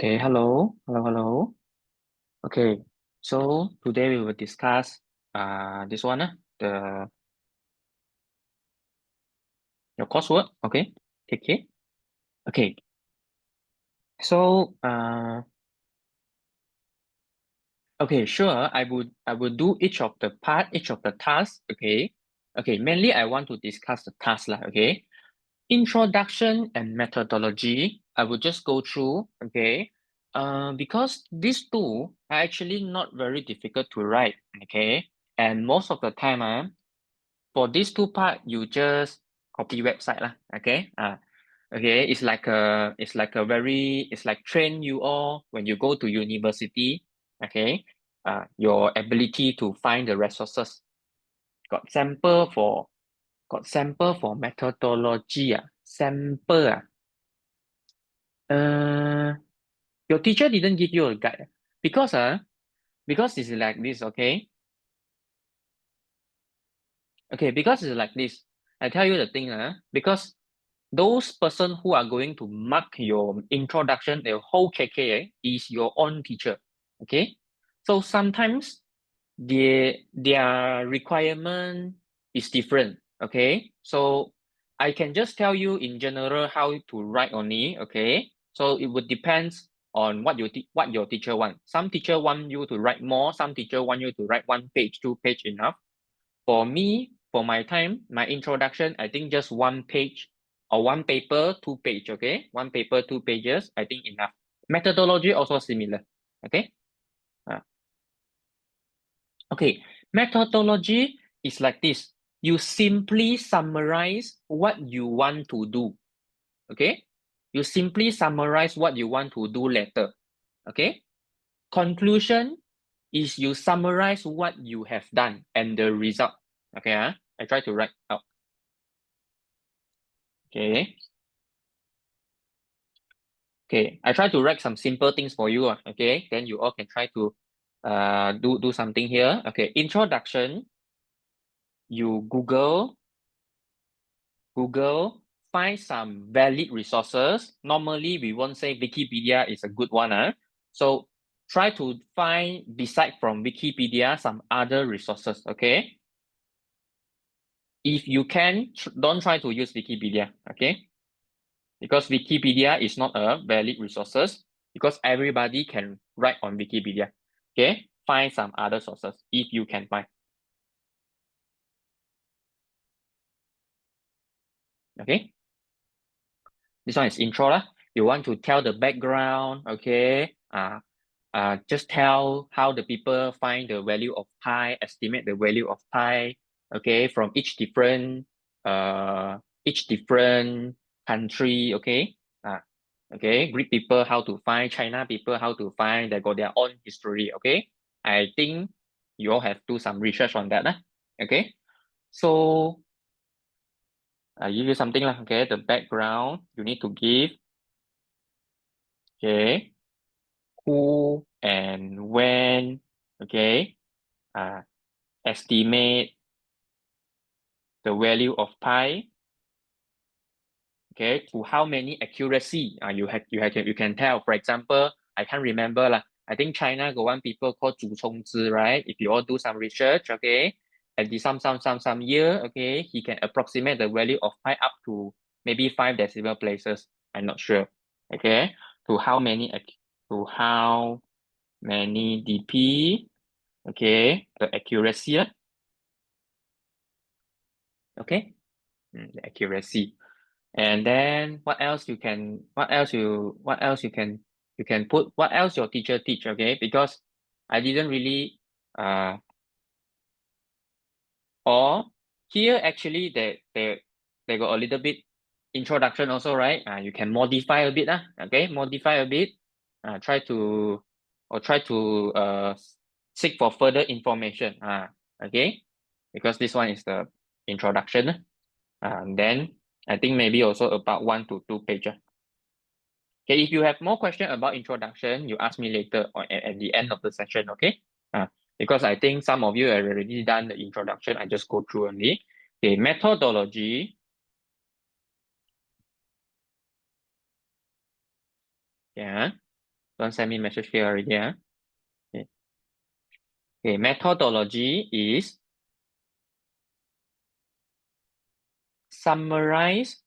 Okay, hello. Okay, so today we will discuss this one, the your coursework. Okay. Okay. So okay, sure. I would do each of the tasks. Okay. Mainly I want to discuss the task lah. Okay. Introduction and methodology. I will just go through. Okay. Because these two are actually not very difficult to write. Okay. And most of the time, for these two part, you just copy website lah. Okay. Okay. It's like train you all when you go to university. Okay. Your ability to find the resources. Got sample for methodology. Sample. Uh, your teacher didn't give you a guide because it's like this. Okay, because it's like this. I tell you the thing, because those person who are going to mark your introduction, the whole KK, is your own teacher. Okay, so sometimes their requirement is different. Okay, so I can just tell you in general how to write only. Okay, so it would depends on what your teacher want. Some teacher want you to write more. Some teacher want you to write 1 page, 2 page enough. For me, for my time, my introduction, I think just 1 page or one paper, 2 page, okay? 1 paper, 2 pages, I think enough. Methodology also similar, okay? Okay, methodology is like this. You simply summarize what you want to do, okay? You simply summarize what you want to do later, okay? Conclusion is you summarize what you have done and the result, okay? I try to write out. Okay. Okay, I try to write some simple things for you. Okay, then you all can try to do something here. Okay, introduction. You Google, find some valid resources. Normally, we won't say Wikipedia is a good one. So try to find, beside from Wikipedia, some other resources. Okay. If you can, don't try to use Wikipedia. Okay. Because Wikipedia is not a valid resources because everybody can write on Wikipedia. Okay, find some other sources if you can find. Okay, this one is intro lah. You want to tell the background. Okay, just tell how the people find the value of pi, estimate the value of pi. Okay, from each different country. Okay, okay, Greek people how to find, China people how to find, they got their own history. Okay, I think you all have do some research on that. Okay, so I give you something lah. Okay, the background you need to give. Okay, who and when. Okay, estimate the value of pi. Okay, to how many accuracy you can tell. For example, I can't remember lah. I think China got one people called 祖冲之, right? If you all do some research, okay, at the some year, okay, he can approximate the value of pi up to maybe 5 decimal places. I'm not sure. Okay, to how many dp? Okay, the accuracy. Okay, the accuracy. And then what else you can put, what else your teacher teach. Okay, because I didn't really or here actually they got a little bit introduction also, right? You can modify a bit. Okay, modify a bit. Try to seek for further information. Okay, because this one is the introduction. Then I think maybe also about 1 to 2 pages. Okay, if you have more question about introduction, you ask me later or at the end of the session. Okay, because I think some of you have already done the introduction. I just go through only. Okay, methodology. Yeah. Don't send me message here already. Okay. Okay, methodology is summarize.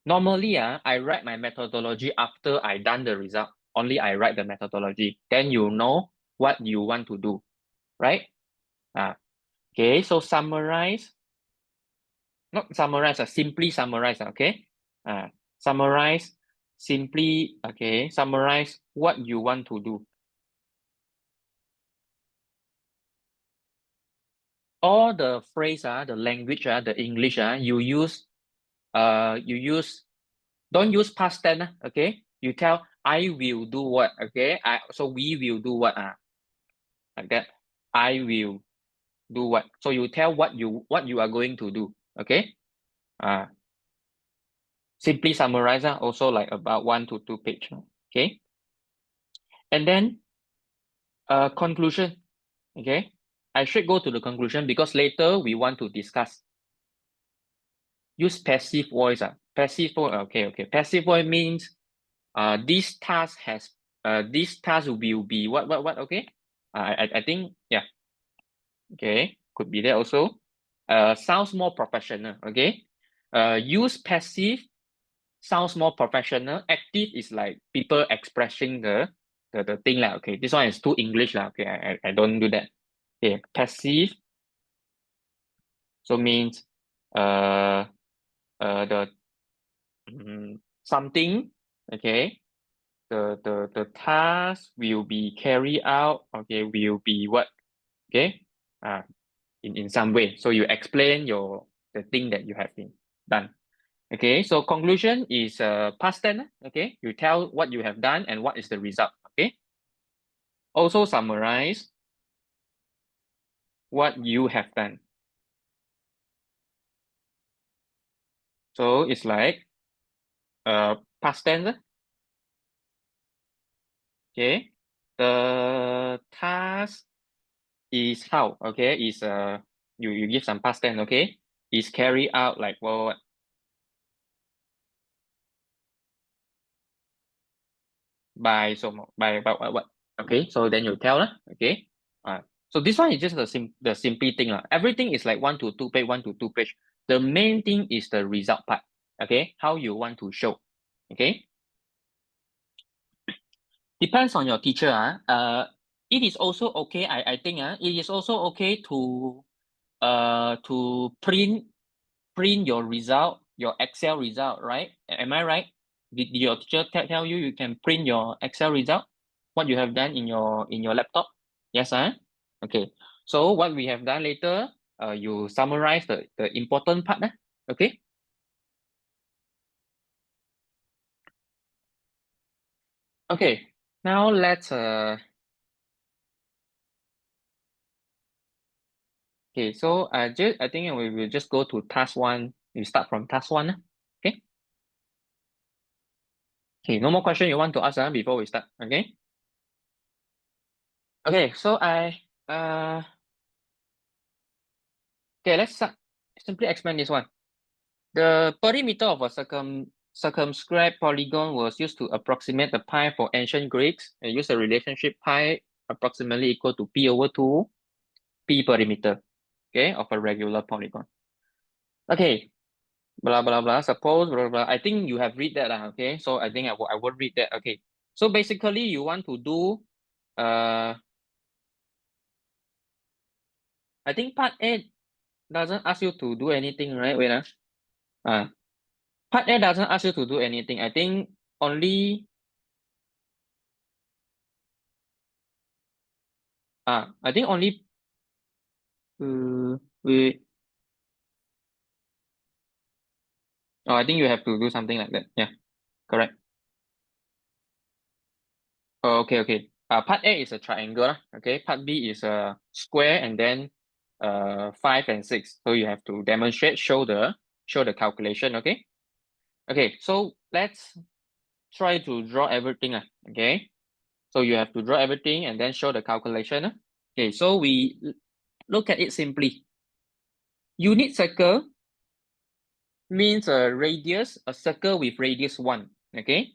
Normally, I write my methodology after I done the result. Only I write the methodology. Then you know what you want to do, right? Okay, so summarize, not summarize, simply summarize, okay? Summarize, simply, okay, summarize what you want to do. All the phrase, the language, the English, you use, don't use past tense, okay? You tell, I will do what, okay? So we will do what, like that. I will do what. So you tell what you are going to do, okay? Simply summarize, also like about 1 to 2 page, okay? And then conclusion, okay? I should go to the conclusion because later we want to discuss. Use passive voice. Passive voice, okay. Passive voice means this task will be what, okay? I think, yeah. Okay, could be there also. Sounds more professional, okay? Use passive sounds more professional. Active is like people expressing the thing lah. Okay, this one is too English lah. Okay, I don't do that. Okay, passive. So means the something. Okay, the task will be carried out. Okay, will be what? Okay, in some way. So you explain the thing that you have been done. Okay, so conclusion is past tense. Okay, you tell what you have done and what is the result. Okay, also summarize what you have done. So it's like past tense. Okay, the task is how. Okay, is you give some past tense. Okay, is carried out like what? By what? Okay, so then you tell lah. Okay, so this one is just the simply thing lah. Everything is like 1 to 2 page, 1 to 2 page. The main thing is the result part. Okay, how you want to show. Okay, depends on your teacher. It is also okay. I think it is also okay to print your result, your Excel result, right? Am I right? Did your teacher tell you can print your Excel result? What you have done in your laptop? Yes, okay. So what we have done later, you summarize the important part, okay? Okay, now let's okay, so I think we will just go to task 1. We start from task 1. Okay. Okay, no more question you want to ask before we start. Okay. Okay, so okay, let's simply explain this one. The perimeter of a circumscribed polygon was used to approximate the pi for ancient Greeks and use the relationship pi approximately equal to p over 2 p perimeter, okay, of a regular polygon. Okay, blah blah blah. Suppose blah blah. I think you have read that, okay. So I think I would read that. Okay. So basically, you want to do I think part A doesn't ask you to do anything, right? Wait, part A doesn't ask you to do anything. I think only I think only we oh, I think you have to do something like that. Yeah, correct. Oh, okay. Part A is a triangle, okay. Part B is a square, and then 5 and 6. So you have to demonstrate, show the calculation, okay. Okay, so let's try to draw everything, okay. So you have to draw everything and then show the calculation. Okay, so we look at it simply. Unit circle means a radius, a circle with radius 1, okay.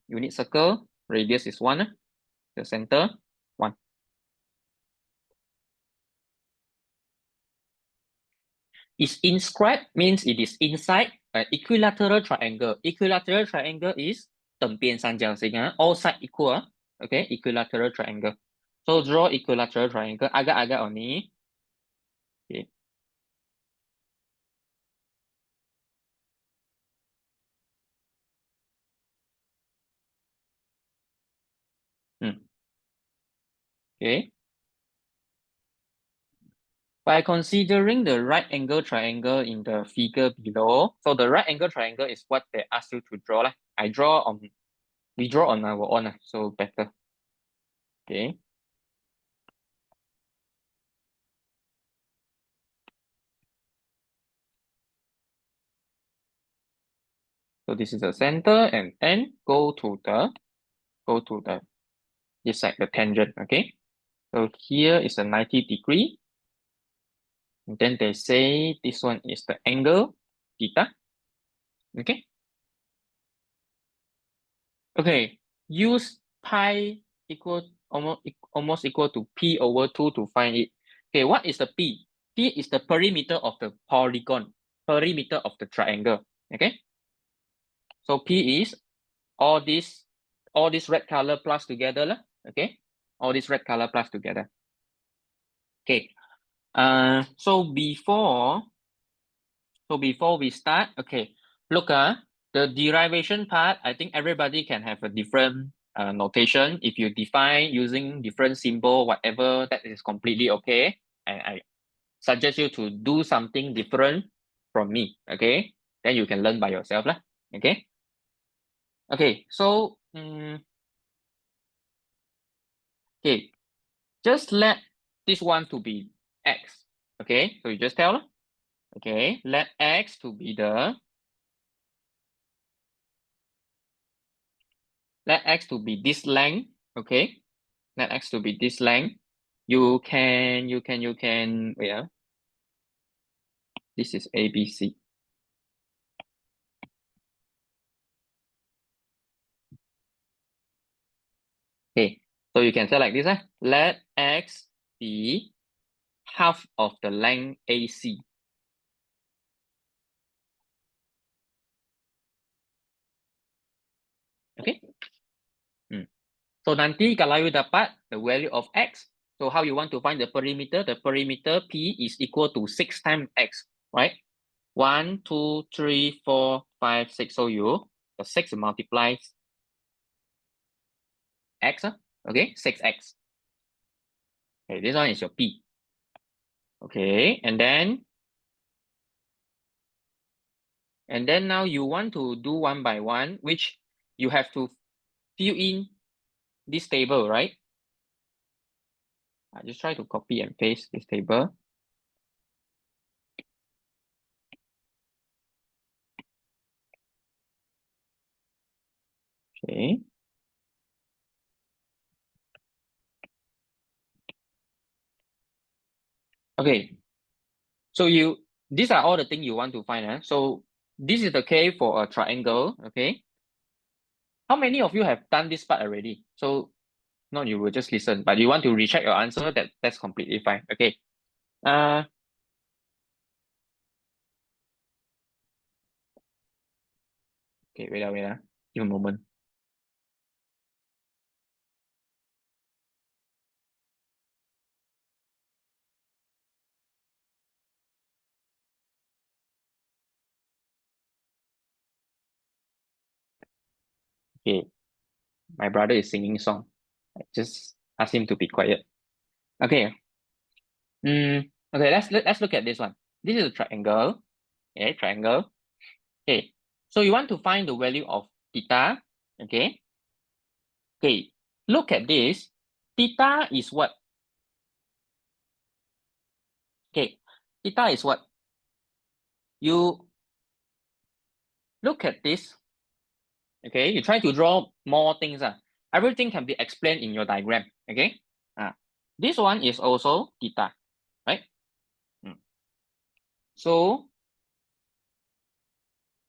Unit circle, radius is 1. The center, 1. Is inscribed means it is inside an equilateral triangle. Equilateral triangle is 等边三角形, all side equal. Okay, equilateral triangle. So draw equilateral triangle. Agak-agak only. Okay. Okay. By considering the right angle triangle in the figure below, so the right angle triangle is what they ask you to draw. We draw on our own, so better. Okay. So this is the center and go to the this side, the tangent. Okay. So here is a 90°. And then they say this one is the angle theta. Okay. Okay. Use pi almost equal to p over 2 to find it. Okay, what is the p? P is the perimeter of the polygon, perimeter of the triangle. Okay. So p is all this red color plus together lah. Okay, all this red color plus together. Okay. So before we start, okay, look, the derivation part, I think everybody can have a different notation. If you define using different symbol, whatever, that is completely okay. And I suggest you to do something different from me. Okay, then you can learn by yourself lah. Okay. Okay. So okay, just let this one to be x. Okay, so you just tell. Okay, let x to be this length. Okay, let x to be this length. You can wait. This is ABC. Okay, so you can say like this. Let x be half of the length AC. Okay. So nanti kalau you dapat the value of x, so how you want to find the perimeter? The perimeter P is equal to 6 times x, right? 1, 2, 3, 4, 5, 6. So the 6 multiplies x, okay, 6x. Okay, this one is your P. Okay, and then now you want to do one by one, which you have to fill in this table, right? I just try to copy and paste this table. Okay. Okay. So these are all the things you want to find. So this is the case for a triangle. Okay. How many of you have done this part already? So not you will just listen, but you want to recheck your answer, that's completely fine. Okay. Okay, wait, give a moment. Okay, my brother is singing song. I just ask him to be quiet. Okay. Okay, let's look at this one. This is a triangle. Okay, triangle. Okay, so you want to find the value of theta. Okay. Okay, look at this. Theta is what? Okay, theta is what? You look at this. Okay, you try to draw more things. Everything can be explained in your diagram. Okay. This one is also theta, right? So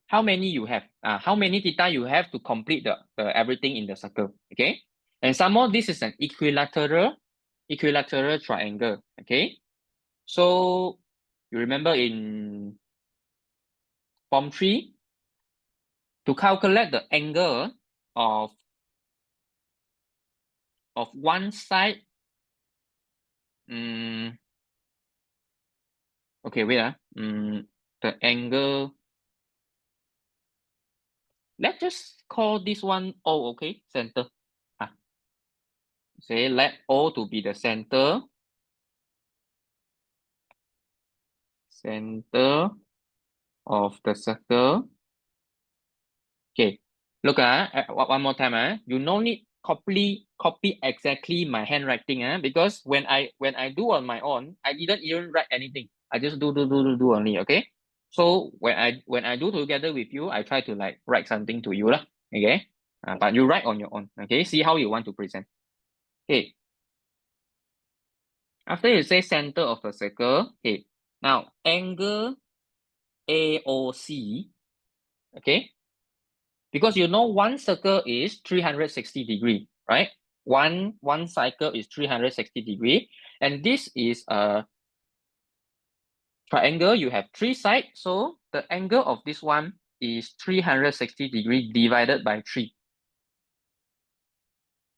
how many you have, how many theta you have to complete the everything in the circle, okay? And some more, this is an equilateral triangle, okay? So you remember in Form 3, to calculate the angle of one side, okay, wait, the angle, let's just call this one O, okay, center. Say let O to be the center of the circle. Okay, look, one more time, you no need copy exactly my handwriting, because when I do on my own, I didn't even write anything. I just do only, okay? So when I do together with you, I try to like write something to you lah, okay? But you write on your own, okay? See how you want to present. Okay. After you say center of the circle, okay. Now angle AOC, okay? Because you know one circle is 360 degree, right? One cycle is 360 degree, and this is a triangle. You have three sides, so the angle of this one is 360 degree divided by 3.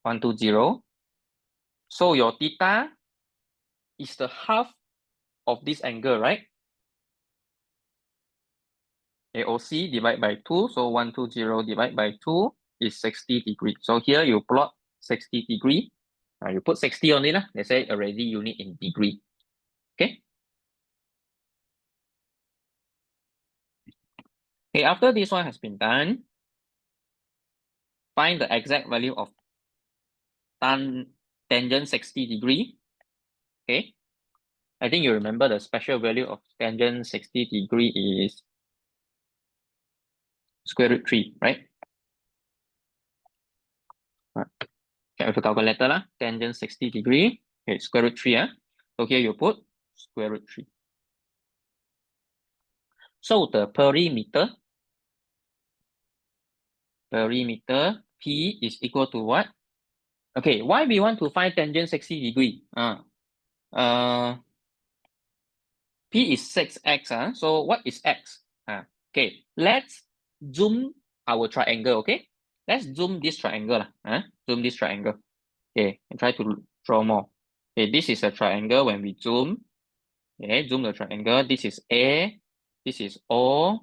120. So your theta is the half of this angle, right? AOC divided by 2, so 120 divided by 2 is 60 degree. So here you plot 60 degree. You put 60 only lah. They say already unit in degree. Okay. Okay, after this one has been done, find the exact value of tangent 60 degree. Okay. I think you remember the special value of tangent 60 degree is square root 3, right? Okay, with a calculator lah. Tangent 60 degree. Okay, square root 3. So here you put square root 3. So the perimeter P is equal to what? Okay, why we want to find tangent 60 degree? P is 6x. So what is x? Okay, let's zoom our triangle, okay? Let's zoom this triangle. Zoom this triangle. Okay, and try to draw more. Okay, this is a triangle when we zoom. Okay, zoom the triangle. This is A, this is O.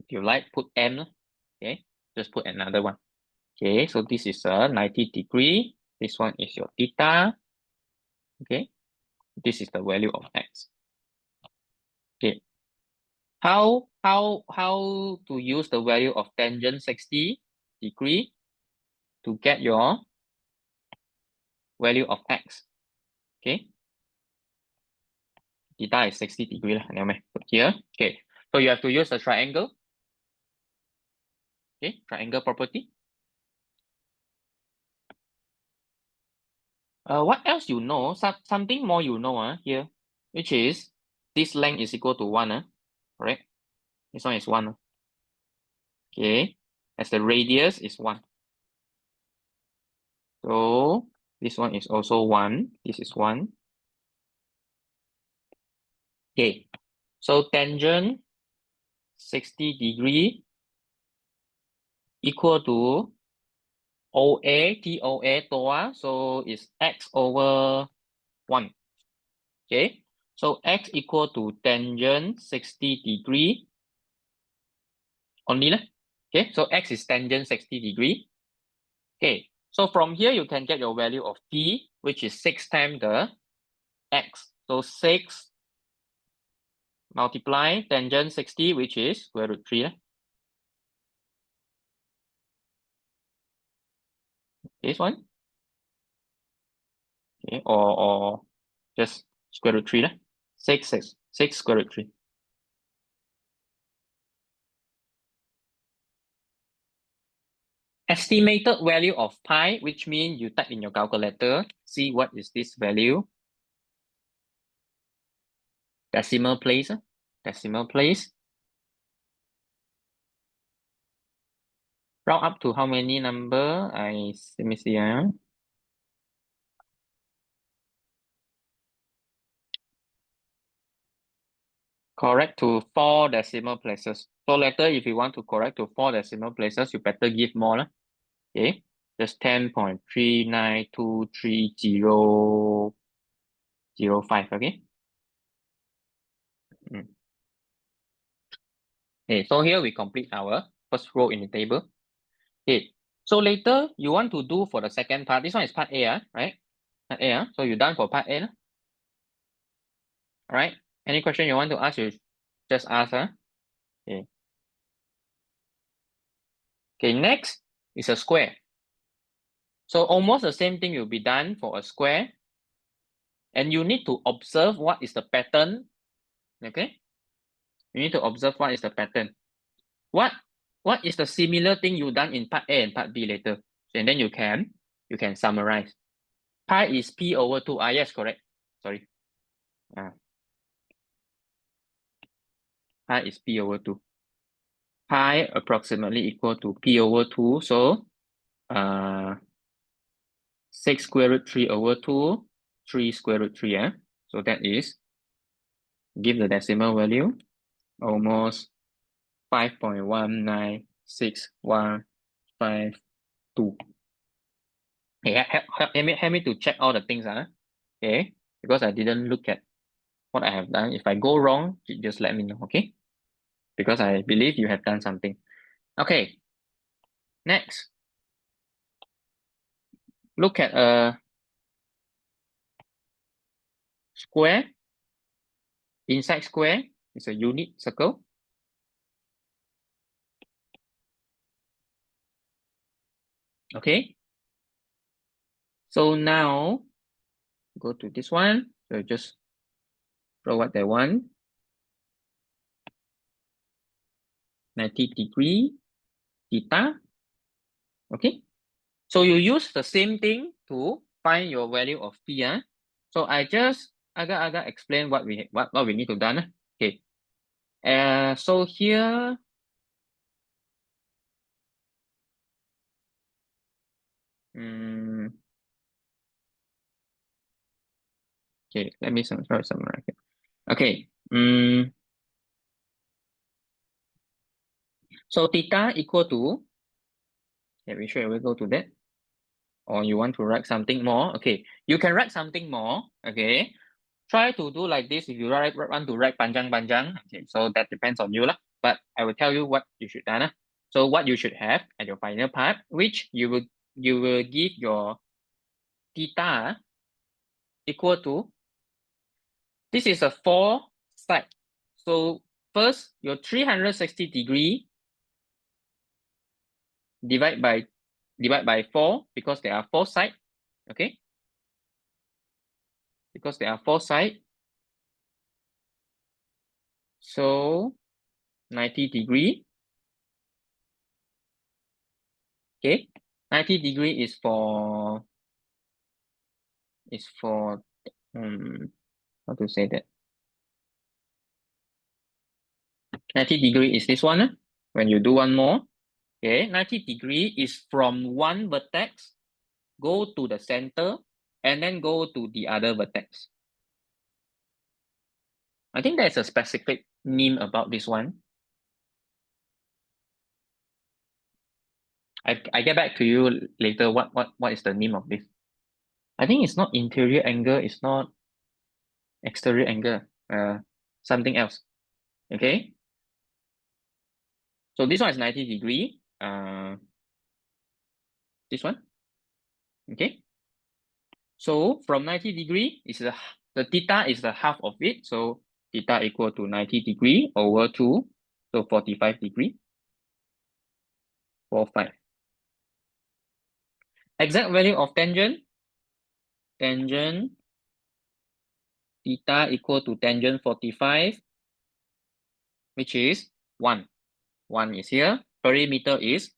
If you like, put M. Okay, just put another one. Okay, so this is a 90 degree. This one is your theta. Okay, this is the value of x. Okay, how to use the value of tangent 60 degree to get your value of x? Okay, theta is 60 degree lah. Never mind. Put here. Okay, so you have to use the triangle. Okay, triangle property. What else you know? Something more you know here, which is this length is equal to 1. Correct? This one is 1. Okay, as the radius is 1. So this one is also 1. This is 1. Okay, so tangent 60 degree equal to OA, TOA, so it's x over 1. Okay, so x equal to tangent 60 degree only lah. Okay, so x is tangent 60 degree. Okay, so from here you can get your value of p, which is 6 times the x. So 6 multiply tangent 60, which is square root 3. This one. Okay, or just square root 3. 6 square root 3. Estimated value of pi, which means you type in your calculator, see what is this value. decimal place. Decimal place. Round up to how many number? Let me see. Correct to 4 decimal places. So later, if you want to correct to 4 decimal places, you better give more. Okay, just 10.3923005. Okay. Okay, so here we complete our first row in the table. Okay, so later you want to do for the second part. This one is part A, right? Part A, so you're done for part A. All right. Any question you want to ask, you just ask. Okay. Okay, next is a square. So almost the same thing will be done for a square. And you need to observe what is the pattern. Okay. You need to observe what is the pattern. What is the similar thing you done in part A and part B later? And then you can summarize. Pi is P over 2. Yes, correct. Sorry. Pi is P over 2. Pi approximately equal to P over 2. So 6 square root 3 over 2, 3 square root 3. So that is, give the decimal value, almost 5.19615. Okay, help me to check all the things. Okay, because I didn't look at what I have done. If I go wrong, just let me know, okay? Because I believe you have done something. Okay, next. Look at a square. Inside square is a unit circle. Okay. So now go to this one. So just draw what they want. 90° theta. Okay. So you use the same thing to find your value of P. So I just agak explain what we need to done. Okay. So here, okay, let me summarize. Okay. So theta equal to, okay, we should go to that. Or you want to write something more? Okay, you can write something more. Okay, try to do like this if you want to write panjang. Okay, so that depends on you lah. But I will tell you what you should do. So what you should have at your final part, which you will give your theta equal to, this is a 4 side. So first, your 360° divide by 4 because there are 4 sides. Okay, because there are 4 sides. So 90°. Okay, 90° is for how to say that? 90° is this one. When you do one more, okay, 90° is from one vertex, go to the center, and then go to the other vertex. I think there's a specific name about this one. I get back to you later what is the name of this. I think it's not interior angle, it's not exterior angle, something else. Okay. So this one is 90°. This one. Okay. So from 90° is the theta is the half of it. So theta equal to 90° over 2. So 45°. 45. Exact value of tangent. Tangent theta equal to tangent 45, which is 1. 1 is here. Perimeter is,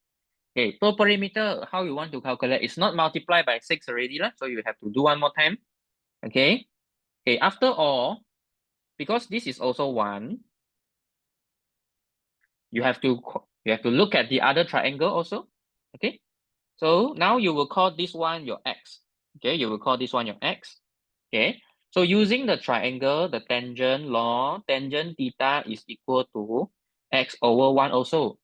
okay, so perimeter, how you want to calculate? It's not multiplied by 6 already, so you have to do one more time. Okay. Okay, after all, because this is also 1, you have to look at the other triangle also. Okay, so now you will call this one your x. Okay, you will call this one your x. Okay, so using the triangle, the tangent law, tangent theta is equal to x over 1 also,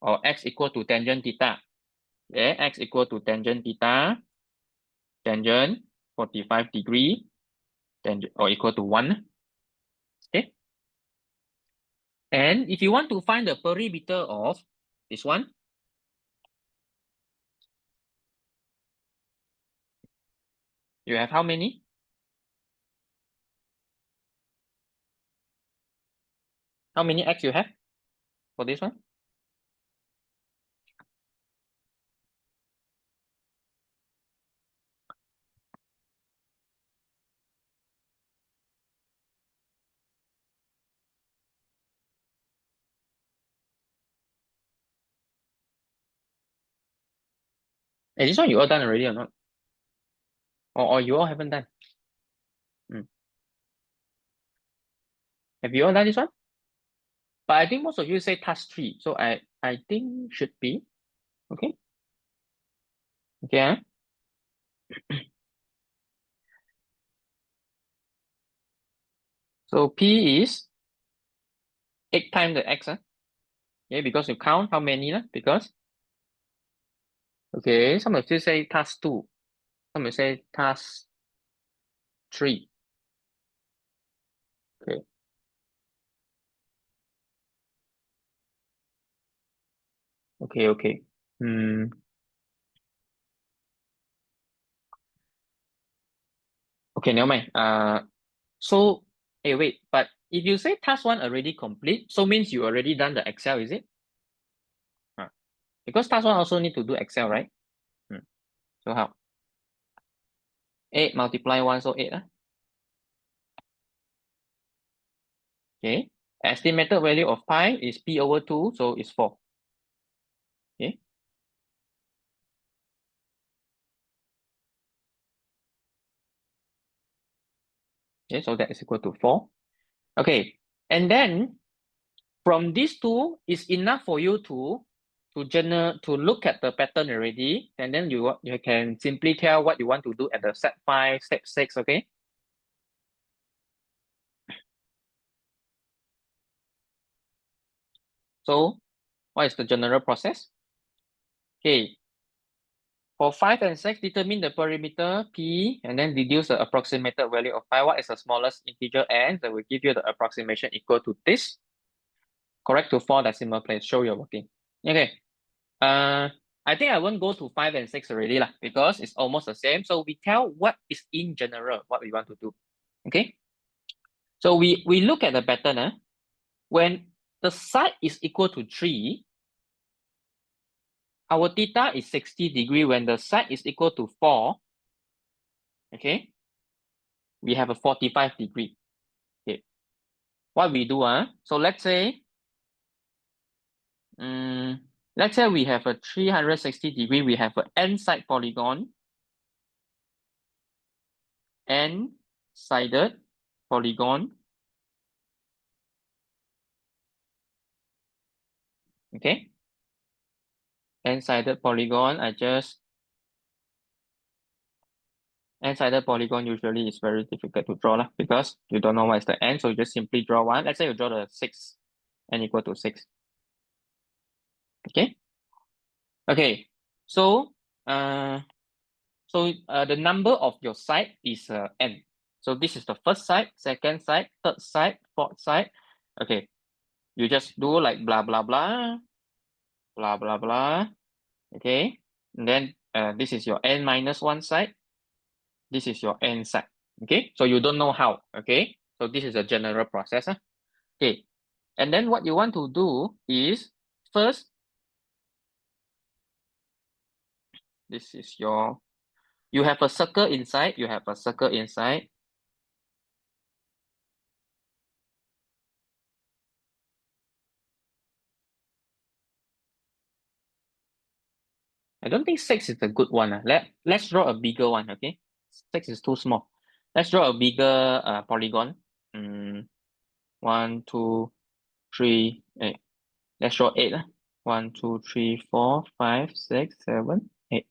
or x equal to tangent theta. Okay, x equal to tangent theta, tangent 45 degree, tangent or equal to 1. Okay, and if you want to find the perimeter of this one, you have how many? How many x you have for this one? Hey, this one you all done already or not? Or you all haven't done? Have you all done this one? But I think most of you say task 3, so I think should be okay. Okay. So P is 8 times the x. Okay, because you count how many? Because okay, some of you say task 2, some will say task 3. Okay. Okay. Okay, never mind. So hey wait, but if you say task 1 already complete, so means you already done the Excel, is it? Because task 1 also need to do Excel, right? So how? 8 multiply 1, so 8. Okay. Estimated value of pi is P over 2, so it's 4. Okay. Okay, so that is equal to 4. Okay. And then from these two is enough for you to look at the pattern already, and then you can simply tell what you want to do at the step 5, step 6, okay? So what is the general process? Okay. For 5 and 6, determine the perimeter P and then deduce the approximated value of pi. What is the smallest integer n that will give you the approximation equal to this? Correct to 4 decimal place. Show your working. Okay. I think I won't go to 5 and 6 already lah, because it's almost the same. So we tell what is in general, what we want to do. Okay. So we look at the pattern. When the side is equal to 3, our theta is 60 degree. When the side is equal to 4, okay, we have a 45 degree. Okay. What we do, so let's say we have a 360 degree, we have an n side polygon, n-sided polygon. Okay. N-sided polygon, n-sided polygon usually is very difficult to draw because you don't know what is the n, so you just simply draw one. Let's say you draw the 6, n equal to 6. Okay. Okay. So the number of your side is n. So this is the first side, second side, third side, fourth side. Okay. You just do like blah blah blah, blah blah blah. Okay. And then this is your n minus 1 side. This is your n side. Okay. So you don't know how. Okay. So this is a general process. Okay. And then what you want to do is first, this is you have a circle inside. You have a circle inside. I don't think 6 is a good one. Let's draw a bigger one, okay? 6 is too small. Let's draw a bigger polygon. 1, 2, 3, 8. Let's draw 8. 1, 2, 3, 4, 5, 6, 7, 8.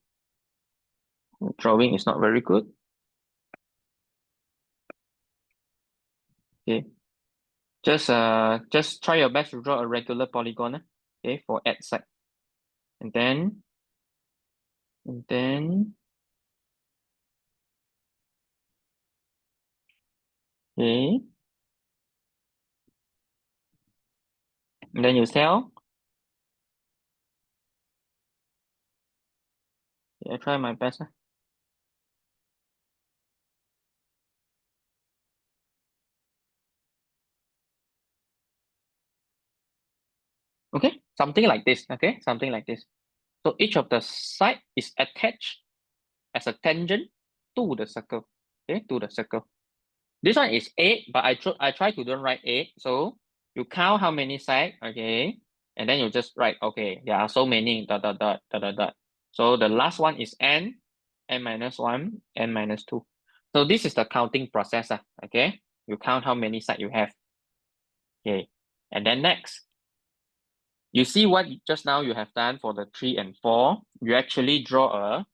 Drawing is not very good. Okay. Just try your best to draw a regular polygon. Okay, for at side. And then okay. And then you sell. Okay, I try my best. Okay, something like this. Okay, something like this. So each of the side is attached as a tangent to the circle. Okay, to the circle. This one is 8, but I try to don't write 8. So you count how many sides, okay, and then you just write, okay, there are so many dot dot dot dot dot dot. So the last one is n minus 1, n minus 2. So this is the counting process, okay? You count how many sides you have. Okay, and then next, you see what just now you have done for the 3 and 4. You actually draw a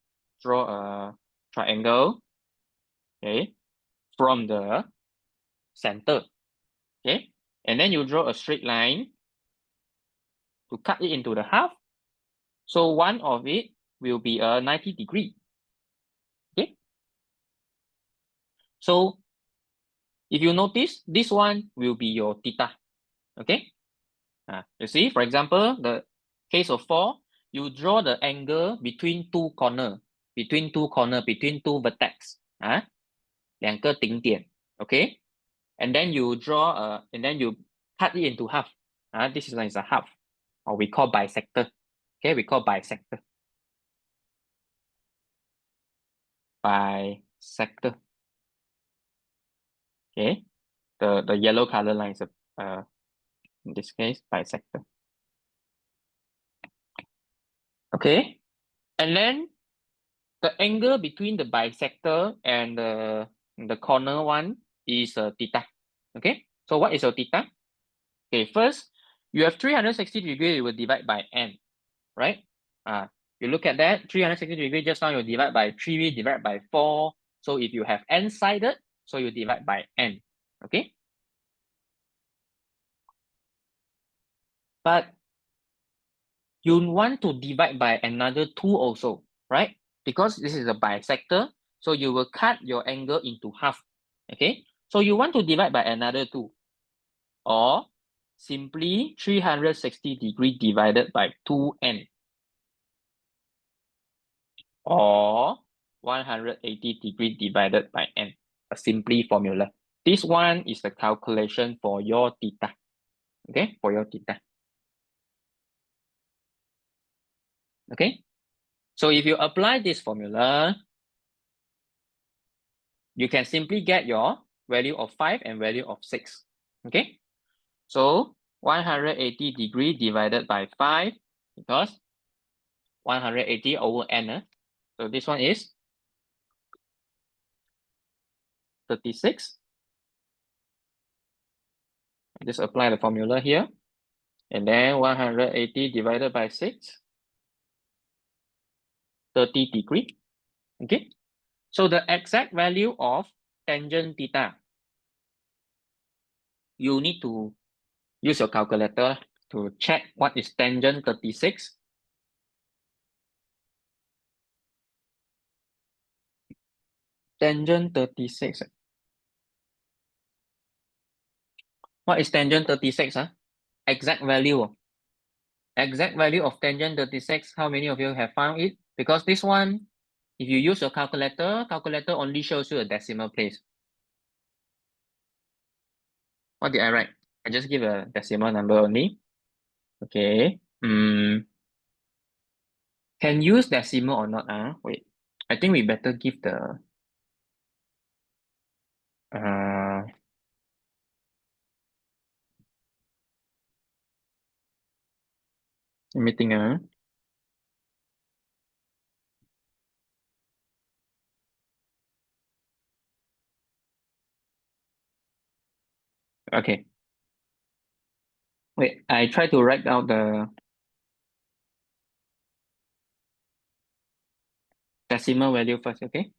triangle, okay, from the center, okay, and then you draw a straight line to cut it into the half. So one of it will be a 90 degree, okay. So if you notice, this one will be your theta, okay. You see, for example, the case of 4, you draw the angle between two corner, between two vertex, 两个顶点, okay? And then you draw, and then you cut it into half. This one is a half, or we call bisector. Okay, we call bisector. Bisector. Okay, the yellow color line is in this case bisector. Okay, and then the angle between the bisector and the corner one is theta. Okay, so what is your theta? Okay, first you have 360 degree, you will divide by n, right? You look at that 360 degree, just now you divide by 3, divide by 4. So if you have n sided, so you divide by n. Okay, but you want to divide by another 2 also, right? Because this is a bisector, so you will cut your angle into half. Okay, so you want to divide by another 2, or simply 360 degree divided by 2n, or 180 degree divided by n, a simply formula. This one is the calculation for your theta. Okay, for your theta. Okay, so if you apply this formula, you can simply get your value of 5 and value of 6. Okay, so 180 degree divided by 5, because 180 over n. So this one is 36. Just apply the formula here. And then 180 divided by 6, 30 degree. Okay, so the exact value of tangent theta, you need to use your calculator to check what is tangent 36. Tangent 36. What is tangent 36? Exact value. Exact value of tangent 36. How many of you have found it? Because this one, if you use your calculator only shows you a decimal place. What did I write? I just give a decimal number only. Okay. Can use decimal or not? Wait. I think we better give the let me think. Okay. Wait, I try to write out the decimal value first, okay?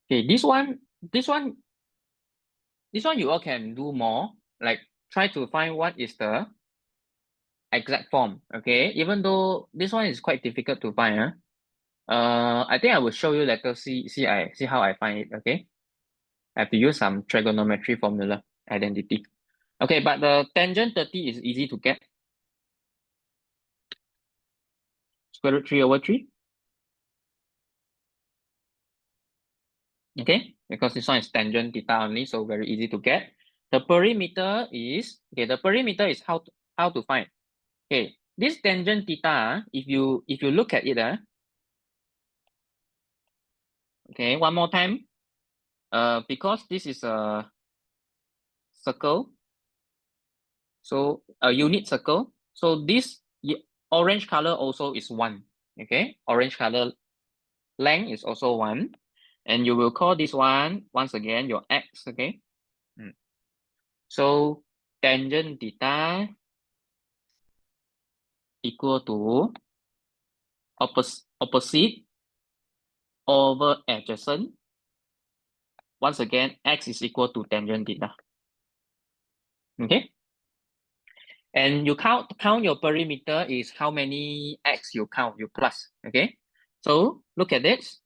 Okay, this one you all can do more. Like try to find what is the exact form, okay? Even though this one is quite difficult to find, I think I will show you later, see how I find it, okay? I have to use some trigonometry formula identity. Okay, but the tangent 30 is easy to get. Square root 3/3. Okay, because this one is tangent theta only, so very easy to get. The perimeter is how to find. Okay, this tangent theta, if you look at it, okay, one more time. Because this is a circle, so a unit circle. So this orange color also is 1. Okay, orange color length is also 1. And you will call this one, once again, your x, okay? So tangent theta equal to opposite over adjacent. Once again, x is equal to tangent theta. Okay? And you count your perimeter is how many x you count, you plus. Okay? So look at this.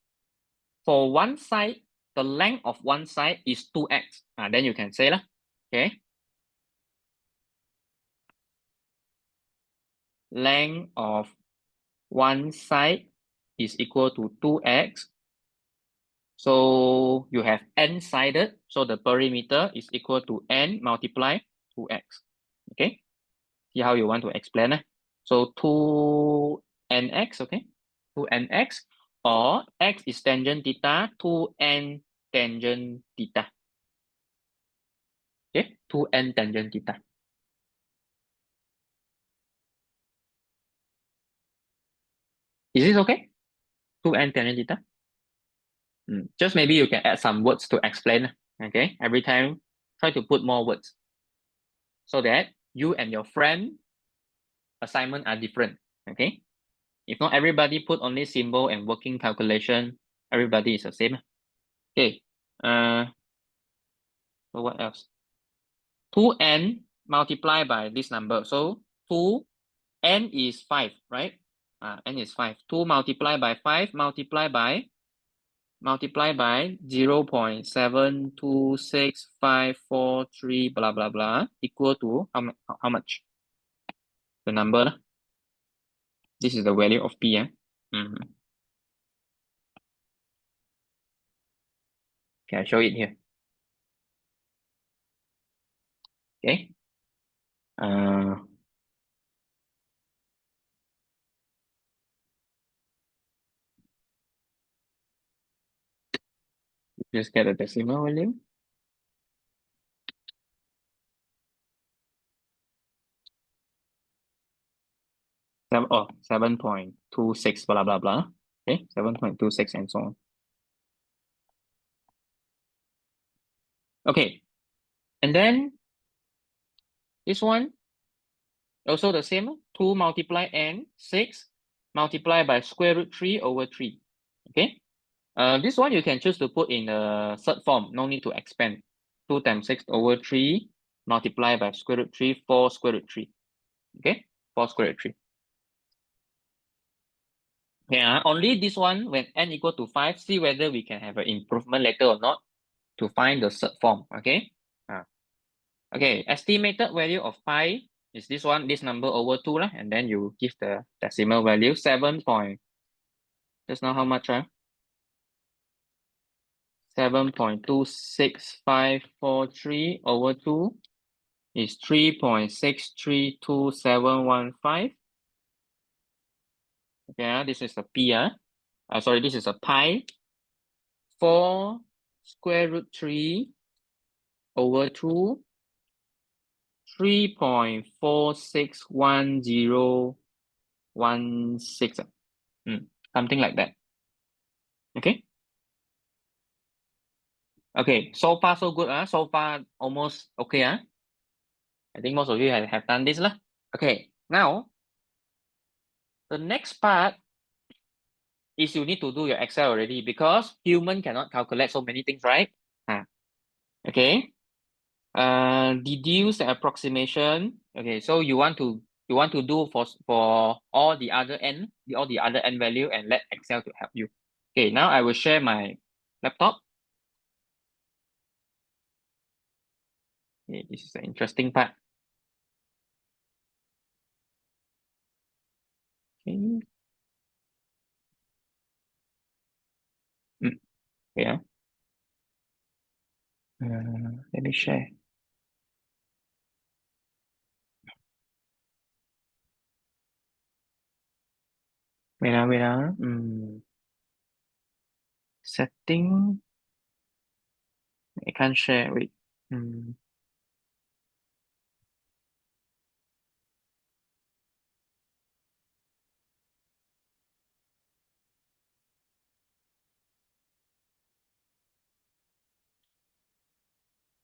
For one side, the length of one side is 2x. Then you can say lah. Okay? Length of one side is equal to 2x. So you have n-sided, so the perimeter is equal to n multiply 2x. Okay? See how you want to explain. So 2nx, okay? 2nx, or x is tangent theta, 2n tangent theta. Okay? 2n tangent theta. Is this okay? 2n tangent theta? Just maybe you can add some words to explain. Okay? Every time, try to put more words so that you and your friend assignment are different. Okay? If not everybody put only symbol and working calculation, everybody is the same. Okay. So what else? 2n multiplied by this number. So 2n is 5, right? N is 5. 2 multiplied by 5 multiplied by 0.726543 blah blah blah equal to how much? The number. This is the value of p. Okay, I show it here. Okay. Just get a decimal value. Oh, 7.26 blah blah blah. Okay, 7.26 and so on. Okay, and then this one also the same. 2 multiply n, 6 multiplied by square root 3/3. Okay, this one you can choose to put in the third form. No need to expand. 2 times 6/3 multiplied by square root 3, 4 square root 3. Okay, 4 square root 3. Yeah, only this one when n equal to 5, see whether we can have an improvement later or not to find the third form. Okay. Okay, estimated value of pi is this one, this number over 2 lah, and then you give the decimal value 7 point. Just now how much? 7.26543 over 2 is 3.632715. Okay, this is a p. Sorry, this is a pi. 4 square root 3 over 2, 3.461016. Something like that. Okay. Okay, so far so good. So far almost okay. I think most of you have done this lah. Okay, now the next part is you need to do your Excel already because human cannot calculate so many things, right? Okay. Deduce the approximation. Okay, so you want to do for all the other n value and let Excel to help you. Okay, now I will share my laptop. Okay, this is the interesting part. Okay. Yeah. Let me share. Wait, wait. Setting. I can't share. Wait.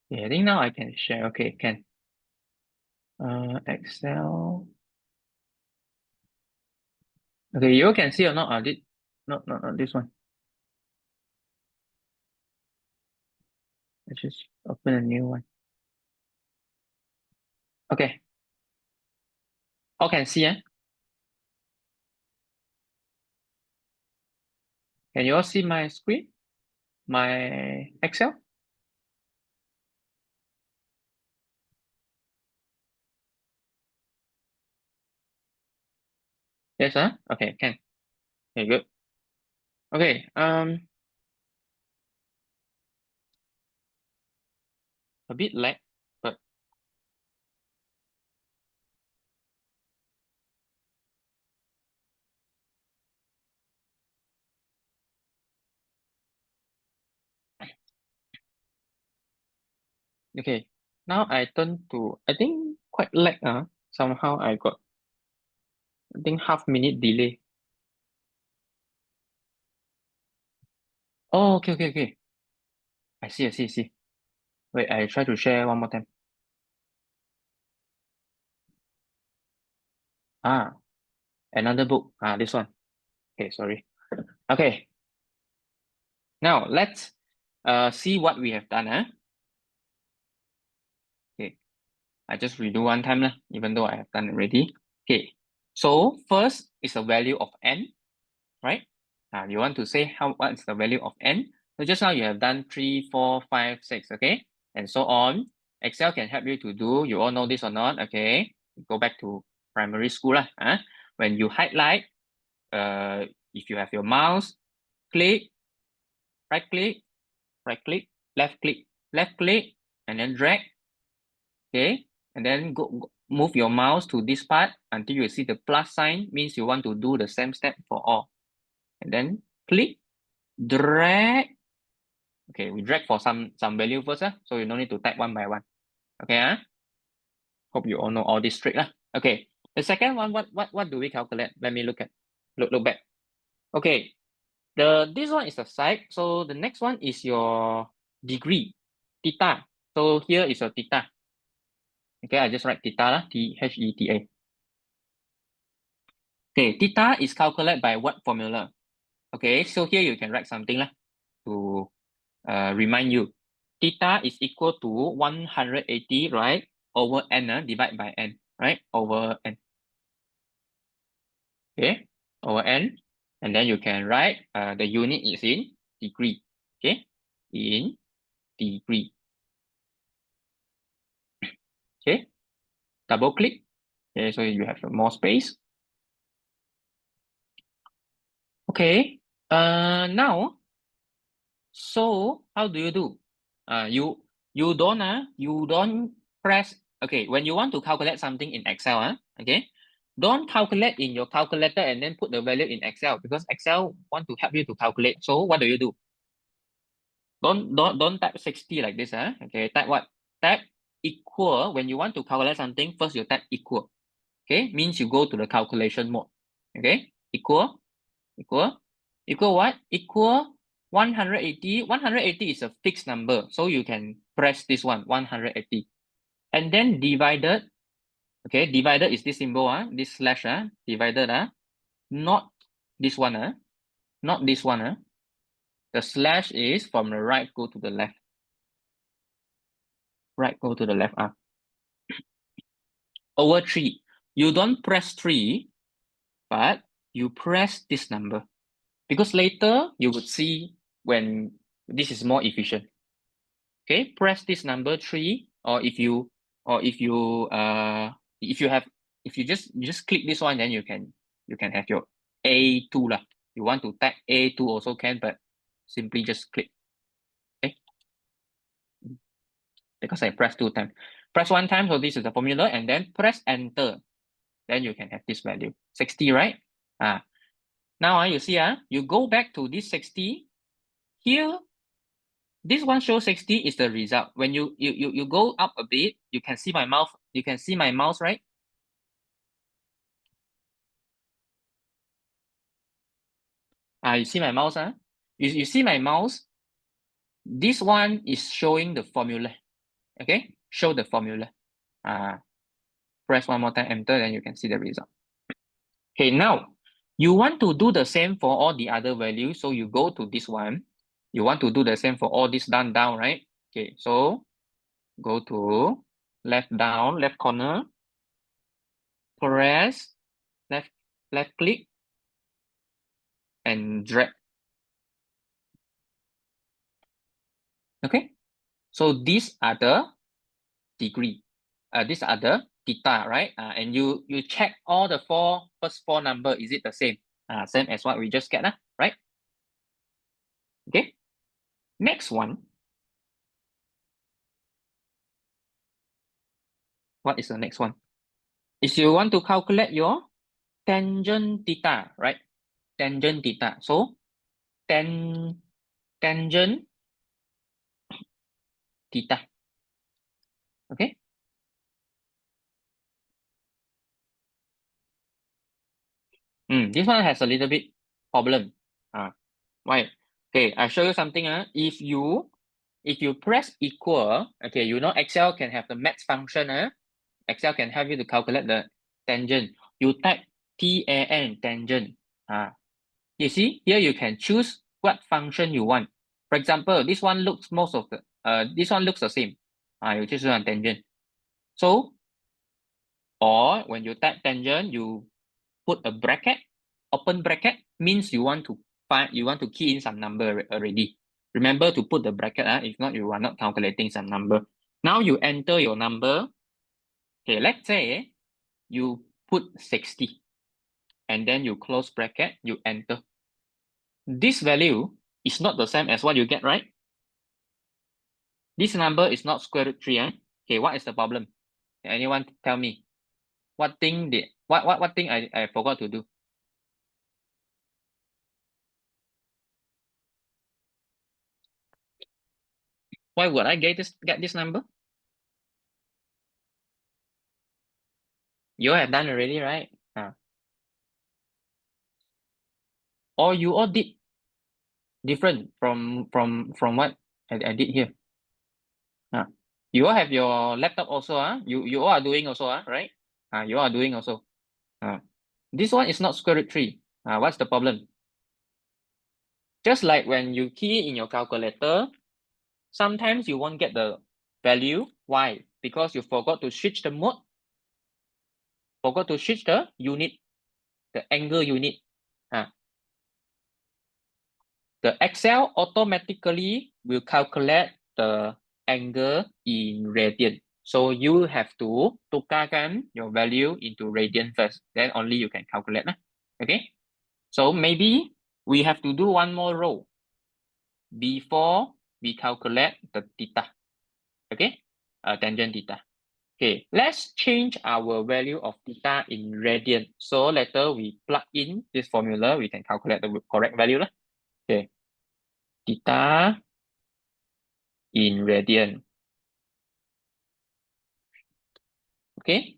Yeah, I think now I can share. Okay, can. Excel. Okay, you can see or not? Not this one. Let's just open a new one. Okay. All can see, Can you all see my screen? My Excel? Yes, Okay, can. Okay, good. Okay, a bit lag, but okay. Now I turn to, I think quite lag, somehow I got, I think half-minute delay. Oh, okay. I see. Wait, I try to share one more time. Another book. This one. Okay, sorry. Okay. Now let's see what we have done. Okay. I just redo one time, even though I have done already. Okay. So first is the value of n, right? You want to say what is the value of n? So just now you have done 3, 4, 5, 6, okay? And so on. Excel can help you to do, you all know this or not, okay? Go back to primary school. When you highlight, if you have your mouse, click, right click, left click, and then drag, okay? And then go move your mouse to this part until you see the plus sign, means you want to do the same step for all. And then click, drag. Okay, we drag for some value first, so you no need to type one by one. Okay, hope you all know all this trick. Okay, the second one, what do we calculate? Let me look back. Okay, this one is the side. So the next one is your degree, theta. So here is your theta. Okay, I just write theta, Theta. Okay, theta is calculated by what formula? Okay, so here you can write something to remind you. Theta is equal to 180, right? Over n, divide by n, right? Over n. Okay, over n. And then you can write the unit is in degree. Okay, in degree. Okay, double click. Okay, so you have more space. Okay, now, so how do you do? You don't press. Okay, when you want to calculate something in Excel, okay, don't calculate in your calculator and then put the value in Excel because Excel want to help you to calculate. So what do? Don't type 60 like this, Okay, type what? Type equal. When you want to calculate something, first you type equal. Okay, means you go to the calculation mode. Okay, equal what? Equal 180, 180 is a fixed number. So you can press this one, 180. And then divided, okay, divided is this symbol, this slash, divided, not this one, not this one. The slash is from the right, go to the left. Right, go to the left. Over 3. You don't press 3, but you press this number. Because later you would see when this is more efficient. Okay, press this number 3, or if you just click this one, then you can have your A2 lah. You want to type A2 also can, but simply just click. Okay. Because I press 2 times. Press 1 time, so this is the formula, and then press enter. Then you can have this value. 60, right? Now you see, you go back to this 60. Here, this one shows 60 is the result. When you go up a bit, you can see my mouse. You can see my mouse, right? You see my mouse, you see my mouse. This one is showing the formula. Okay, show the formula. Press one more time, enter, then you can see the result. Okay, now you want to do the same for all the other values. So you go to this one. You want to do the same for all this down, right? Okay, so go to left down, left corner, press left click, and drag. Okay, so these are the degree. These are the theta, right? And you check all the first four number, is it the same? Same as what we just get, right? Okay. Next one. What is the next one? If you want to calculate your tangent theta, right? Tangent theta. So tangent theta. Okay. This one has a little bit problem. Why? Okay, I'll show you something. If you press equal, okay, you know Excel can have the max function. Excel can help you to calculate the tangent. You type TAN, tangent. You see, here you can choose what function you want. For example, this one looks this one looks the same. You choose one tangent. So, or when you type tangent, you put a bracket, open bracket, means you want to key in some number already. Remember to put the bracket, if not, you are not calculating some number. Now you enter your number. Okay, let's say you put 60, and then you close bracket, you enter. This value is not the same as what you get, right? This number is not square root 3. Okay, what is the problem? Anyone tell me? What thing I forgot to do? Why would I get this number? You have done already, right? Or you all did different from what I did here. You all have your laptop also, you all are doing also, right? You all are doing also. This one is not square root 3. What's the problem? Just like when you key in your calculator, sometimes you won't get the value. Why? Because you forgot to switch the mode, forgot to switch the unit, the angle unit. The Excel automatically will calculate the angle in radian. So you have to tukarkan your value into radian first. Then only you can calculate. Okay. So maybe we have to do one more row before we calculate the theta. Okay. Tangent theta. Okay. Let's change our value of theta in radian. So later we plug in this formula, we can calculate the correct value. Okay. Theta in radian. Okay.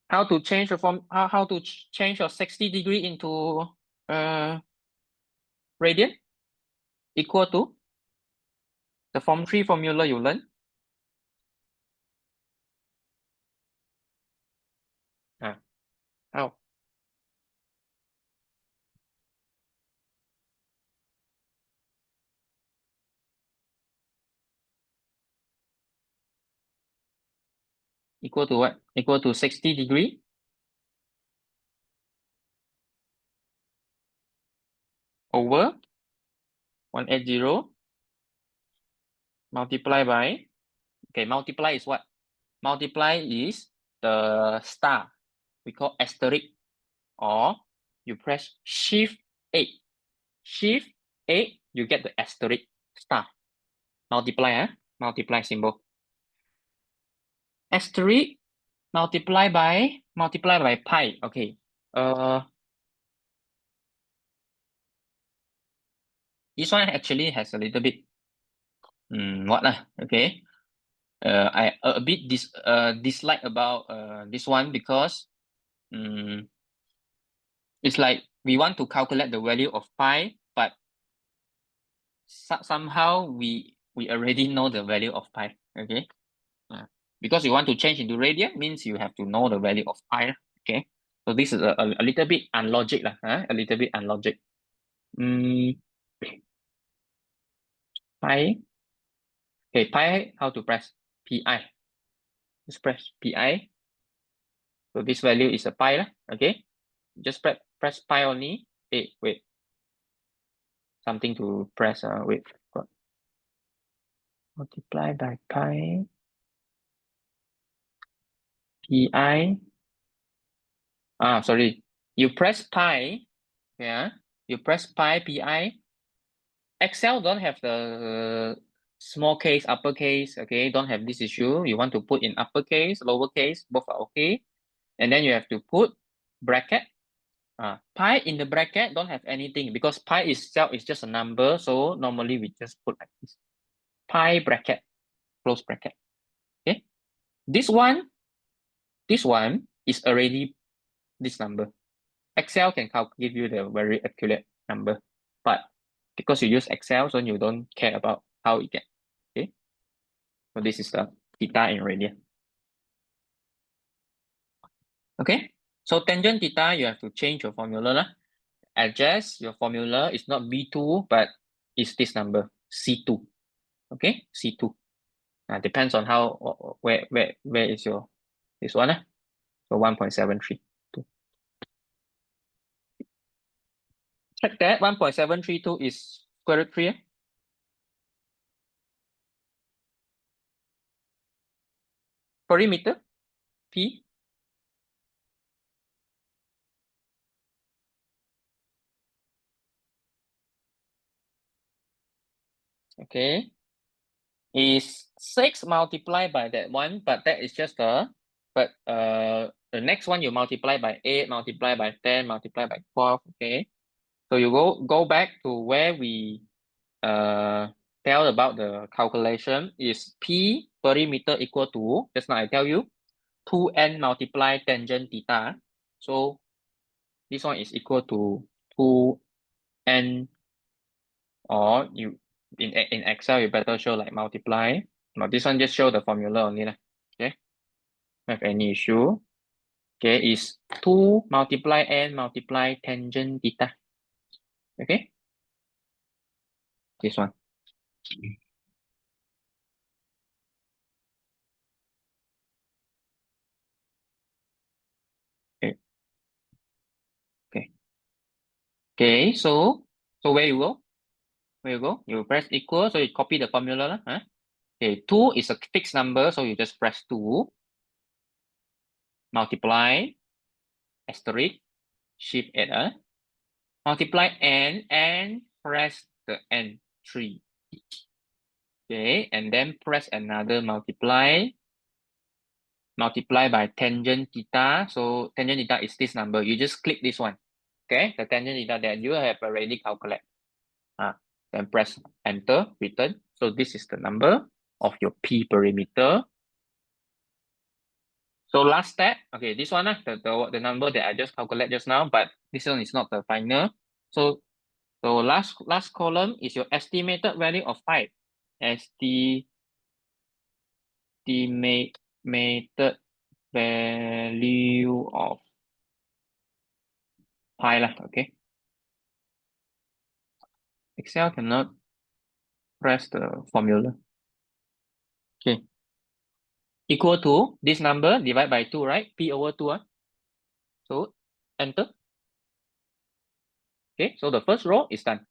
How to change the form? How to change your 60 degree into radian? equal to the form 3 formula you learn. How? Equal to what? Equal to 60 degree over 180 multiply by, okay, multiply is what? Multiply is the star. We call asterisk, or you press Shift 8. Shift 8, you get the asterisk star. Multiply, multiply symbol. Asterisk multiply by pi. Okay. This one actually has a little bit what lah? Okay. I a bit dislike about this one because it's like we want to calculate the value of pi, but somehow we already know the value of pi. Okay. Because you want to change into radian means you have to know the value of pi. Okay. So this is a little bit unlogic lah. A little bit unlogic. Pi. Okay, pi, how to press? Pi. Just press Pi. So this value is a pi lah. Okay. Just press pi only. Hey, wait. Something to press. Wait. Multiply by pi. Pi. Sorry. You press pi. Yeah. You press pi. Pi. Excel don't have the small case, uppercase. Okay. Don't have this issue. You want to put in uppercase, lowercase, both are okay. And then you have to put bracket. Pi in the bracket don't have anything because pi itself is just a number. So normally we just put like this. Pi bracket, close bracket. Okay. This one is already this number. Excel can give you the very accurate number, but because you use Excel, so you don't care about how it gets. Okay. So this is the theta in radian. Okay. So tangent theta, you have to change your formula lah. Adjust your formula is not B2, but is this number C2. Okay, C2. Depends on how where is your this one. So 1.732. Check that 1.732 is square root 3. Perimeter P. Okay. Is 6 multiplied by that one, but that is just the the next one you multiply by 8, multiply by 10, multiply by 12. Okay. So you go back to where we tell about the calculation is P perimeter equal to, just now I tell you, 2n multiply tangent theta. So this one is equal to 2n, or you in Excel you better show like multiply. But this one just show the formula only lah. Okay, don't have any issue. Okay, is 2 multiply n multiply tangent theta. Okay, this one. Okay. Okay. Okay, so where you go? Where you go? You press equal, so you copy the formula lah. Okay, 2 is a fixed number, so you just press 2. Multiply, asterisk, shift 8. Multiply n, and press the n3. Okay, and then press another multiply by tangent theta. So tangent theta is this number. You just click this one. Okay, the tangent theta that you have already calculated. Then press enter, return. So this is the number of your P perimeter. So last step, okay, this one, the number that I just calculated just now, but this one is not the final. So So last column is your estimated value of pi. Estimated value of pi lah, okay. Excel cannot press the formula. Okay. Equal to this number divided by 2, right? P over 2. So enter. Okay, so the first row is done.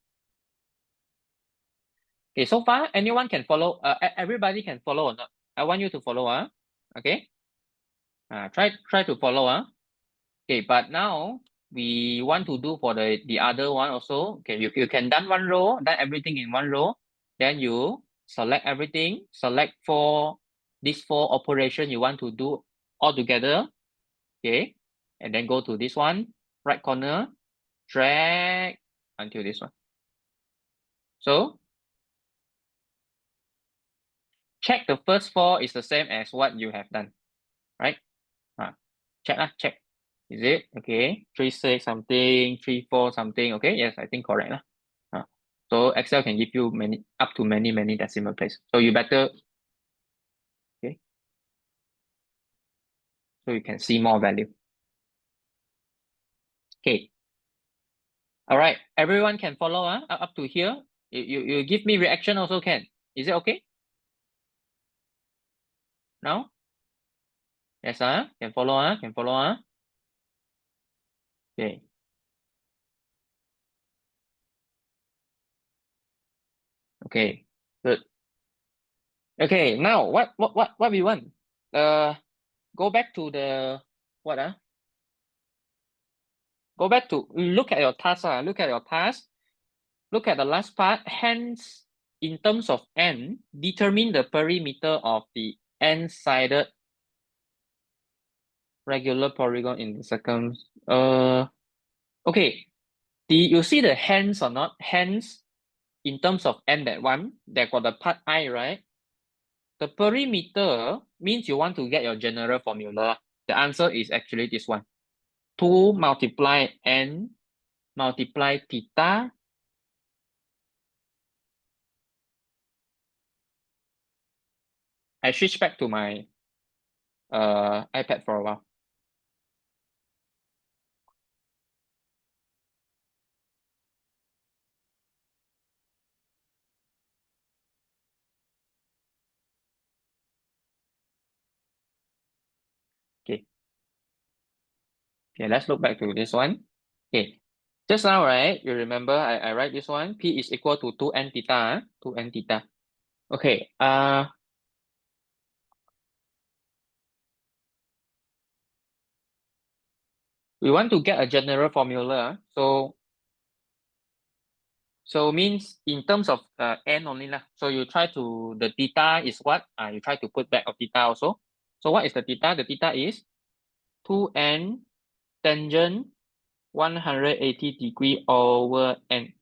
Okay, so far anyone can follow, everybody can follow or not? I want you to follow, okay? Try to follow, Okay, but now we want to do for the other one also. Okay, you can done one row, done everything in one row. Then you select everything, select these four operation you want to do all together. Okay, and then go to this one, right corner, drag until this one. So check the first four is the same as what you have done, right? Check. Is it okay? 3 6 something, 3 4 something. Okay, yes, I think correct lah. So Excel can give you up to many decimal places. So you better, okay, so you can see more value. Okay. All right, everyone can follow up to here. You give me reaction also can. Is it okay? Now? Yes, can follow, can follow, Okay. Okay, good. Okay, now what we want? Go back to the what Go back to look at your task. Look at your task. Look at the last part. Hence, in terms of n, determine the perimeter of the n-sided regular polygon in the circum. Okay. You see the hence or not? Hence, in terms of n, that one, that got the part I, right? The perimeter means you want to get your general formula. The answer is actually this one. 2 multiply n multiply theta. I switch back to my iPad for a while. Okay. Okay, let's look back to this one. Okay. Just now, right? You remember I write this one. P is equal to 2n theta. 2n theta. Okay. We want to get a general formula. So means in terms of n only lah. So you try to, the theta is what? You try to put back of theta also. So what is the theta? The theta is 2n tangent 180 degree over n.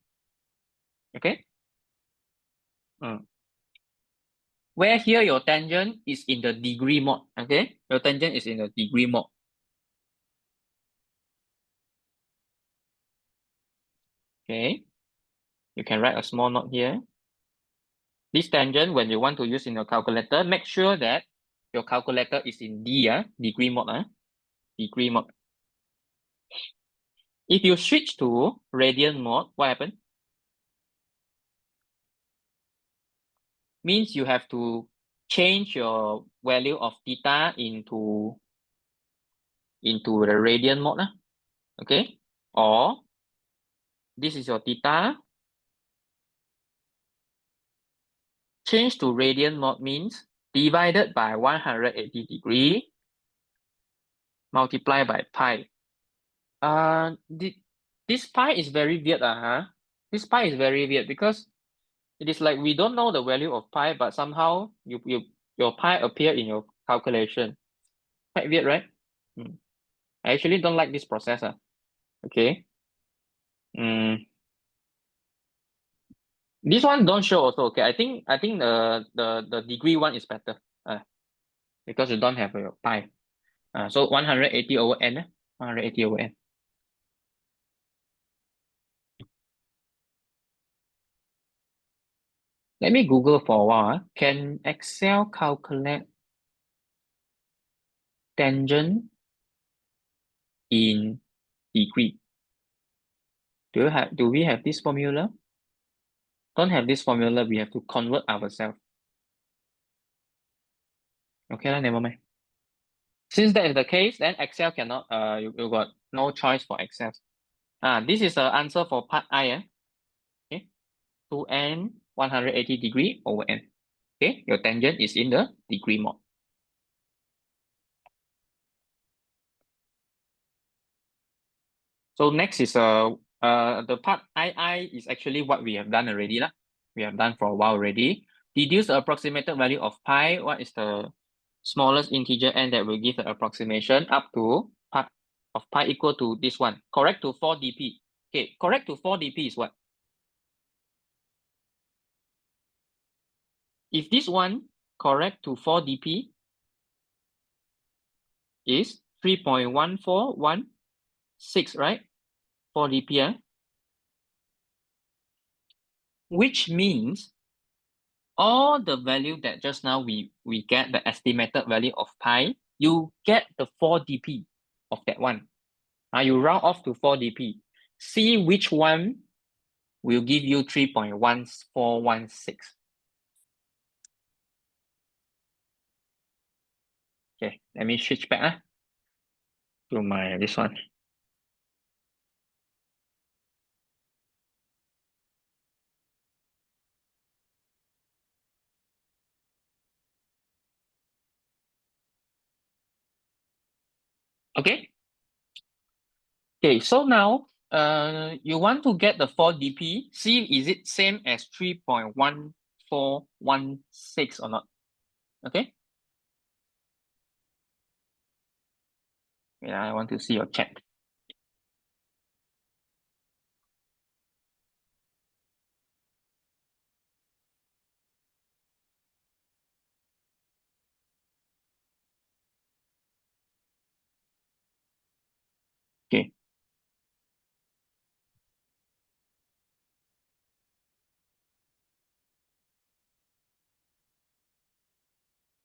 Okay. Where here your tangent is in the degree mode. Okay. Your tangent is in the degree mode. Okay. You can write a small note here. This tangent, when you want to use in your calculator, make sure that your calculator is in degree mode. Degree mode. If you switch to radian mode, what happens? Means you have to change your value of theta into the radian mode. Okay? Or this is your theta. Change to radian mode means divided by 180 degree multiplied by pi. This pi is very weird. This pi is very weird because it is like we don't know the value of pi, but somehow your pi appear in your calculation. Quite weird, right? I actually don't like this process. Okay. This one don't show also. Okay, I think the degree one is better. Because you don't have your pi. So 180 over n. 180 over n. Let me Google for a while. Can Excel calculate tangent in degree? Do we have this formula? Don't have this formula, we have to convert ourselves. Okay, never mind. Since that is the case, then Excel cannot, you got no choice for Excel. This is the answer for part I. Okay, 2n 180 degree over n. Okay, your tangent is in the degree mode. So next is the part I is actually what we have done already lah. We have done for a while already. Deduce the approximated value of pi. What is the smallest integer n that will give the approximation up to part of pi equal to this one? Correct to 4 dp. Okay, correct to 4 dp is what? If this one correct to 4 dp is 3.1416, right? 4 dp, which means all the value that just now we get the estimated value of pi, you get the 4 dp of that one. You round off to 4 dp. See which one will give you 3.1416. Okay, let me switch back to my this one. Okay. Okay, so now you want to get the 4 dp. See, is it same as 3.1416 or not? Okay. Yeah, I want to see your chat. Okay.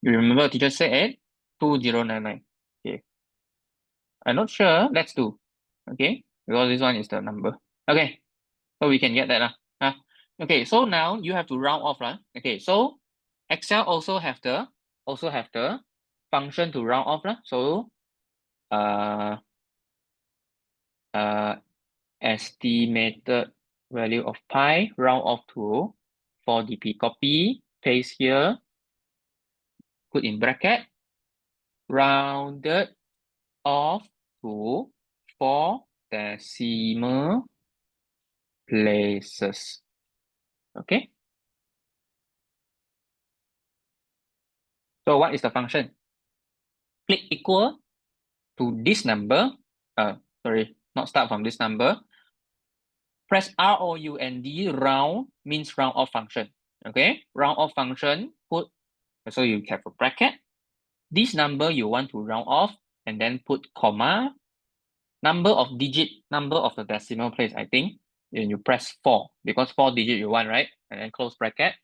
You remember teacher said 2099. Okay. I'm not sure. Let's do. Okay. Because this one is the number. Okay. So we can get that. Okay. So now you have to round off. Okay. So Excel also have the function to round off. So estimated value of pi round off to 4 dp. Copy, paste here, put in bracket, rounded off to 4 decimal places. Okay. So what is the function? Click equal to this number. Sorry, not start from this number. Press round, round means round off function. Okay, round off function, so you have a bracket. This number you want to round off and then put comma, number of the decimal place, I think. And you press 4 because 4 digit you want, right? And then close bracket.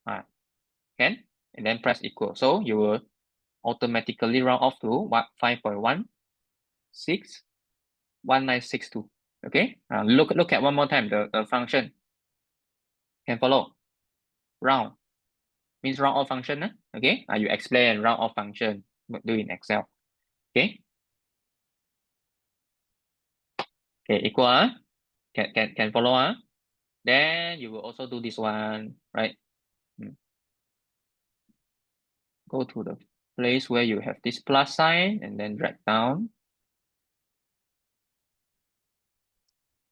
Can? And then press equal. So you will automatically round off to what? 5.161962. Okay. Look at one more time the function. Can follow. Round means round off function. Okay. You explain round off function. Do in Excel. Okay. Okay. Equal. Can follow. Then you will also do this one, right? Go to the place where you have this plus sign and then drag down.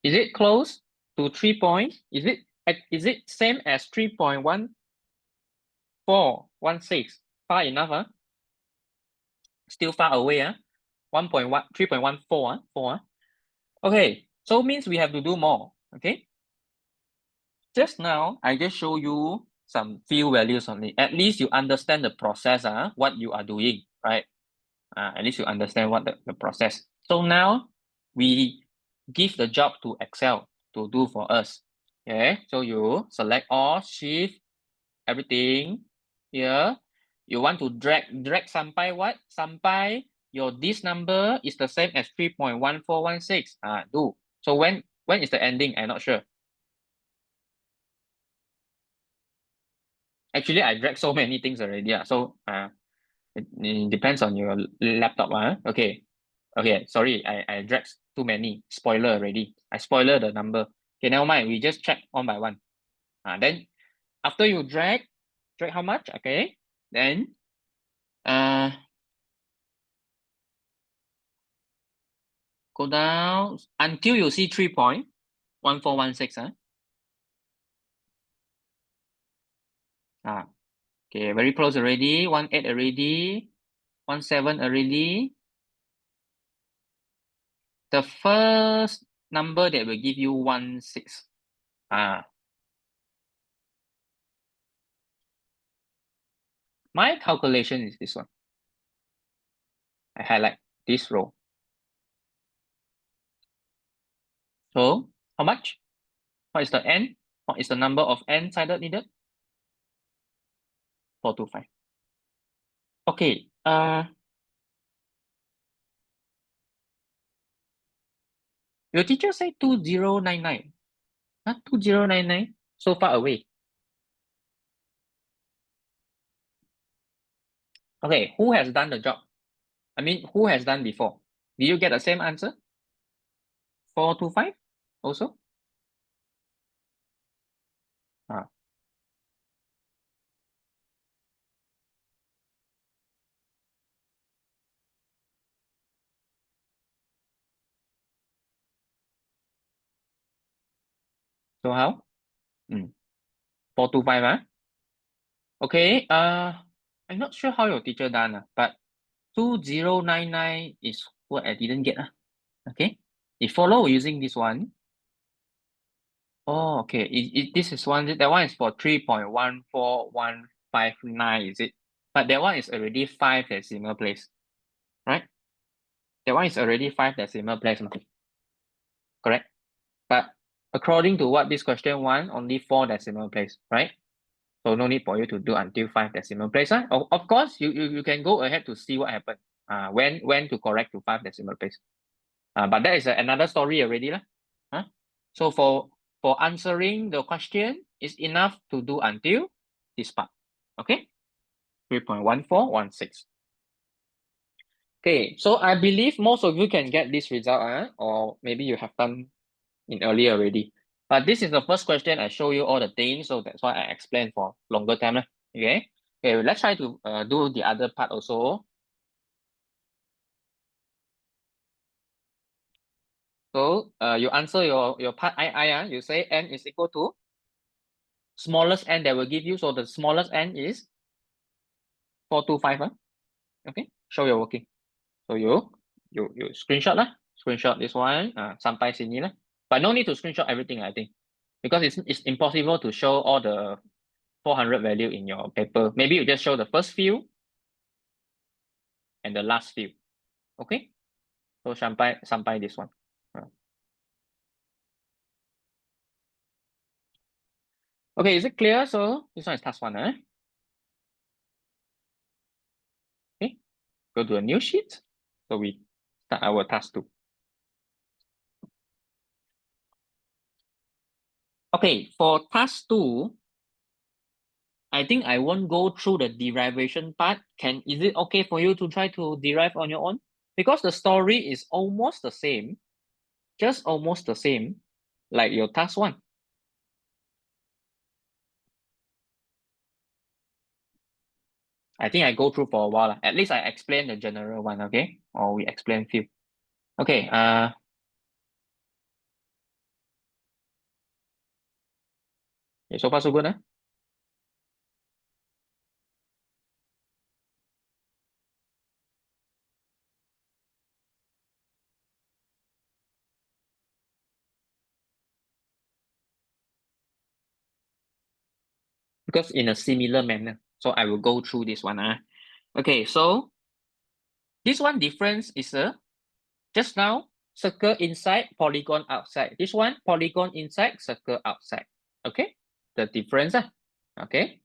Is it close to 3 points? Is it same as 3.1416? Far enough? Still far away? 3.14 4. Okay, so means we have to do more. Okay. Just now, I just show you some few values only. At least you understand the process, what you are doing, right? At least you understand what the process. So now we give the job to Excel to do for us. Okay, so you select all, shift, everything here. You want to drag sampai what? Sampai your this number is the same as 3.1416. Do. So when is the ending? I'm not sure. Actually, I dragged so many things already. So it depends on your laptop. Okay. Okay, sorry, I dragged too many. Spoiler already. I spoiler the number. Okay, never mind. We just check one by one. Then after you drag how much? Okay. Then go down until you see 3.1416. Okay, very close already. 18 already. 17 already. The first number that will give you 16. My calculation is this one. I highlight this row. So how much? What is the n? What is the number of n-sided needed? 425. Okay. Your teacher say 2099. 2099? So far away. Okay, who has done the job? I mean, who has done before? Did you get the same answer? 425 also? So how? 425, Okay, I'm not sure how your teacher done, but 2099 is what I didn't get. Okay, if follow using this one. Oh, okay. This is one, that one is for 3.14159, is it? But that one is already 5 decimal place, right? That one is already 5 decimal place, correct? But according to what this question want, only 4 decimal place, right? So no need for you to do until 5 decimal place. Of course, you can go ahead to see what happened. When to correct to 5 decimal place. But that is another story already. So for answering the question, it's enough to do until this part. Okay? 3.1416. Okay, so I believe most of you can get this result, or maybe you have done it earlier already. But this is the first question. I show you all the things, so that's why I explain for longer time. Okay, let's try to do the other part also. So you answer your part I, you say n is equal to smallest n that will give you. So the smallest n is 425. Okay, show your working. So you screenshot screenshot this one, sampai sini lah. But no need to screenshot everything, I think, because it's impossible to show all the 400 value in your paper. Maybe you just show the first few and the last few. Okay, so sampai this one. Okay, is it clear? So this one is task 1. Okay, go to a new sheet. So we start our task 2. Okay, for task 2, I think I won't go through the derivation part. Is it okay for you to try to derive on your own? Because the story is almost the same, just almost the same, like your task 1. I think I go through for a while. At least I explain the general one, okay? Or we explain few. Okay, so far so good, because in a similar manner. So I will go through this one. Okay, so this one difference is just now circle inside, polygon outside. This one polygon inside, circle outside. Okay, the difference. Okay,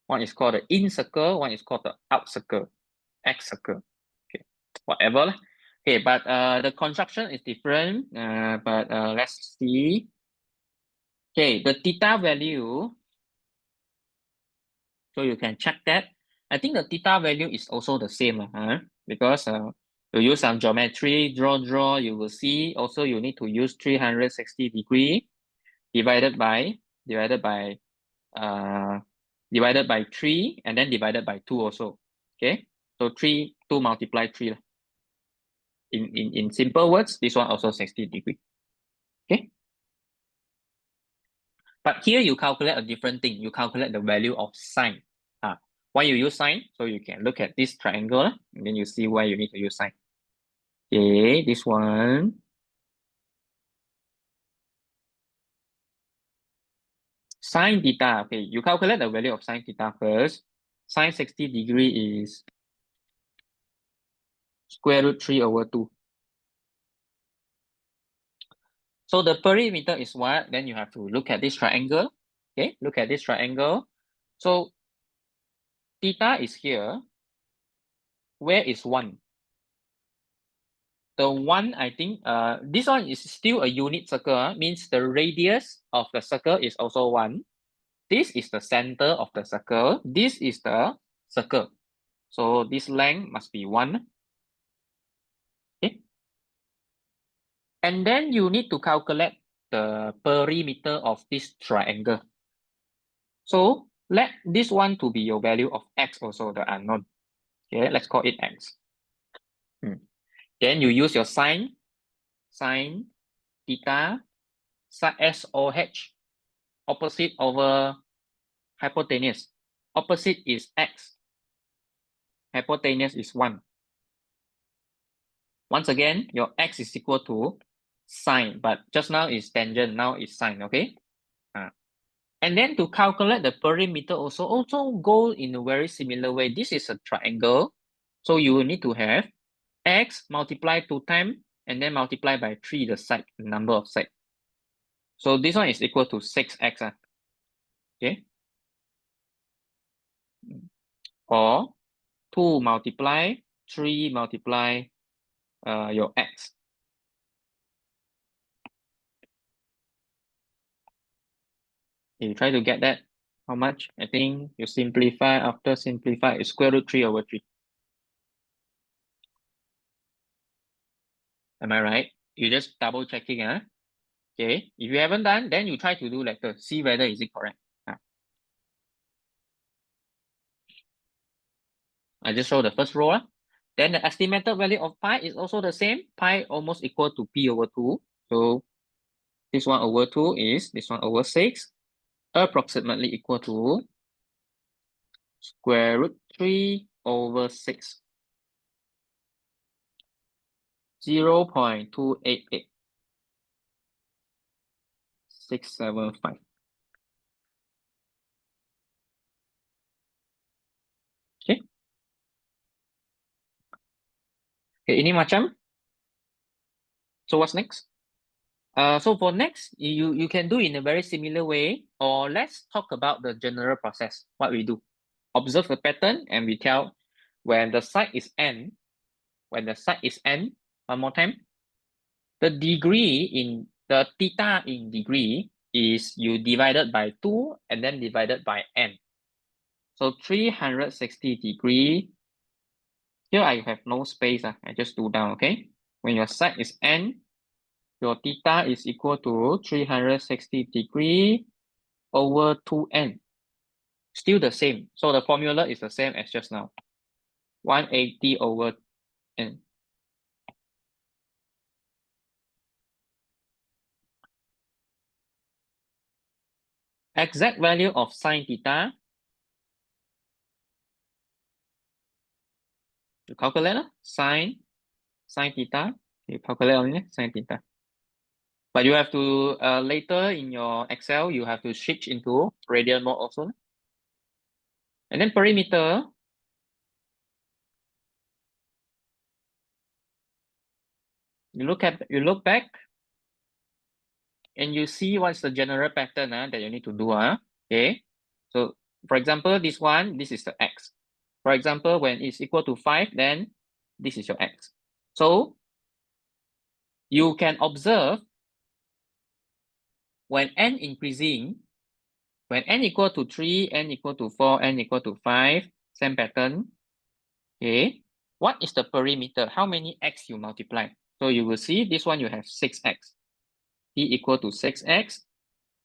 One is called the in circle, one is called the out circle, X circle. Okay, whatever lah. Okay, but the construction is different. But let's see. Okay, the theta value. So you can check that. I think the theta value is also the same, because you use some geometry, draw, you will see. Also, you need to use 360 degree divided by uh divided by 3 and then divided by 2 also. Okay, so 2 multiply 3. In simple words, this one also 60 degree. Okay. But here you calculate a different thing. You calculate the value of sine. Why you use sine? So you can look at this triangle and then you see why you need to use sine. Okay, this one. Sine theta. Okay, you calculate the value of sine theta first. Sine 60 degree is square root 3/2. So the perimeter is what? Then you have to look at this triangle. Okay, look at this triangle. So theta is here. Where is 1? The 1, I think, this one is still a unit circle, means the radius of the circle is also 1. This is the center of the circle. This is the circle. So this length must be 1. Okay. And then you need to calculate the perimeter of this triangle. So let this one to be your value of x also, the unknown. Okay, let's call it x. Then you use your sine theta, SOH, opposite over hypotenuse. Opposite is x. Hypotenuse is 1. Once again, your x is equal to sine, but just now is tangent, now is sine, okay? And then to calculate the perimeter also go in a very similar way. This is a triangle, so you will need to have x multiplied 2 times and then multiply by 3 the side, the number of sides. So this one is equal to 6x. Okay? Or 2 multiply 3 multiply your x. You try to get that. How much? I think you simplify, after simplify, it's square root 3/3. Am I right? You just double checking. Okay. If you haven't done, then you try to do later. See whether is it correct. I just show the first row. Then the estimated value of pi is also the same. Pi almost equal to p/2. So this one over 2 is this one over 6. Approximately equal to square root 3/6. 0.288675. Okay. Okay, ini macam. So what's next? So for next, you can do in a very similar way, or let's talk about the general process. What we do, observe the pattern, and we tell when the side is n. When the side is n, one more time, the degree in the theta in degree is you divided by 2 and then divided by n. So 360 degree. Here I have no space. I just do down. Okay. When your side is n, your theta is equal to 360 degree over 2n. Still the same. So the formula is the same as just now. 180 over n. Exact value of sine theta. You calculate sine theta. You calculate only sine theta. But you have to later in your Excel, you have to switch into radian mode also. And then perimeter. You look back and you see what's the general pattern that you need to do. Okay. So For example, this one, this is the x. For example, when it's equal to 5, then this is your x. So you can observe when n increasing, when n equal to 3, n equal to 4, n equal to 5, same pattern. Okay, what is the perimeter? How many x you multiply? So you will see this one you have 6x. P equal to 6x.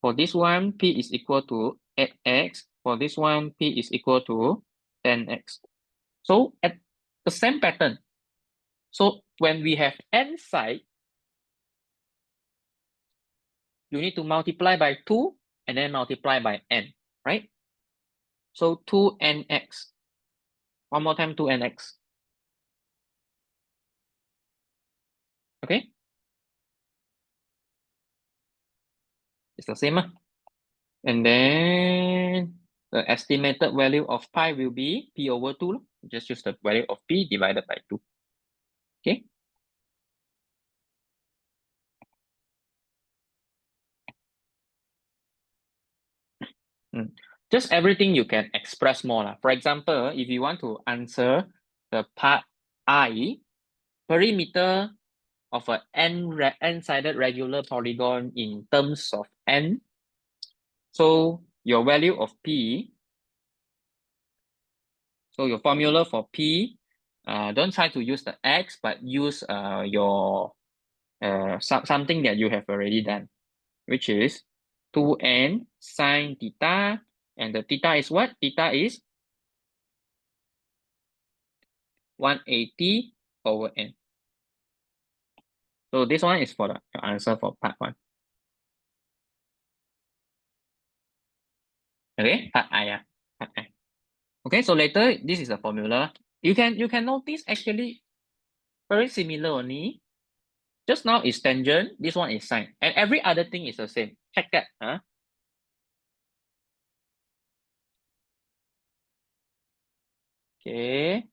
For this one, P is equal to 8x. For this one, P is equal to 10x. So at the same pattern. So when we have n side, you need to multiply by 2 and then multiply by n, right? So 2nx. One more time, 2nx. Okay? It's the same. And then the estimated value of pi will be p over 2. Just use the value of p divided by 2. Okay? Just everything you can express more. For example, if you want to answer the part I, perimeter of a n-sided regular polygon in terms of n. So your value of p, so your formula for p, don't try to use the x, but use your something that you have already done, which is 2n sine theta, and the theta is what? Theta is 180 over n. So this one is for the answer for part 1. Okay, part I. Part I. Okay, so later this is a formula. You can notice actually very similar only. Just now is tangent, this one is sine, and every other thing is the same. Check that, huh? Okay.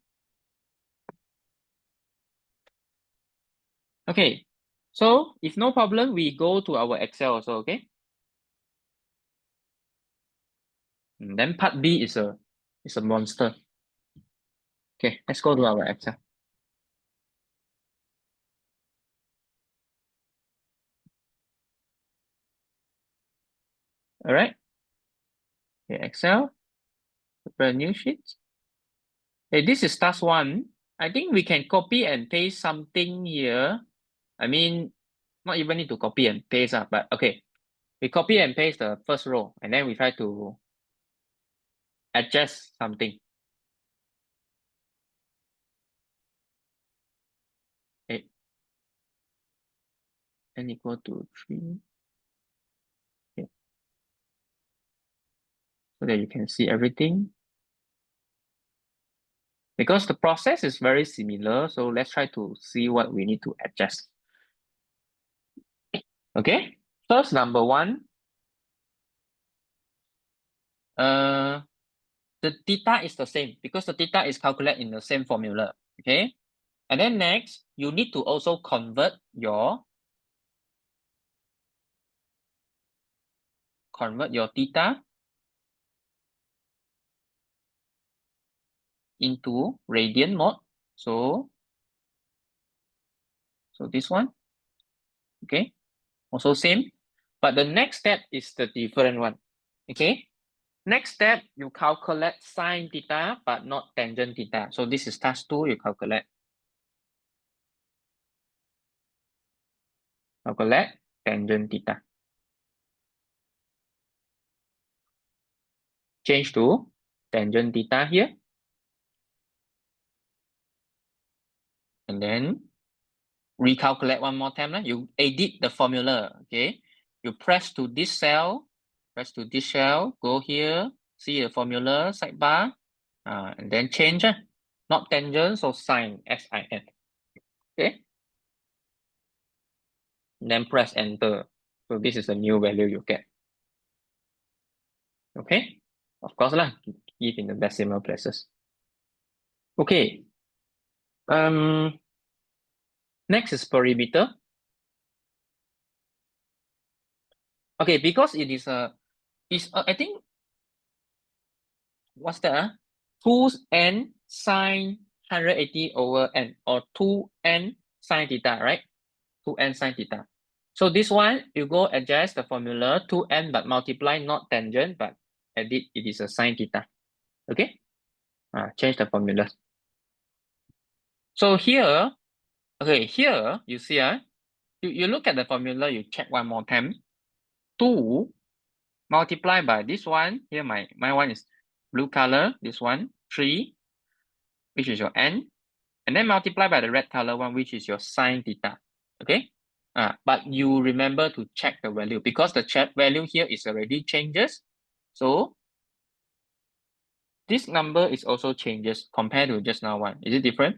Okay. So if no problem, we go to our Excel also, okay? And then part B is a monster. Okay, let's go to our Excel. All right. Okay, Excel. Prepare a new sheet. Okay, this is task 1. I think we can copy and paste something here. I mean, not even need to copy and paste, but okay. We copy and paste the first row, and then we try to adjust something. Okay. N equal to 3. Okay. So that you can see everything. Because the process is very similar, so let's try to see what we need to adjust. Okay, first number 1. The theta is the same because the theta is calculated in the same formula. Okay, and then next you need to also convert your theta into radian mode. So this one, okay, also same, but the next step is the different one. Okay, next step you calculate sine theta but not tangent theta. So this is task 2. You calculate tangent theta. Change to tangent theta here, and then recalculate one more time. You edit the formula. Okay, you press to this cell, go here, see the formula sidebar, and then change. Not tangent, so sine, S-I-N. Okay, and then press enter. So this is the new value you get. Okay, of course lah, keep in the decimal places. Okay. Next is perimeter. Okay, because it is I think what's that? 2n sine 180 over n, or 2n sine theta, right? 2n sine theta. So this one, you go adjust the formula 2n, but multiply not tangent, but edit it is a sine theta. Okay? Change the formula. So here, okay, here you see, you look at the formula, you check one more time. 2 multiply by this one. Here my one is blue color, this one, 3, which is your n, and then multiply by the red color one, which is your sine theta. Okay? But you remember to check the value, because the value here is already changes. So this number is also changes compared to just now one. Is it different?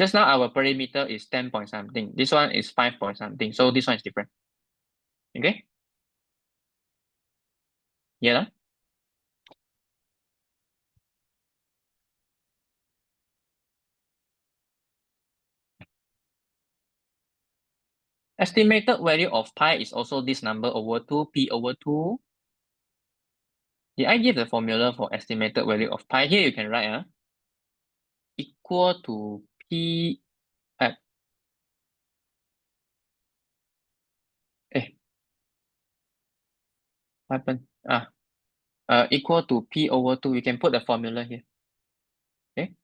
Just now our perimeter is 10 point something. This one is 5 point something. So this one is different. Okay? Yeah. Estimated value of pi is also this number over 2, p over 2. Did I give the formula for estimated value of pi? Here you can write equal to p at what happened? Equal to p over 2. You can put the formula here. Okay.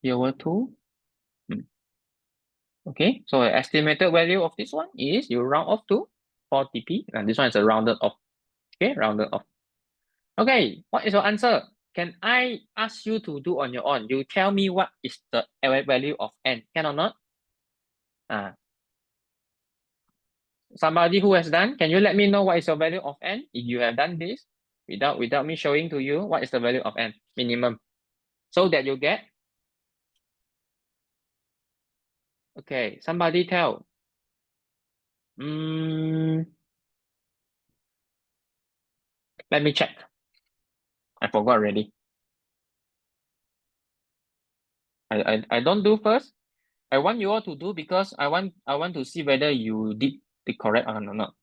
P over 2. Okay, so the estimated value of this one is you round off to 40p, and this one is a rounded off. Okay, rounded off. Okay, what is your answer? Can I ask you to do on your own? You tell me what is the value of n. Can or not? Somebody who has done, can you let me know what is your value of n? If you have done this without me showing to you, what is the value of n minimum? So that you get. Okay, somebody tell. Let me check. I forgot already. I don't do first. I want you all to do because I want to see whether you did the correct or not.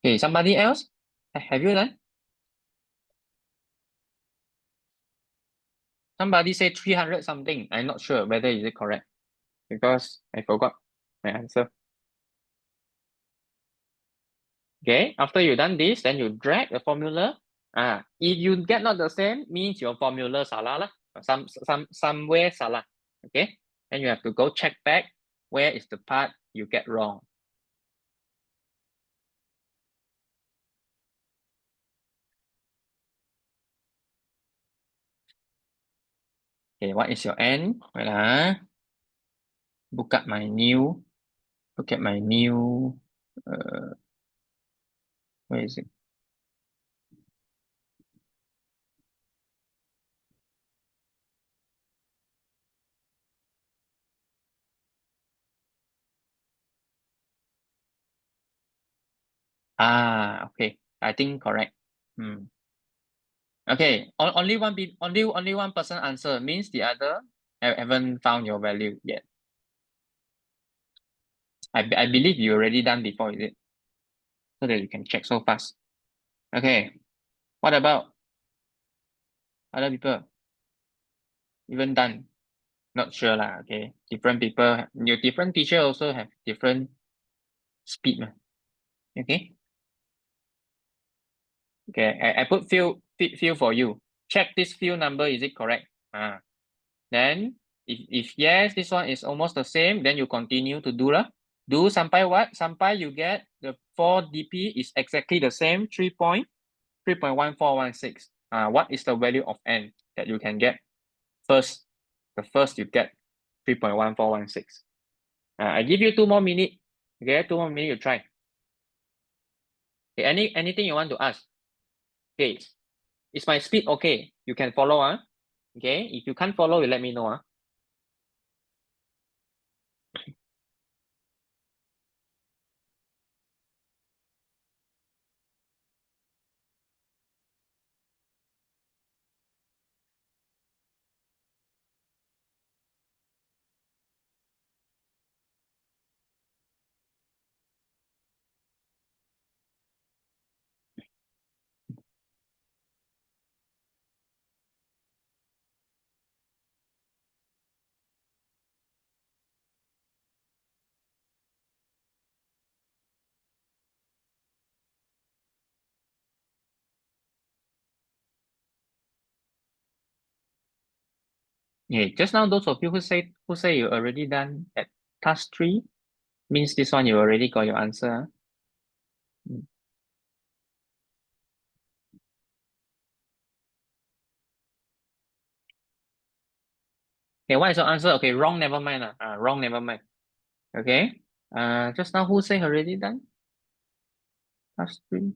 Okay, somebody else? Have you done? Somebody say 300 something. I'm not sure whether is it correct because I forgot my answer. Okay, after you done this, then you drag the formula. If you get not the same, means your formula salah lah. Somewhere salah. Okay, then you have to go check back where is the part you get wrong. Okay, what is your n? Wait, look at my new. Where is it? Okay. I think correct. Okay. Only one person answer means the other haven't found your value yet. I believe you already done before, is it? So that you can check so fast. Okay. What about other people? Even done? Not sure lah. Okay. Different people, your different teacher also have different speed. Okay. Okay. I put few for you. Check this few number, is it correct? Then if yes, this one is almost the same, then you continue to do lah. Do sampai what? Sampai you get the 4 dp is exactly the same, 3.1416. What is the value of n that you can get? First, the first you get 3.1416. I give you 2 more minutes. Okay, 2 more minutes you try. Okay, anything you want to ask? Okay, is my speed okay? You can follow. Okay, if you can't follow, you let me know. Yeah, just now those of you who say you already done at task 3 means this one you already got your answer. Mm. Okay, what is your answer? Okay, wrong, never mind. Wrong, never mind. Okay. Just now who say already done? Task 3.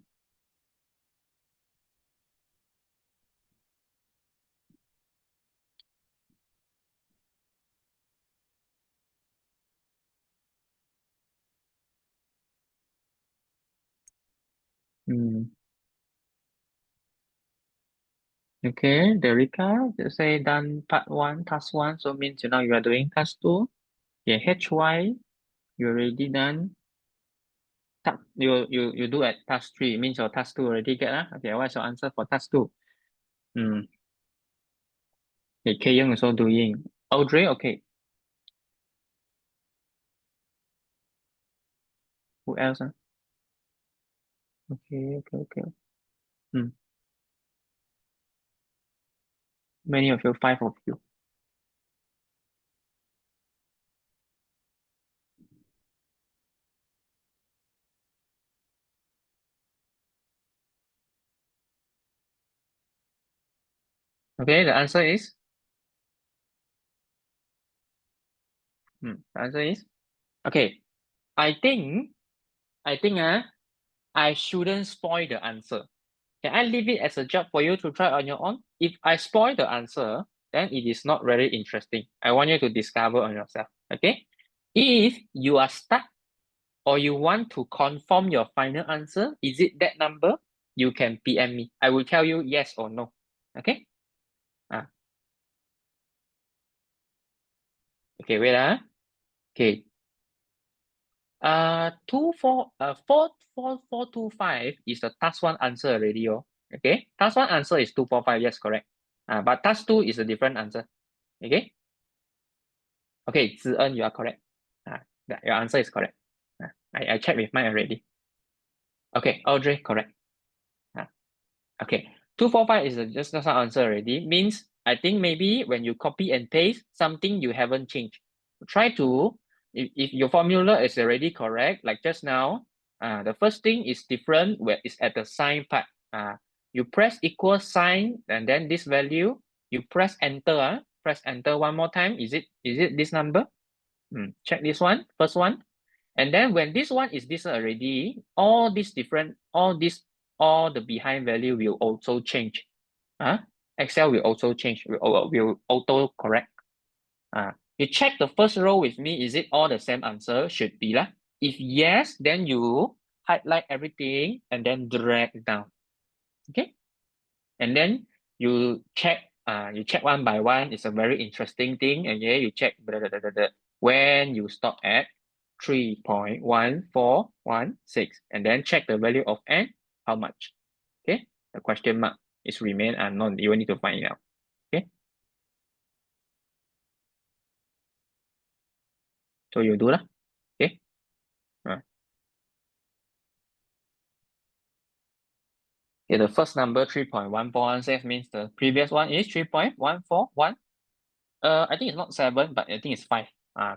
Okay, Derica, just say done part 1, task 1, so means now you are doing task 2. Yeah, HY, you already done. You do at task 3, means your task 2 already get. Okay, what's your answer for task 2? Okay, K Young also doing. Audrey, okay. Who else? Okay. Many of you, 5 of you. Okay, the answer is? The answer is? Okay, I think I shouldn't spoil the answer. Can I leave it as a job for you to try on your own? If I spoil the answer, then it is not very interesting. I want you to discover on yourself, okay? If you are stuck or you want to confirm your final answer, is it that number? You can PM me. I will tell you yes or no, okay? Okay, wait. Okay. 4 4 4 4 2 5 is the task 1 answer already. Okay. Task 1 answer is 2 4 5. Yes, correct. But task 2 is a different answer. Okay. Okay, Zi'en, you are correct. Your answer is correct. I checked with mine already. Okay, Audrey, correct. Okay, 2 4 5 is just the answer already. Means I think maybe when you copy and paste something you haven't changed. Try to, if your formula is already correct, like just now, the first thing is different where it's at the sign part. You press equal sign and then this value, you press enter. Press enter one more time. Is it this number? Check this one, first one. And then when this one is this already, all this different, all the behind value will also change. Excel will also change, will auto correct. You check the first row with me, is it all the same answer? Should be lah. If yes, then you highlight everything and then drag down. Okay. And then you check one by one. It's a very interesting thing. Okay, you check when you stop at 3.1416 and then check the value of n, how much? Okay, the question mark is remain unknown. You will need to find it out. Okay, so you do lah. Okay. Okay, the first number 3.1416 means the previous one is 3.141. I think it's not 7, but I think it's 5.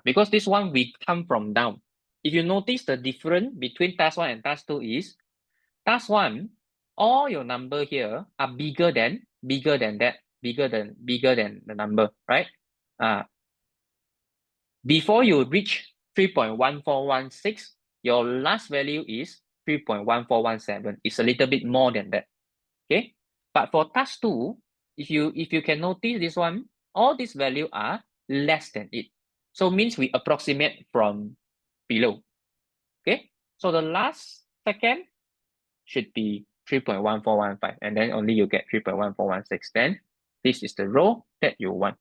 Because this one we come from down. If you notice the difference between task 1 and task 2 is task 1, all your number here are bigger than that, bigger than the number, right? Before you reach 3.1416, your last value is 3.1417. It's a little bit more than that. Okay, but for task 2, if you can notice this one, all these value are less than it. So means we approximate from below. Okay, so the last second should be 3.1415, and then only you get 3.1416. Then this is the row that you want.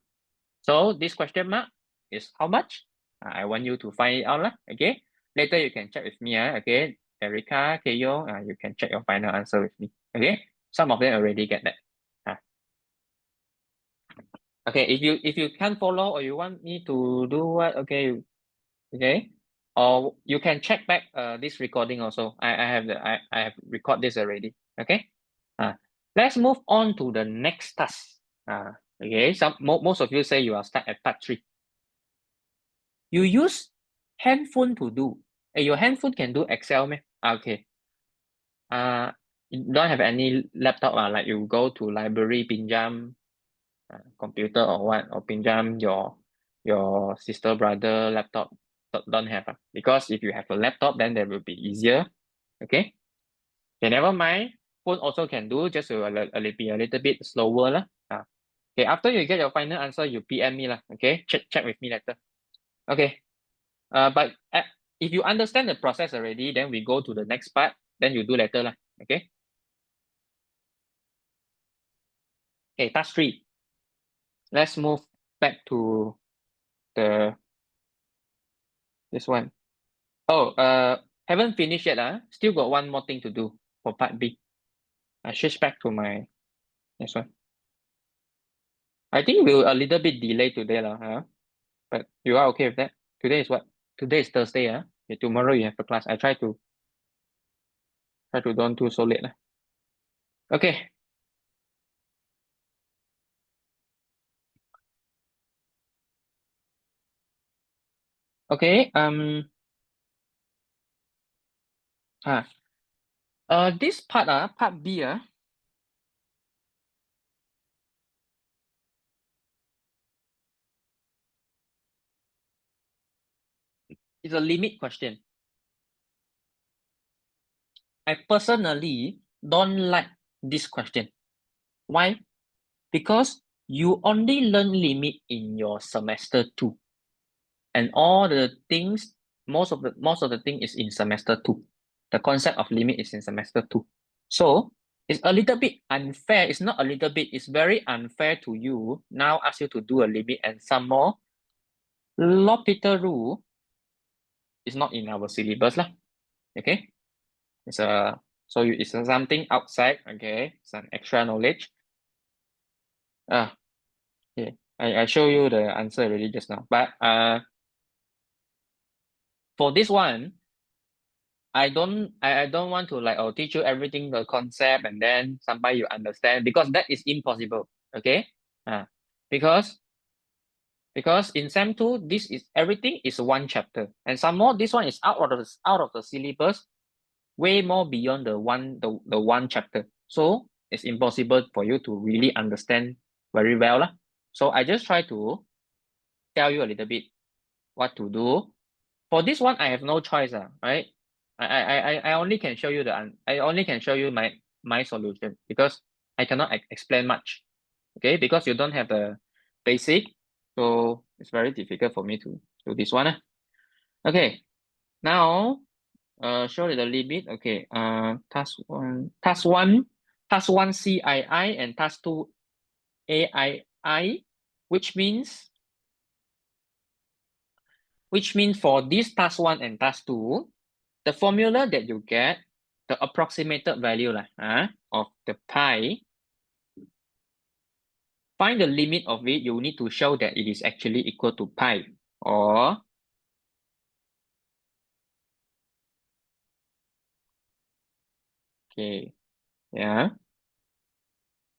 So this question mark is how much? I want you to find it out. Okay, later you can check with me. Okay, Erica, Keyo, you can check your final answer with me. Okay, some of them already get that. Okay, if you can't follow or you want me to do what, okay, or you can check back this recording also. I have record this already. Okay, let's move on to the next task. Okay, most of you say you are stuck at part 3. You use handphone to do. Your handphone can do Excel, meh? Okay. You don't have any laptop, like you go to library, pinjam computer or what, or pinjam your sister brother laptop. Don't have, because if you have a laptop, then that will be easier. Okay. Okay, never mind. Phone also can do, just a little bit slower lah. Okay, after you get your final answer, you PM me lah. Okay, check with me later. Okay. But if you understand the process already, then we go to the next part. Then you do later lah. Okay. Okay, task 3. Let's move back to this one. Oh, haven't finished yet. Still got one more thing to do for part B. I switch back to my next one. I think we'll a little bit delay today lah, but you are okay with that? Today is what? Today is Thursday, Okay, tomorrow you have a class. I try to don't do so late lah. Okay. Okay. This part, part B, is a limit question. I personally don't like this question. Why? Because you only learn limit in your semester 2, and all the things, most of the thing is in semester 2. The concept of limit is in semester 2. So it's a little bit unfair. It's not a little bit. It's very unfair to you. Now ask you to do a limit, and some more. L'Hopital rule is not in our syllabus lah. Okay, it's it's something outside. Okay, some extra knowledge. Okay, I show you the answer already just now. But for this one, I don't want to teach you everything, the concept, and then somebody you understand, because that is impossible. Okay, because in sem 2, this is everything is one chapter, and some more this one is out of the syllabus, way more beyond the one chapter. So it's impossible for you to really understand very well lah. So I just try to tell you a little bit what to do. For this one, I have no choice, right? I only can show you my solution, because I cannot explain much. Okay, because you don't have the basic, so it's very difficult for me to do this one. Okay, now show the limit. Okay, task 1 CII and task 2 AII, which means for this task 1 and task 2, the formula that you get, the approximated value of the pi, find the limit of it. You need to show that it is actually equal to pi, or okay, yeah.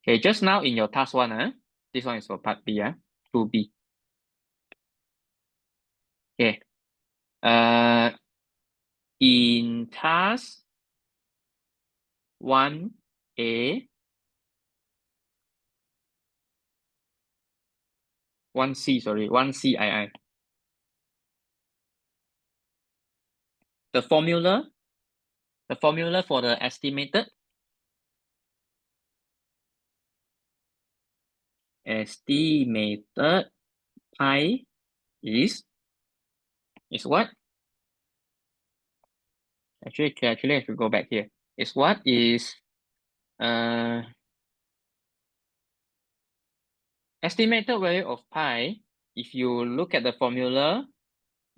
Okay, just now in your task 1, this one is for part B, 2B. Okay. In task 1A, 1C, sorry, 1CII. The formula for the estimated pi is what? Actually, I should go back here. Is what is estimated value of pi, if you look at the formula,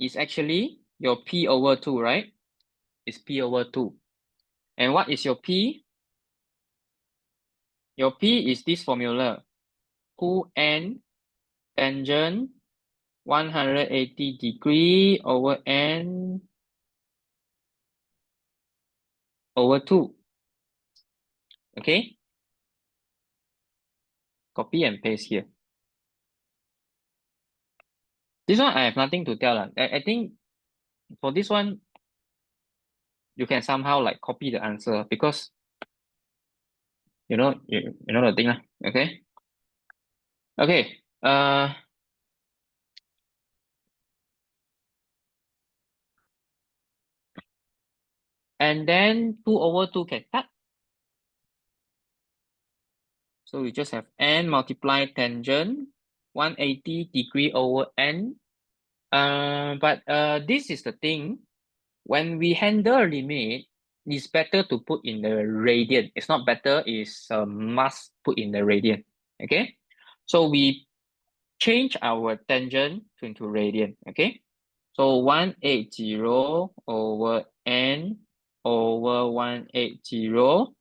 is actually your p over 2, right? It's p over 2. And what is your p? Your p is this formula, 2n tangent 180 degree over n over 2. Okay? Copy and paste here. This one I have nothing to tell. I think for this one, you can somehow like copy the answer because you know the thing lah. Okay. Okay. And then 2/2 can cut. So we just have n multiply tangent 180 degree over n. But this is the thing. When we handle limit, it's better to put in the radian. It's not better, it's a must put in the radian. Okay. So we change our tangent into radian. Okay. So 180 over n over 180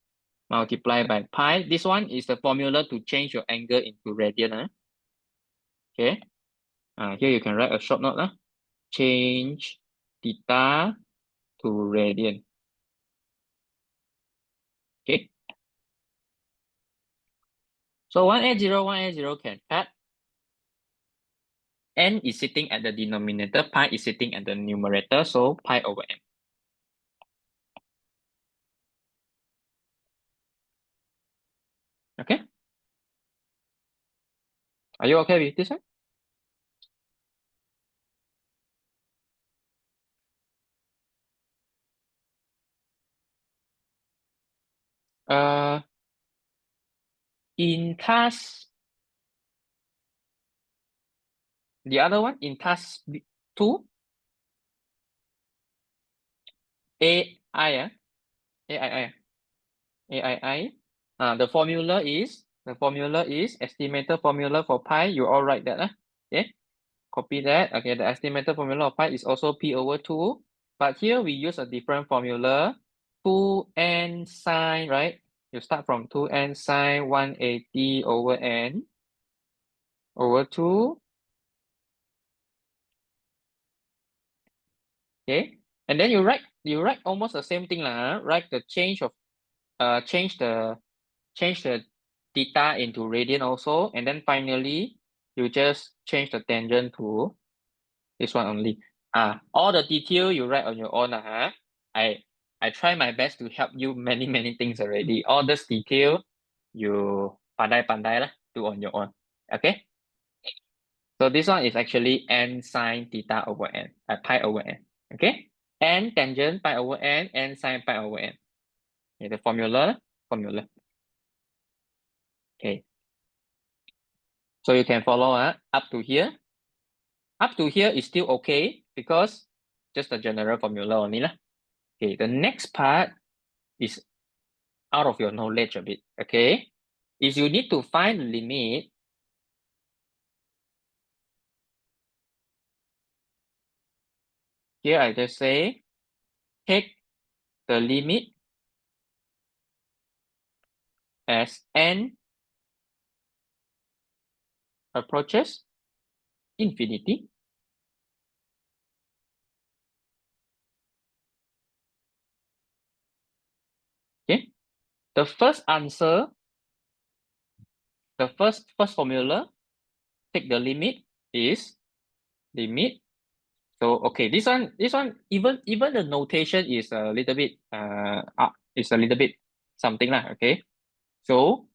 multiplied by pi. This one is the formula to change your angle into radian. Okay. Here you can write a short note. Change theta to radian. Okay. So 180 can cut. N is sitting at the denominator, pi is sitting at the numerator, so pi over n. Okay. Are you okay with this one? Uh, in task, the other one in task 2, AI, AII, AII. The formula is estimator formula for pi. You all write that. Okay, copy that. Okay, the estimator formula of pi is also P over 2. But here we use a different formula. 2n sine, right? You start from 2n sine 180 over n over 2. Okay. And then you write almost the same thing lah. Write the change the theta into radian also, and then finally you just change the tangent to this one only. All the detail you write on your own. I try my best to help you many things already. All this detail you pandai lah, do on your own. Okay. So this one is actually n sine theta over n, pi over n. Okay. N tangent pi over n sine pi over n. Okay, the formula. Okay. So you can follow up to here. Up to here is still okay because just the general formula only lah. Okay, the next part is out of your knowledge a bit. Okay, is you need to find the limit. Here I just say take the limit as n approaches infinity. Okay, the first answer, the first formula, take the limit is limit. So okay, this one even the notation is a little bit something lah. Okay, so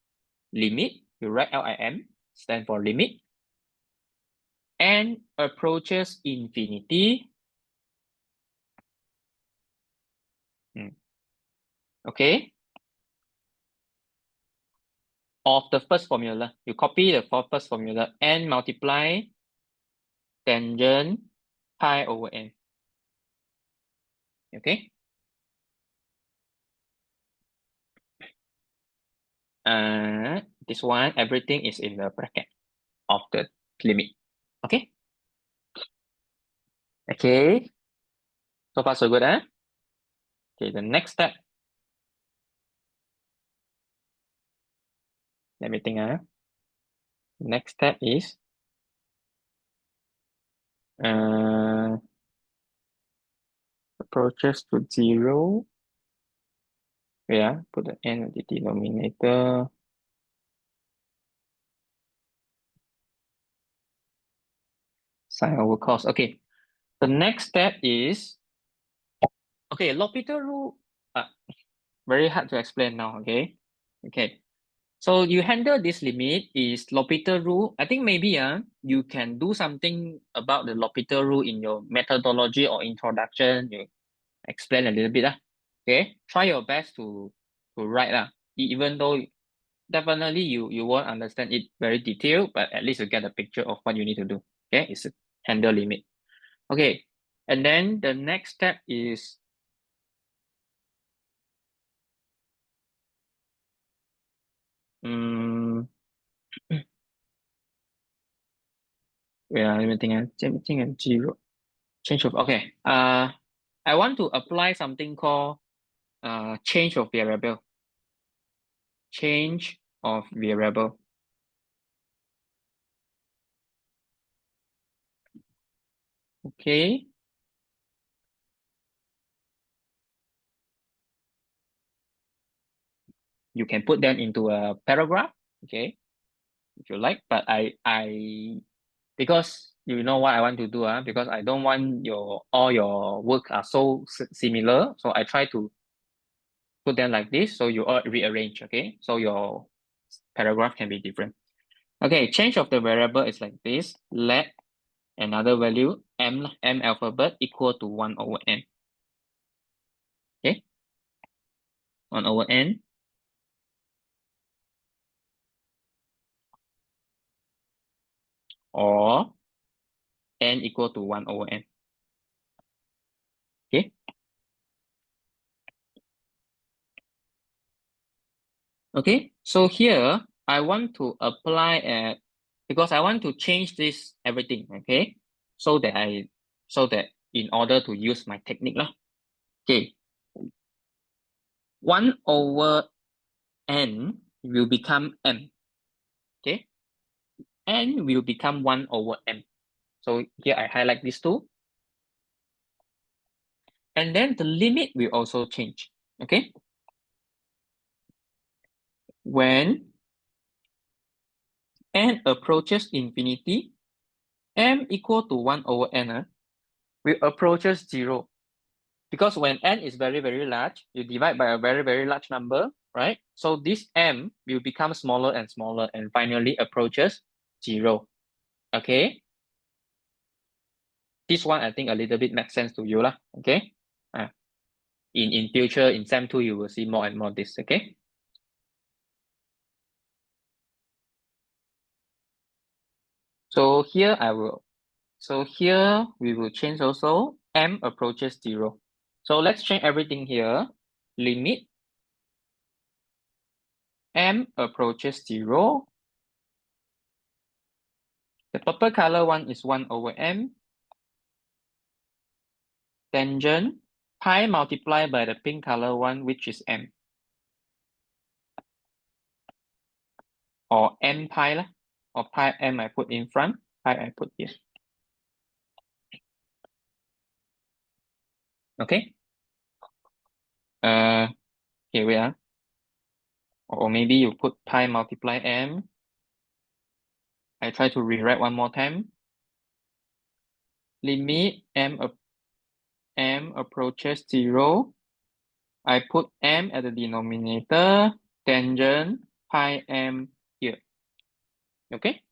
limit, you write LIM, stand for limit, n approaches infinity. Okay, of the first formula, you copy the first formula, n multiply tangent pi over n. Okay. This one, everything is in the bracket of the limit. Okay. Okay. So far so good, Okay, the next step. Let me think, Next step is approaches to 0. Yeah, put the n at the denominator. Sine over cos. Okay. The next step is, okay, L'Hopital rule, very hard to explain now, okay? Okay. So you handle this limit is L'Hopital rule. I think maybe you can do something about the L'Hopital rule in your methodology or introduction. You explain a little bit. Okay. Try your best to write. Even though definitely you won't understand it very detailed, but at least you get a picture of what you need to do. Okay, it's a handle limit. Okay, and then the next step is let me think and zero. Change of, okay. I want to apply something called change of variable. Change of variable. Okay. You can put them into a paragraph, okay, if you like, but I because you know what I want to do, because I don't want all your work are so similar, so I try to put them like this, so you all rearrange, okay, so your paragraph can be different. Okay, change of the variable is like this. Let another value m alphabet equal to 1 over n. Okay, 1 over n. Or n equal to 1 over n. Okay. Okay, so here I want to apply because I want to change this everything, okay? So that in order to use my technique lah. Okay. 1 over n will become m. Okay. N will become 1 over m. So here I highlight these two. And then the limit will also change. Okay. When n approaches infinity, m equal to 1 over n will approaches 0. Because when n is very, very large, you divide by a very, very large number, right? So this m will become smaller and smaller and finally approaches 0. Okay? This one, I think a little bit makes sense to you lah. Okay? In future, in SEM 2, you will see more and more this, okay? So here we will change also, m approaches 0. So let's change everything here. Limit m approaches 0. The purple color one is 1 over m. Tangent pi multiplied by the pink color one, which is m. Or m pi lah. Or pi m I put in front, pi I put here. Okay. Here we are. Or maybe you put pi multiply m. I try to rewrite one more time. Limit m approaches 0. I put m at the denominator. Tangent pi m here. Okay.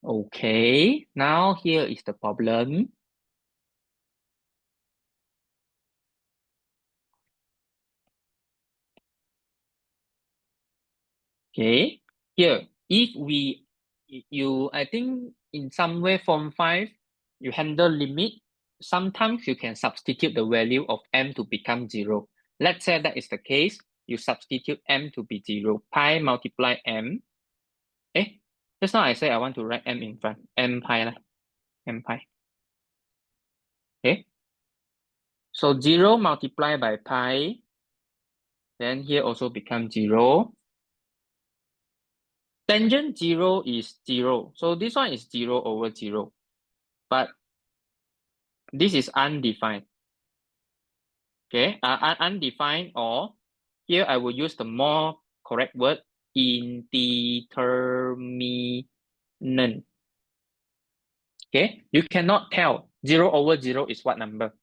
Okay. Now here is the problem. Okay, here, if I think in some way form 5, you handle limit, sometimes you can substitute the value of m to become 0. Let's say that is the case, you substitute m to be 0, pi multiply m. Just now I say I want to write m in front, m pi lah, m pi. Okay, so 0 multiplied by pi, then here also become 0. Tangent 0 is 0. So this one is 0 over 0. But this is undefined. Okay, undefined, or here I will use the more correct word, indeterminate. Okay, you cannot tell 0 over 0 is what number.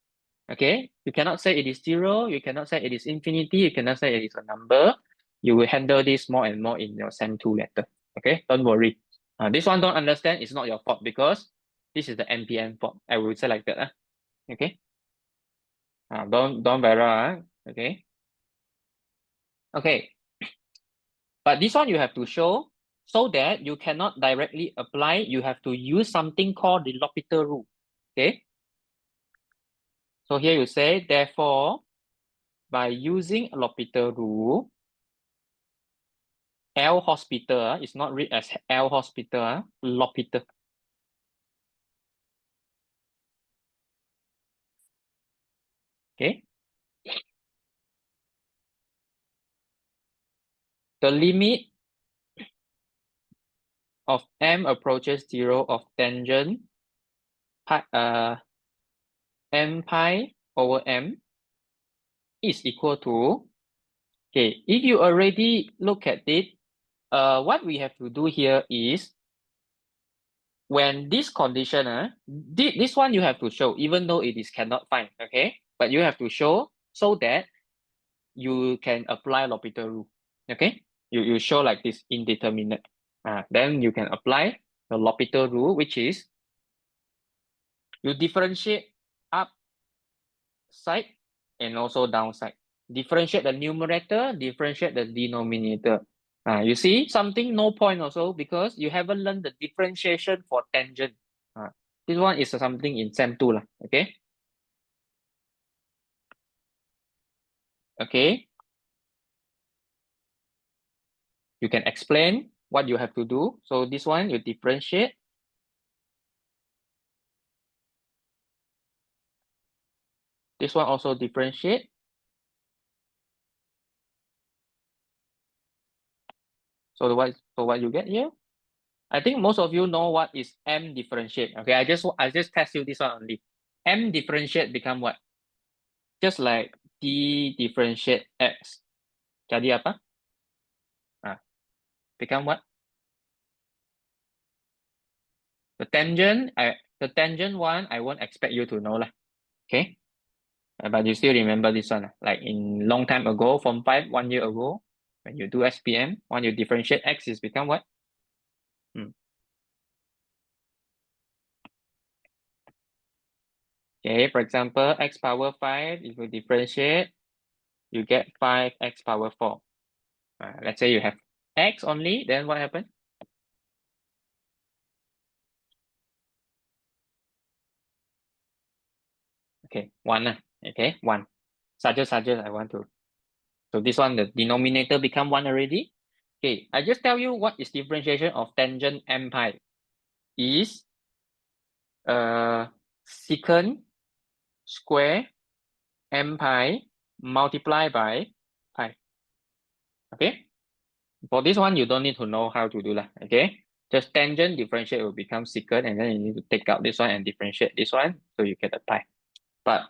Okay, you cannot say it is 0, you cannot say it is infinity, you cannot say it is a number. You will handle this more and more in your SEM 2 letter. Okay, don't worry. This one don't understand, it's not your fault because this is the NPM fault. I will say like that. Okay. Don't verify. Okay. Okay. But this one you have to show so that you cannot directly apply. You have to use something called the L'Hopital rule. Okay. So here you say, therefore, by using L'Hopital rule, L hospital is not read as L hospital, L'Hopital. Okay. The limit of m approaches 0 of tangent m pi over m is equal to, okay, if you already look at it, what we have to do here is, when this condition, this one you have to show, even though it is cannot find, okay? But you have to show so that you can apply L'Hopital rule, okay? You show like this indeterminate. Then you can apply the L'Hopital rule, which is you differentiate upside and also downside. Differentiate the numerator, differentiate the denominator. You see something no point also because you haven't learned the differentiation for tangent. This one is something in SEM 2 lah, okay? Okay. You can explain what you have to do. So this one you differentiate. This one also differentiate. So what you get here? I think most of you know what is M differentiate. Okay, I just test you this one only. M differentiate become what? Just like D differentiate X. Jadi apa? Become what? The tangent one, I won't expect you to know lah. Okay. But you still remember this one. Like in long time ago, from 1 year ago, when you do SPM, when you differentiate X is become what? Okay, for example, X power 5, if you differentiate, you get 5X power 4. Let's say you have X only, then what happens? Okay, 1. Okay, 1. Suggest, I want to. So this one, the denominator become 1 already. Okay, I just tell you what is differentiation of tangent m pi. Is secant square m pi multiplied by pi. Okay, for this one, you don't need to know how to do that. Okay, just tangent differentiate will become secant, and then you need to take out this one and differentiate this one, so you get a pi. But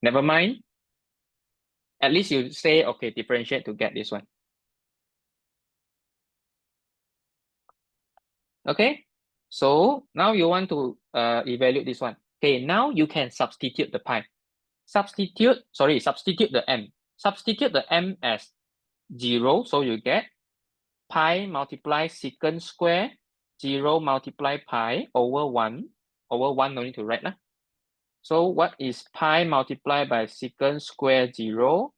never mind. At least you say, okay, differentiate to get this one. Okay, so now you want to evaluate this one. Okay, now you can substitute the pi. Substitute the m. Substitute the m as 0, so you get pi multiply secant square 0 multiply pi over 1. Over 1, no need to write. So what is pi multiplied by secant square 0?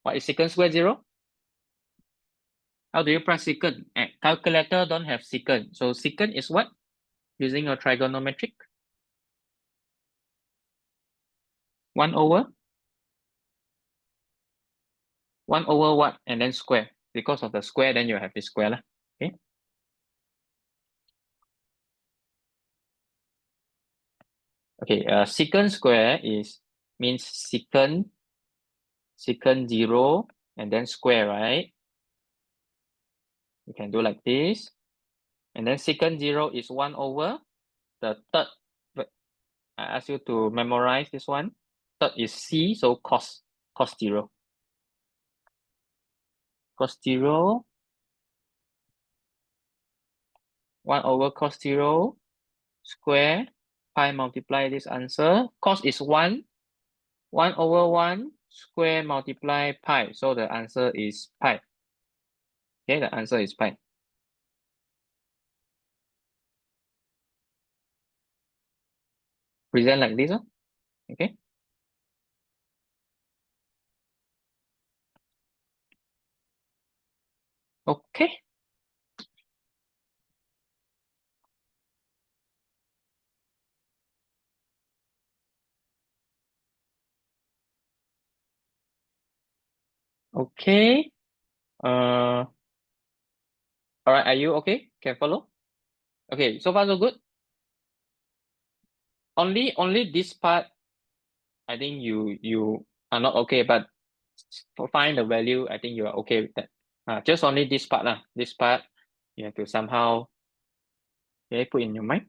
What is secant square 0? How do you press secant? Calculator don't have secant. So secant is what? Using a trigonometric? 1 over? 1 over what? And then square. Because of the square, then you have the square lah. Okay. Okay, secant square means secant 0 and then square, right? You can do like this. And then secant 0 is 1 over the third. I ask you to memorize this one. Third is C, so cos 0. cos 0, 1 over cos 0 square, pi multiply this answer. Cos is 1, 1 over 1 square multiply pi. So the answer is pi. Okay, the answer is pi. Present like this, okay? Okay. Okay. All right, are you okay? Can follow? Okay, so far so good. Only this part, I think you are not okay, but for find the value, I think you are okay with that. Just only this part, this part you have to somehow put in your mind.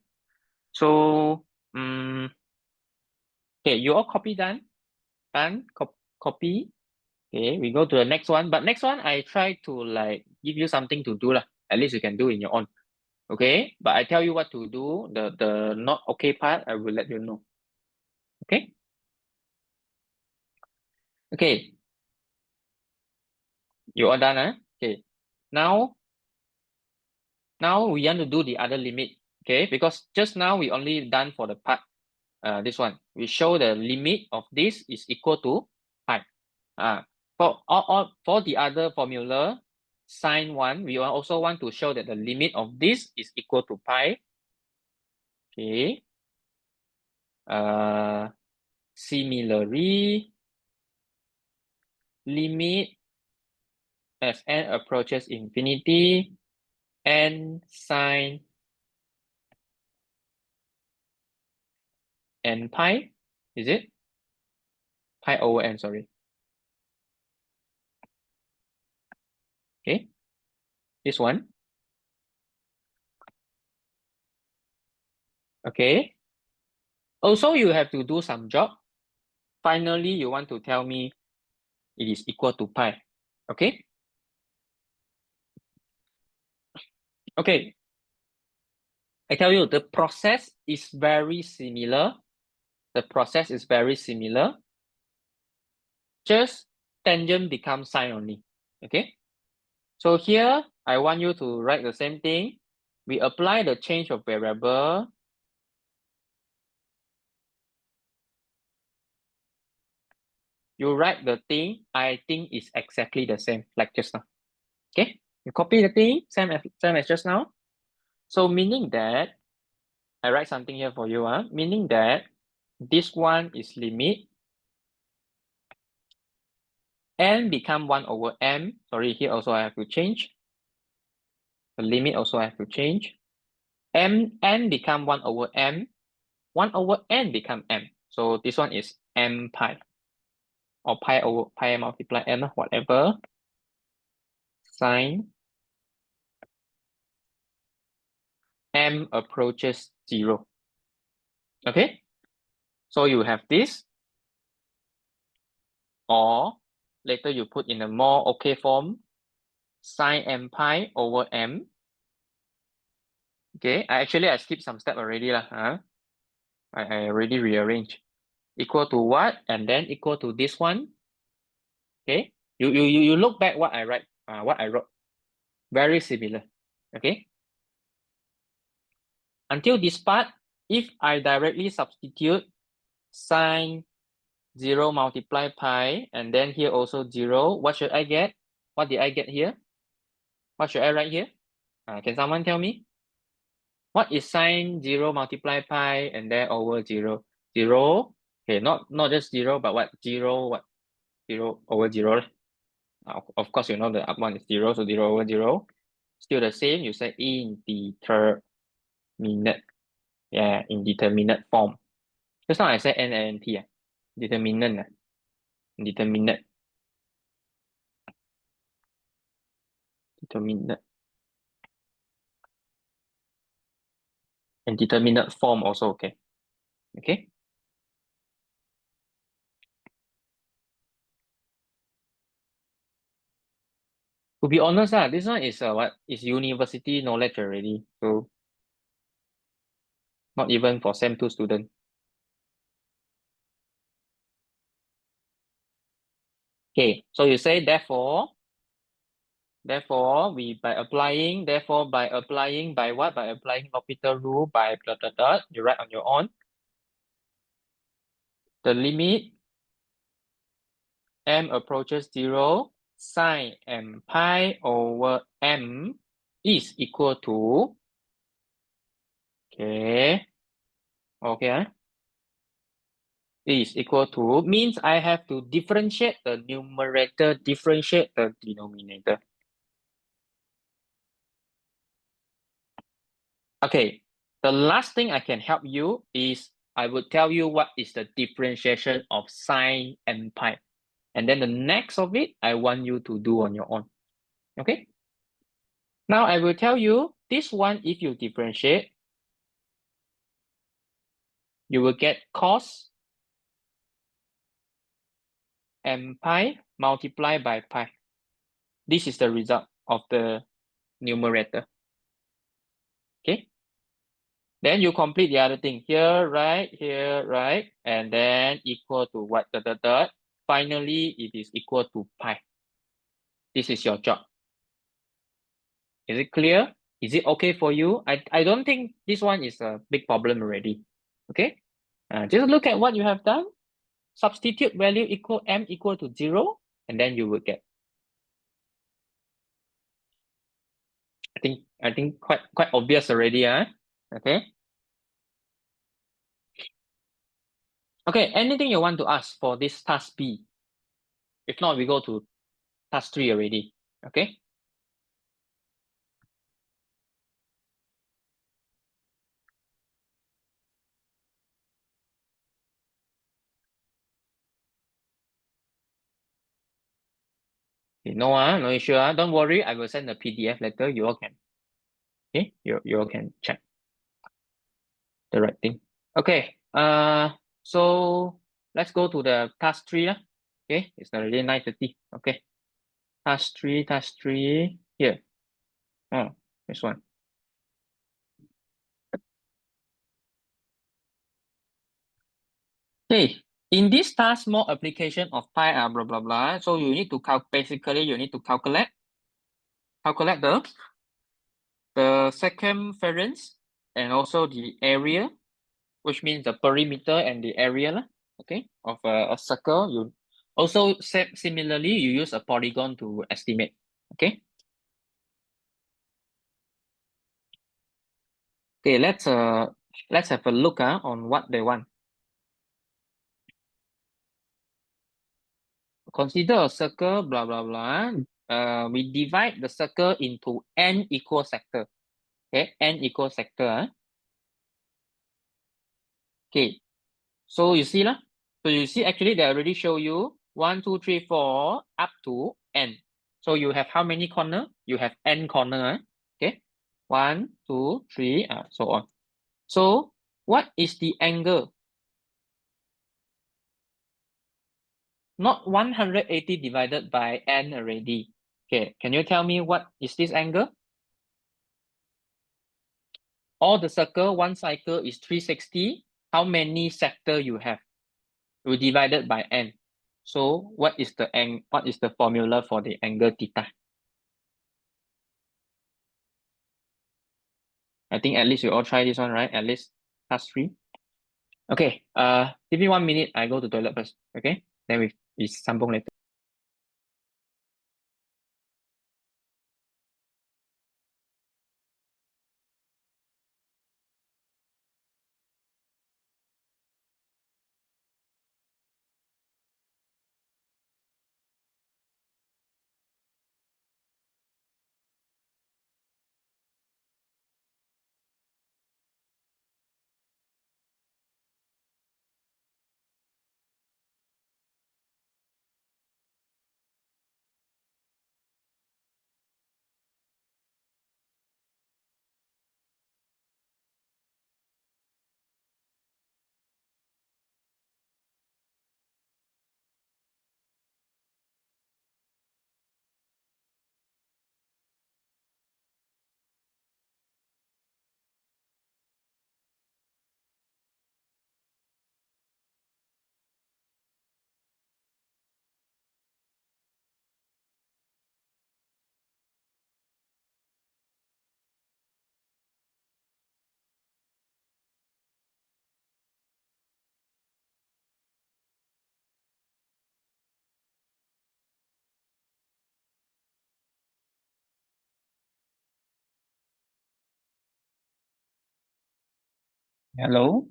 So okay, you all copy done? Done? Copy. Okay, we go to the next one. But next one, I try to like give you something to do lah. At least you can do in your own. Okay, but I tell you what to do. The not okay part, I will let you know. Okay. Okay, you all done, Okay. Now we want to do the other limit. Okay, because just now we only done for the part. This one we show the limit of this is equal to pi. For the other formula, sine 1, we also want to show that the limit of this is equal to pi. Okay. Similarly, limit as n approaches infinity, n sine n pi, is it? Pi over n, sorry. Okay, this one. Okay. Also, you have to do some job. Finally, you want to tell me it is equal to pi. Okay. Okay. I tell you, the process is very similar. The process is very similar. Just tangent becomes sine only. Okay. So here, I want you to write the same thing. We apply the change of variable. You write the thing, I think is exactly the same like just now. Okay, you copy the thing, same as just now. So meaning that, I write something here for you, meaning that this one is limit n become 1 over m. Sorry, here also I have to change. The limit also I have to change. N become 1 over m. 1 over n become m. So this one is m pi. Or pi over pi multiply m, whatever. Sine m approaches 0. Okay, so you have this, or later you put in a more okay form, sine m pi over m. Okay, I skipped some step already lah. I already rearranged. Equal to what? And then equal to this one. Okay, you look back what I write, what I wrote. Very similar. Okay. Until this part, if I directly substitute sine 0 multiply pi, and then here also 0, what should I get? What did I get here? What should I write here? Can someone tell me? What is sine 0 multiply pi and then over 0? 0. Okay, not just 0, but what? 0, what? 0 over 0. Of course, you know the up one is 0, so 0 over 0. Still the same, you say indeterminate. Yeah, indeterminate form. Just now I said n and t. Determinant. Determinate. Determinate. And determinate form also okay. Okay. To be honest, this one is what is university knowledge already. So not even for SEM2 student. Okay, so you say therefore we by applying by what? By applying L'Hopital rule by blah blah blah. You write on your own. The limit m approaches 0, sine m pi over m is equal to okay is equal to means I have to differentiate the numerator, differentiate the denominator. Okay, the last thing I can help you is I will tell you what is the differentiation of sine and pi. And then the next of it, I want you to do on your own. Okay? Now I will tell you this one, if you differentiate, you will get cos m pi multiplied by pi. This is the result of the numerator. Okay? Then you complete the other thing. Here, right, and then equal to what? Finally, it is equal to pi. This is your job. Is it clear? Is it okay for you? I don't think this one is a big problem already. Okay? Just look at what you have done. Substitute value equal m equal to 0, and then you will get. I think quite obvious already, Okay. Okay, anything you want to ask for this task B? If not, we go to task 3 already. Okay. No issue. Don't worry, I will send the PDF later. You all can. Okay, you all can check the right thing. Okay. So let's go to the task 3. Okay, it's already 9:30. Okay. Task 3 here. Oh, this one. Okay, in this task, more application of pi blah blah blah. So you need to basically you need to calculate the circumference and also the area, which means the perimeter and the area, okay, of a circle. You also similarly you use a polygon to estimate. Okay. Okay, let's have a look on what they want. Consider a circle, blah blah blah. We divide the circle into n equal sector. Okay, n equal sector. Okay, so you see lah. So you see actually they already show you 1, 2, 3, 4 up to n. So you have how many corner? You have n corner. Okay, 1, 2, 3, so on. So what is the angle? Not 180 divided by n already. Okay, can you tell me what is this angle? All the circle, one cycle is 360. How many sector you have? You divided by n. So what is the formula for the angle theta? I think at least you all try this one, right? At least task 3. Okay, give me 1 minute. I go to toilet first. Okay, then we sambung later. Hello.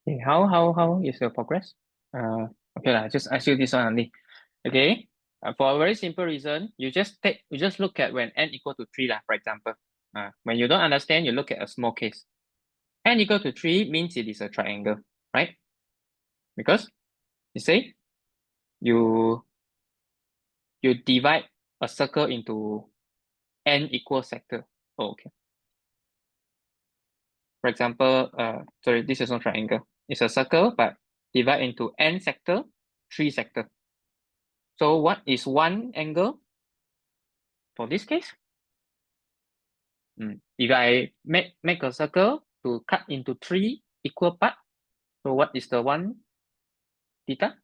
Okay, how is your progress? Okay lah, just ask you this one only. Okay. For a very simple reason, you just look at when n equal to 3 lah, for example. When you don't understand, you look at a small case. N equal to 3 means it is a triangle, right? Because you say you divide a circle into n equal sector. Oh, okay. For example, sorry, this is not triangle. It's a circle, but divide into n sector, 3 sector. So what is one angle for this case? If I make a circle to cut into 3 equal parts, so what is the one theta?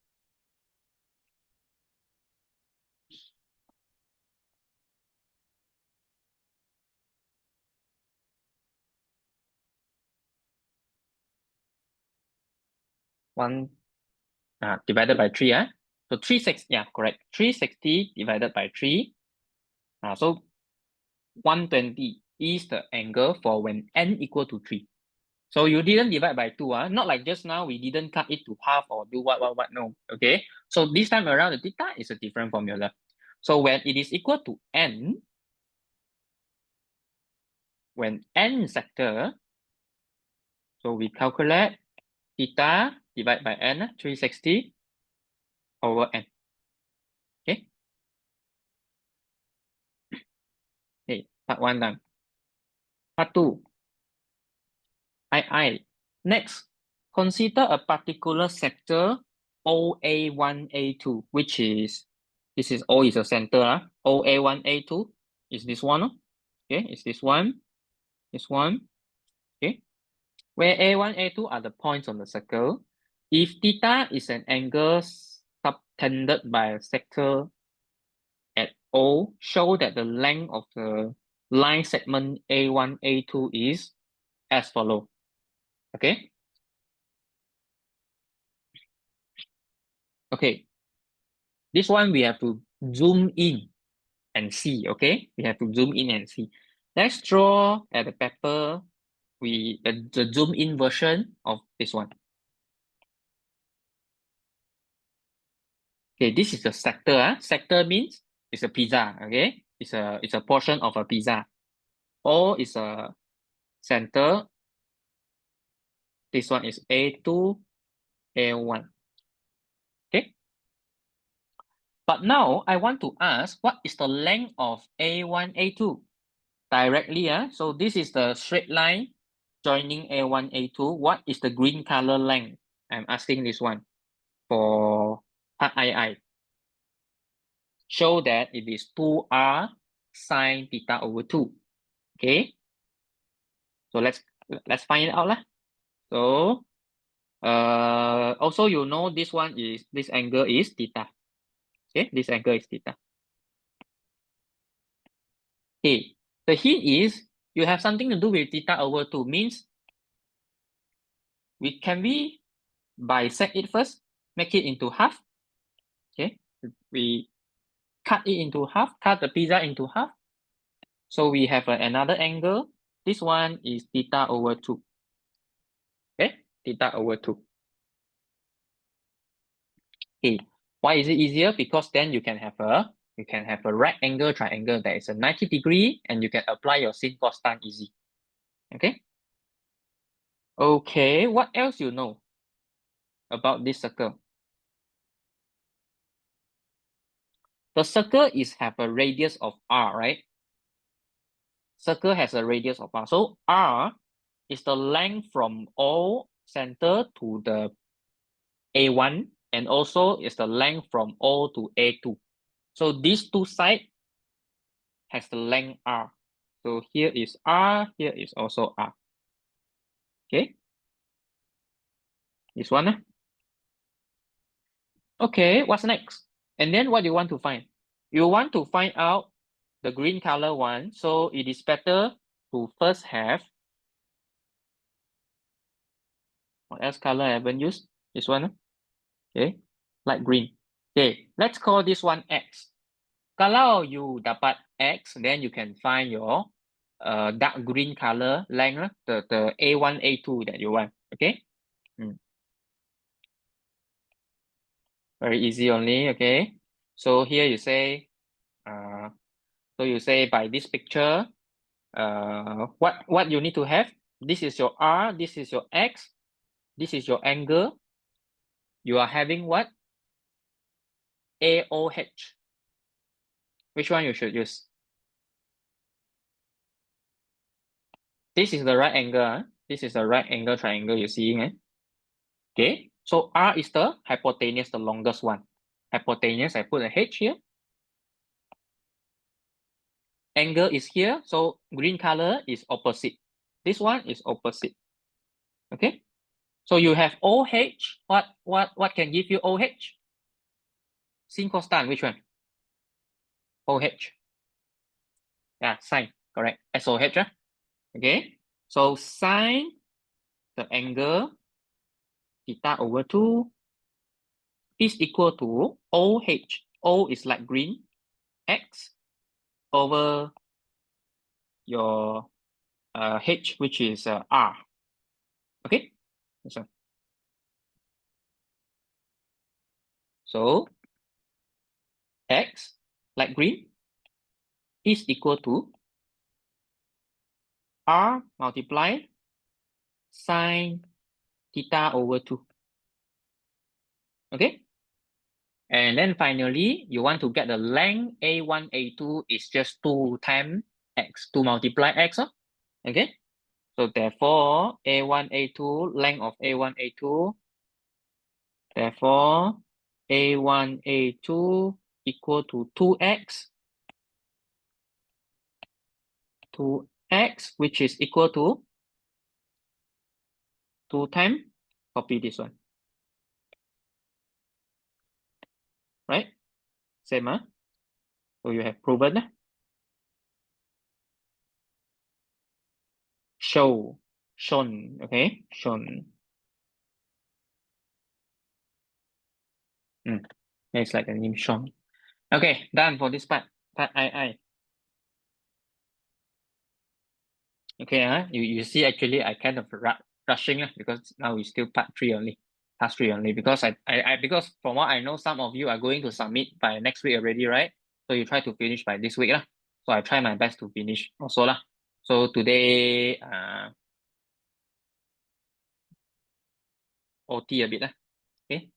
One divided by 3, so 360, yeah, correct. 360 divided by 3. So 120 is the angle for when n equal to 3. So you didn't divide by 2, not like just now we didn't cut it to half or do what, no. Okay. So this time around the theta is a different formula. So when it is equal to n, when n sector, so we calculate theta divided by n, 360 over n. Okay. Okay, part 1 done. Part 2. Next, consider a particular sector OA1, A2, which is, this is O is a center. OA1, A2 is this one. Okay, it's this one, okay, where A1, A2 are the points on the circle. If theta is an angle subtended by a sector at O, show that the length of the line segment A1, A2 is as follows. Okay. Okay. This one we have to zoom in and see. Okay. We have to zoom in and see. Let's draw at the paper the zoom in version of this one. Okay, this is the sector. Sector means it's a pizza. Okay, it's a portion of a pizza. O is a center. This one is A2, A1. Okay. But now I want to ask, what is the length of A1, A2? Directly, so this is the straight line joining A1, A2. What is the green color length? I'm asking this one for part II. Show that it is 2r sine theta over 2. Okay. So let's find it out lah. So also you know this angle is theta. Okay, this angle is theta. Okay, the hint is you have something to do with theta over 2, means can we bisect it first, make it into half. Okay, we cut it into half, cut the pizza into half. So we have another angle. This one is theta over 2. Okay, theta over 2. Okay, why is it easier? Because then you can have a right angle triangle that is a 90 degree, and you can apply your sin cos tan easy. Okay. Okay, what else you know about this circle? The circle have a radius of r, right? Circle has a radius of r. So r is the length from O center to the A1, and also is the length from O to A2. So these two sides has the length r. So here is r, here is also r. Okay. This one. Okay, what's next? And then what do you want to find? You want to find out the green color one. So it is better to first have, what else color I haven't used? This one. Okay, light green. Okay, let's call this one X. Kalau you dapat X, then you can find your dark green color length, the A1, A2 that you want. Okay. Very easy only. Okay. So here you say, by this picture, what you need to have. This is your R. This is your X. This is your angle. You are having what? AOH. Which one you should use? This is the right angle. This is the right angle triangle you're seeing. Okay. So R is the hypotenuse, the longest one. Hypotenuse, I put a H here. Angle is here. So green color is opposite. This one is opposite. Okay. So you have OH. What can give you OH? Sin cosine, which one? OH. Yeah, sine. Correct. SOH. Okay. So sine the angle theta over 2 is equal to OH. O is like green. X over your H, which is R. Okay. This one. So X, like green, is equal to R multiply sine theta over 2. Okay. And then finally, you want to get the length A1, A2 is just 2 times X, 2 multiply X. Okay. So therefore, A1, A2, length of A1, A2, therefore, A1, A2 equal to 2X, 2X, which is equal to 2 times, copy this one. Right? Same, huh? So you have proven. Shown, okay? Shown. It's like the name shown. Okay, done for this part. Part I. Okay, you see actually I kind of rushing because now we still part 3 only. Part 3 only because because from what I know, some of you are going to submit by next week already, right? So you try to finish by this week. So I try my best to finish also. So today OT a bit. Okay.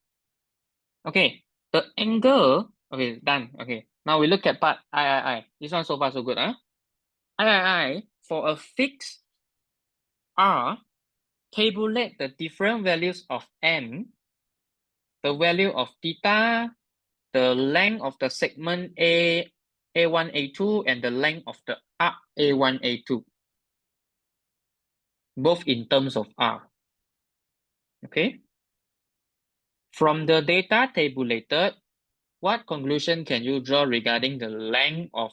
Okay. The angle. Okay, done. Okay. Now we look at part I. This one so far so good. I for a fixed R, tabulate the different values of n, the value of theta, the length of the segment A1, A2, and the length of the arc A1, A2, both in terms of R. Okay. From the data tabulated, what conclusion can you draw regarding the length of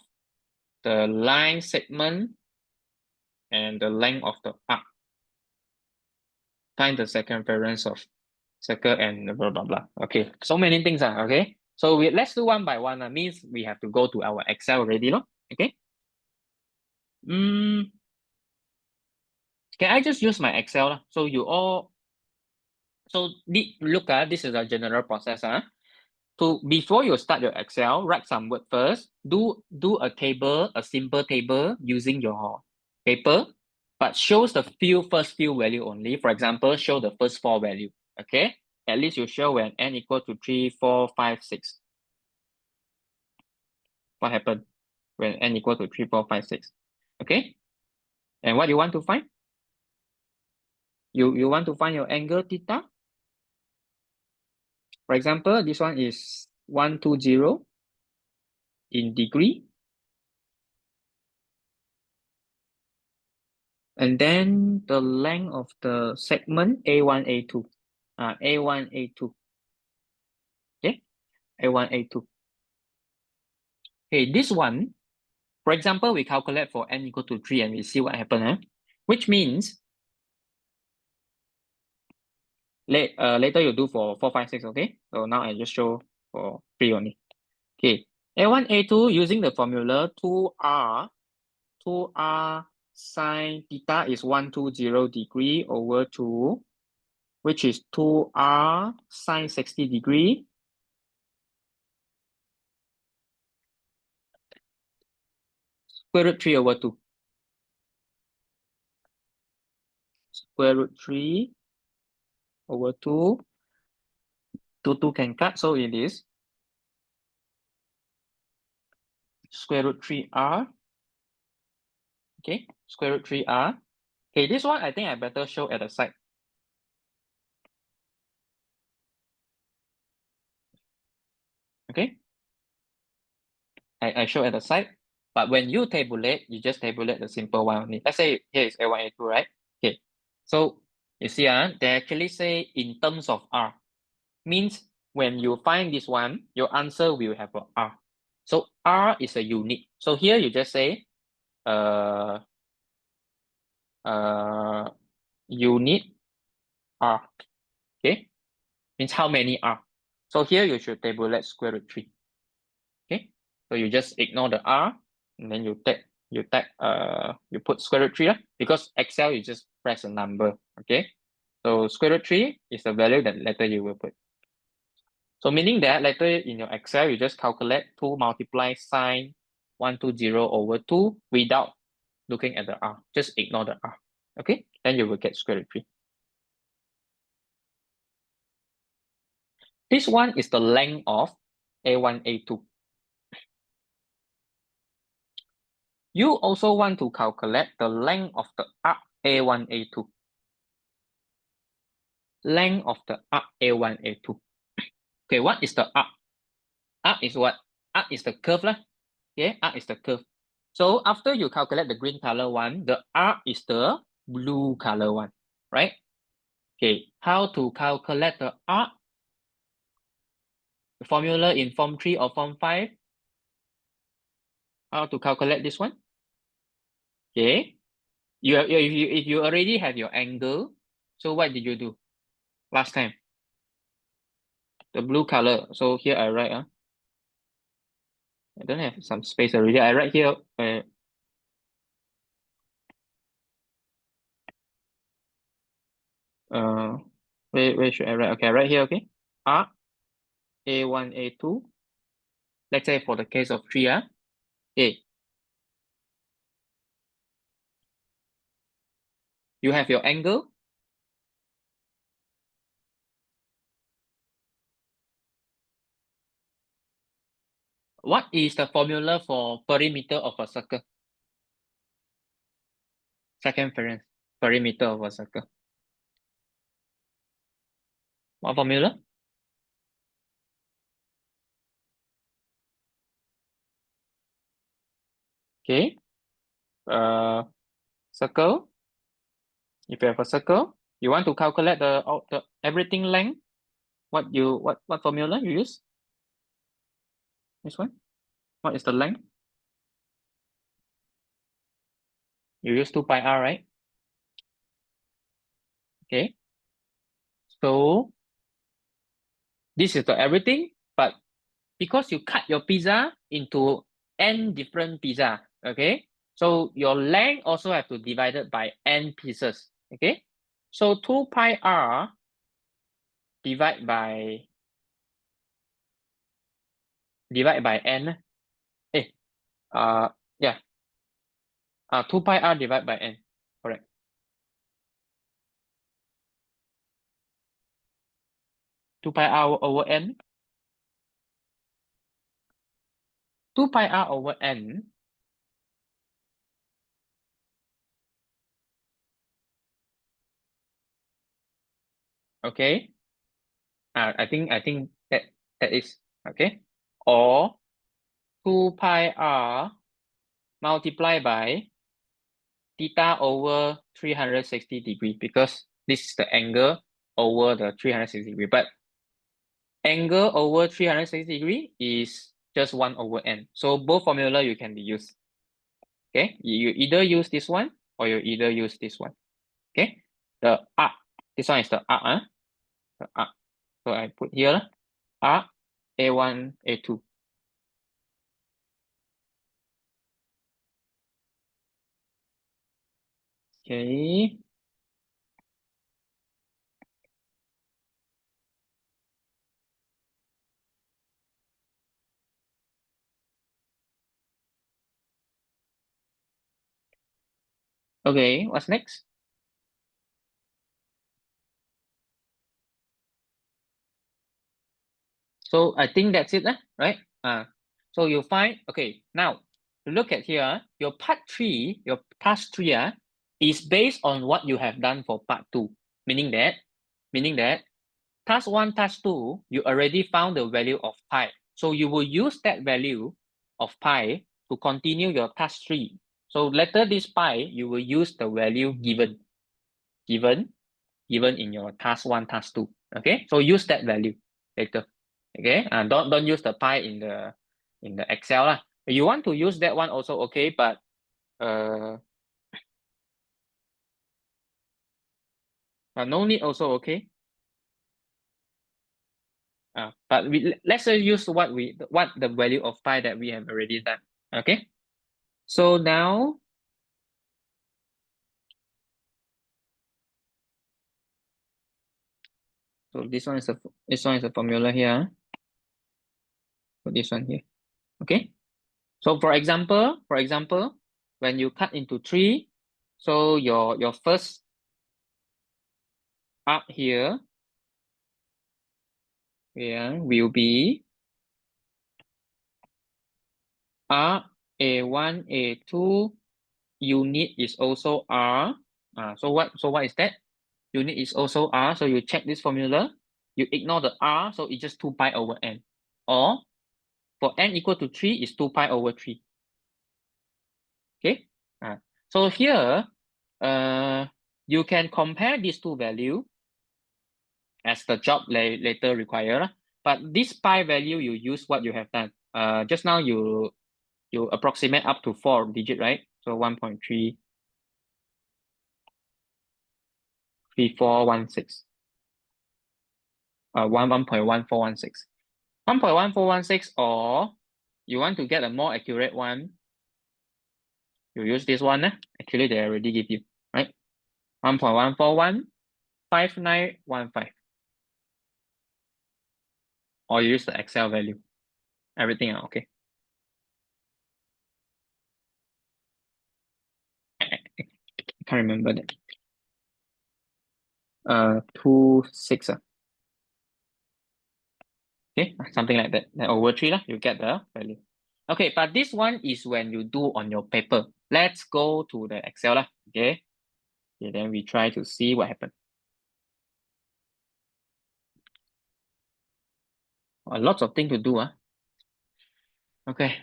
the line segment and the length of the arc? Find the circumference of circle and blah blah blah. Okay, so many things. Okay, so let's do one by one. Means we have to go to our Excel already, no? Okay. Can I just use my Excel? So you all, so look, this is a general process. To before you start your Excel, write some word first. Do a table, a simple table using your paper, but shows the first few value only. For example, show the first 4 value. Okay, at least you show when n equal to 3, 4, 5, 6. What happened when n equal to 3, 4, 5, 6? Okay, and what you want to find? You want to find your angle theta. For example, this one is 120 in degree. And then the length of the segment A1, A2. A1, A2. Okay, A1, A2. Okay, this one, for example, we calculate for n equal to 3 and we see what happened. Which means later you do for 4, 5, 6, okay? So now I just show for 3 only. Okay, A1, A2 using the formula 2R sine theta is 120 degree over 2, which is 2r sine 60 degree. Square root 3 over 2. Square root 3 over 2. 2 can cut, so it is square root 3r. Okay, square root 3r. Okay, this one I think I better show at the side. Okay, I show at the side, but when you tabulate, you just tabulate the simple one only. Let's say here is A1, A2, right? Okay, so you see, they actually say in terms of R. Means when you find this one, your answer will have a R. So R is a unit. So here you just say unit R. Okay, means how many R. So here you should tabulate square root 3. Okay, so you just ignore the R and then you put square root 3 because Excel you just press a number. Okay, so square root 3 is the value that later you will put. So meaning that later in your Excel, you just calculate 2 multiply sine 120 over 2 without looking at the R. Just ignore the R. Okay, then you will get square root 3. This one is the length of A1, A2. You also want to calculate the length of the arc A1, A2. Length of the arc A1, A2. Okay, what is the arc? Arc is what? Arc is the curve lah. Okay, arc is the curve. So after you calculate the green color one, the arc is the blue color one, right? Okay, how to calculate the arc? The formula in form 3 or form 5? How to calculate this one? Okay, if you already have your angle, so what did you do last time? The blue color. So here I write. I don't have some space already. I write here. Where should I write? Okay, I write here. Okay, arc A1, A2. Let's say for the case of 3. Okay, you have your angle. What is the formula for perimeter of a circle? Circumference, perimeter of a circle. What formula? Okay. Circle. If you have a circle, you want to calculate the everything length. What formula you use? This one. What is the length? You use 2 pi r, right? Okay. So this is the everything, but because you cut your pizza into n different pizza, okay? So your length also have to divide it by n pieces, okay? So 2 pi r divide by n. Yeah. 2 pi r divided by n, correct. 2 pi r over n. 2 pi r over n. Okay. I think that is okay. Or 2 pi r multiplied by theta over 360 degree, because this is the angle over the 360 degree. But angle over 360 degree is just 1 over n. So both formula you can be used. Okay, you either use this one or you either use this one. Okay, the arc, this one is the arc. The arc. So I put here arc A1, A2. Okay. Okay, what's next? So I think that's it, right? So you find, okay, now look at here, your part three, your task three is based on what you have done for part two, meaning that task one, task two, you already found the value of pi. So you will use that value of pi to continue your task three. So later this pi, you will use the value given in your task one, task two. Okay, so use that value later. Okay, don't use the pi in the Excel lah. You want to use that one also okay, but no need also okay. But let's use what the value of pi that we have already done. Okay, so now this one is a formula here. Put this one here. Okay. So for example, when you cut into three, so your first arc here, will be R A1 A2 unit is also R. So what is that? Unit is also R. So you check this formula, you ignore the R, so it's just 2 pi over n. Or for n equal to 3 is 2 pi over 3. Okay. So here you can compare these two values as the job later require. But this pi value, you use what you have done. Just now you approximate up to 4 digit, right? So 1.33416. 1.1416. 1.1416, or you want to get a more accurate one, you use this one. Actually, they already give you, right? 1.1415915. Or you use the Excel value. Everything okay. I can't remember that. 26. Okay, something like that. Then over 3, you get the value. Okay, but this one is when you do on your paper. Let's go to the Excel. Okay. Okay, then we try to see what happened. Lots of things to do. Okay.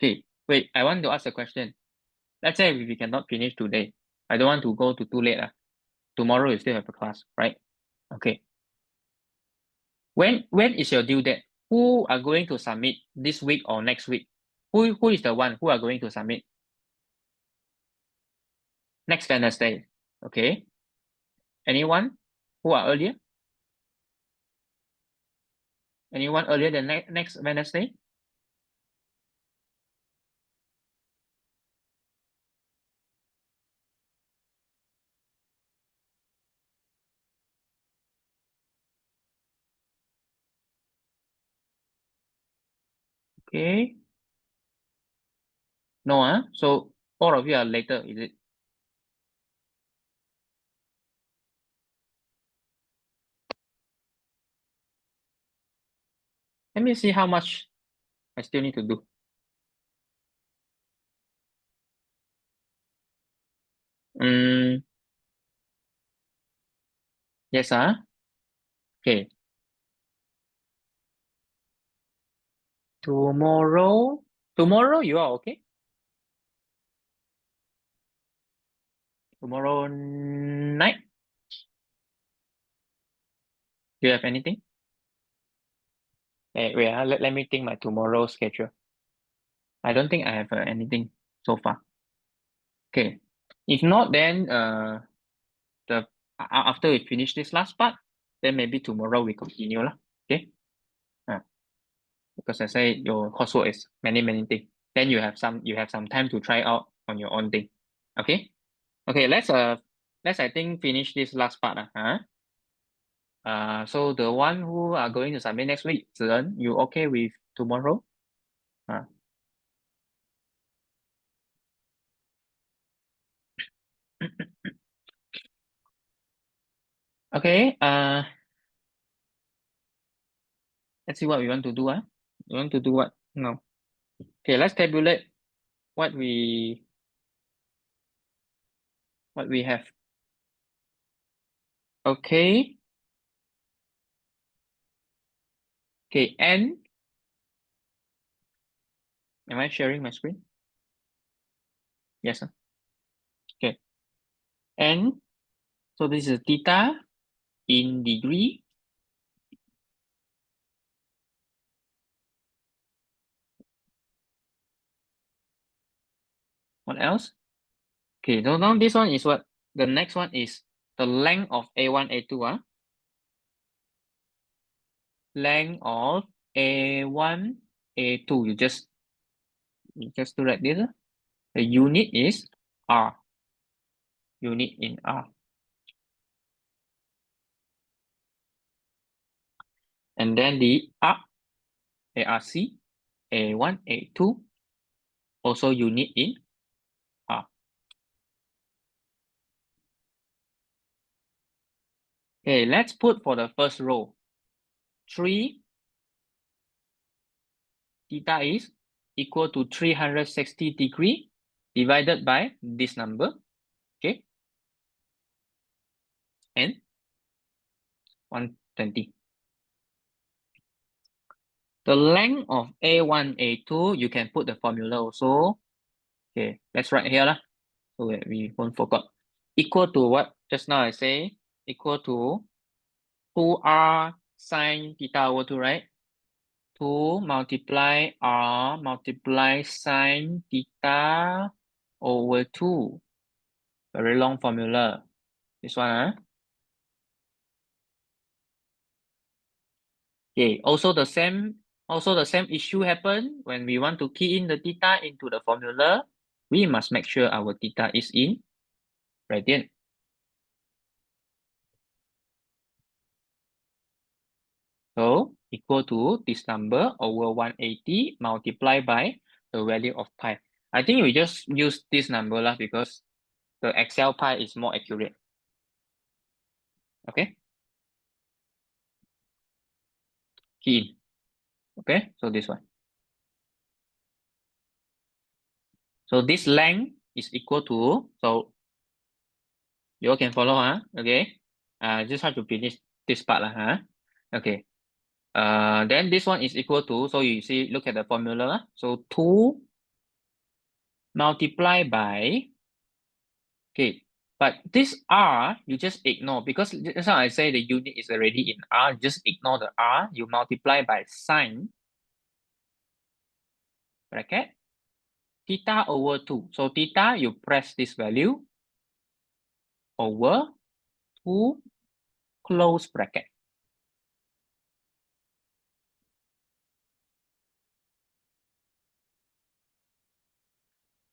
Okay, wait, I want to ask a question. Let's say we cannot finish today. I don't want to go to too late. Tomorrow you still have a class, right? Okay. When is your due date? Who are going to submit this week or next week? Who is the one who are going to submit? Next Wednesday. Okay. Anyone who are earlier? Anyone earlier than next Wednesday? Okay. No, so all of you are later, is it? Let me see how much I still need to do. Yes, okay. Tomorrow you are okay? Tomorrow night? Do you have anything? Wait, let me think my tomorrow schedule. I don't think I have anything so far. Okay. If not, then after we finish this last part, then maybe tomorrow we continue lah. Okay. Because I say your coursework is many things. Then you have some time to try out on your own thing. Okay. Okay, let's I think finish this last part. So the one who are going to submit next week, Ziren, you okay with tomorrow? Okay, let's see what we want to do. We want to do what? No. Okay, let's tabulate what we have. Okay. Okay, N. Am I sharing my screen? Yes. Okay. N. So this is theta in degree. What else? Okay, so now this one is what? The next one is the length of A1, A2. Length of A1, A2. You just do like this. The unit is R. Unit in R. And then the arc, ARC, A1, A2, also unit in R. Okay, let's put for the first row. 3 theta is equal to 360 degree divided by this number. Okay. And 120. The length of A1, A2, you can put the formula also. Okay, let's write here lah, so that we won't forget. Equal to what? Just now I say equal to 2R sine theta over 2, right? 2 multiply R multiply sine theta over 2. Very long formula. This one. Okay, also the same issue happen when we want to key in the theta into the formula. We must make sure our theta is in radian. So equal to this number over 180 multiplied by the value of pi. I think we just use this number lah because the Excel pi is more accurate. Okay. Key in. Okay, so this one. So this length is equal to, so you all can follow, okay. Just have to finish this part lah, okay. Then this one is equal to, so you see, look at the formula. So 2 multiplied by, okay, but this R, you just ignore because that's how I say the unit is already in R. Just ignore the R. You multiply by sine bracket theta over 2. So theta, you press this value over 2 close bracket.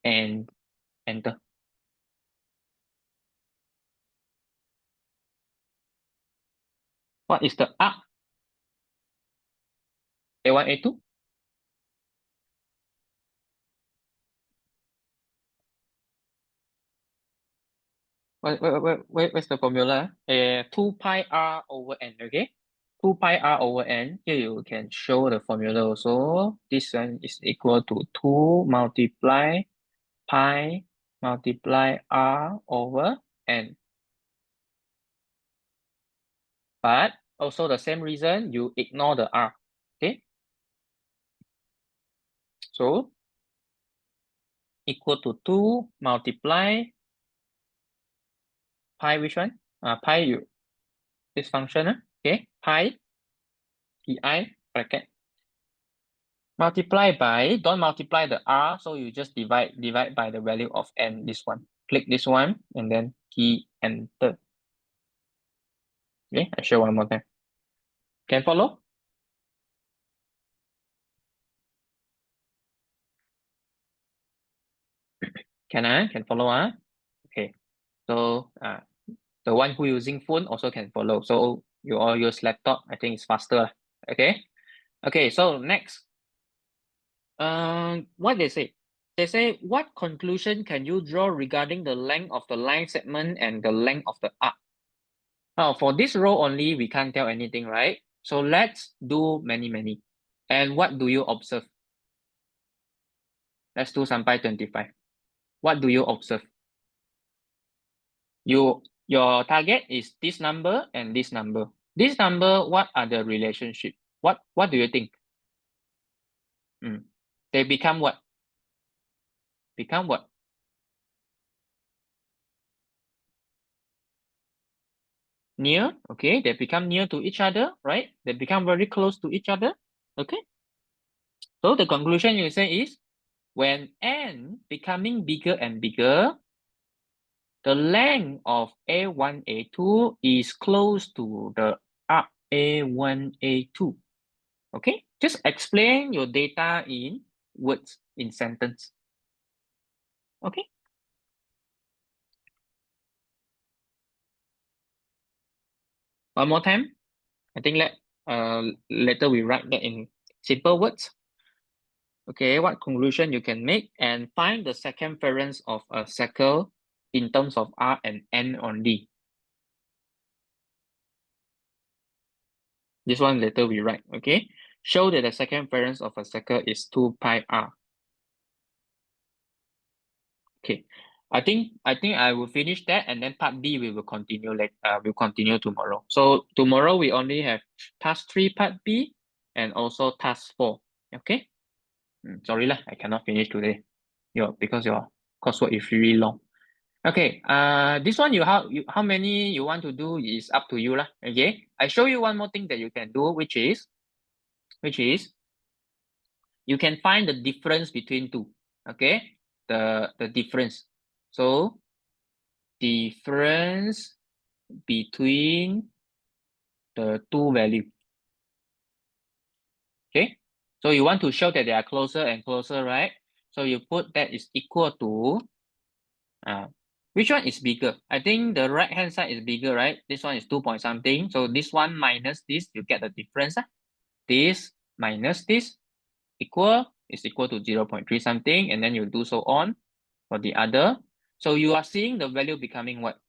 And enter. What is the arc? A1, A2? Where's the formula? 2 pi r over n, okay? 2 pi r over n. Here you can show the formula also. This one is equal to 2 multiply pi multiply r over n. But also the same reason, you ignore the r, okay? So equal to 2 multiply pi, which one? Pi, this function, okay? Pi, pi bracket. Multiply by, don't multiply the r, so you just divide by the value of n, this one. Click this one and then key enter. Okay, I show one more time. Can follow? Can follow, okay. So the one who using phone also can follow. So you all use laptop, I think it's faster. Okay. Okay, so next. What they say? They say, what conclusion can you draw regarding the length of the line segment and the length of the arc? Now, for this row only, we can't tell anything, right? So let's do many. And what do you observe? Let's do sampai 25. What do you observe? Your target is this number and this number. This number, what are the relationship? What do you think? They become what? Become what? Near, okay, they become near to each other, right? They become very close to each other, okay? So the conclusion you say is, when n becoming bigger and bigger, the length of A1, A2 is close to the arc A1, A2, okay? Just explain your data in words, in sentence, okay? One more time. I think later we write that in simple words. Okay, what conclusion you can make, and find the circumference of a circle in terms of R and N only. This one later we write, okay? Show that the circumference of a circle is 2 pi R. Okay, I think I will finish that, and then part B we will continue we'll continue tomorrow. So tomorrow we only have task 3 part B and also task 4. Okay? Sorry lah, I cannot finish today. Because your coursework is really long. Okay, this one how many you want to do is up to you lah. Okay, I show you one more thing that you can do, which is you can find the difference between two. Okay, the difference. So difference between the two value. Okay, so you want to show that they are closer and closer, right? So you put that is equal to which one is bigger? I think the right hand side is bigger, right? This one is 2 point something. So this one minus this, you get the difference. This minus this is equal to 0.3 something, and then you do so on for the other. So you are seeing the value becoming what?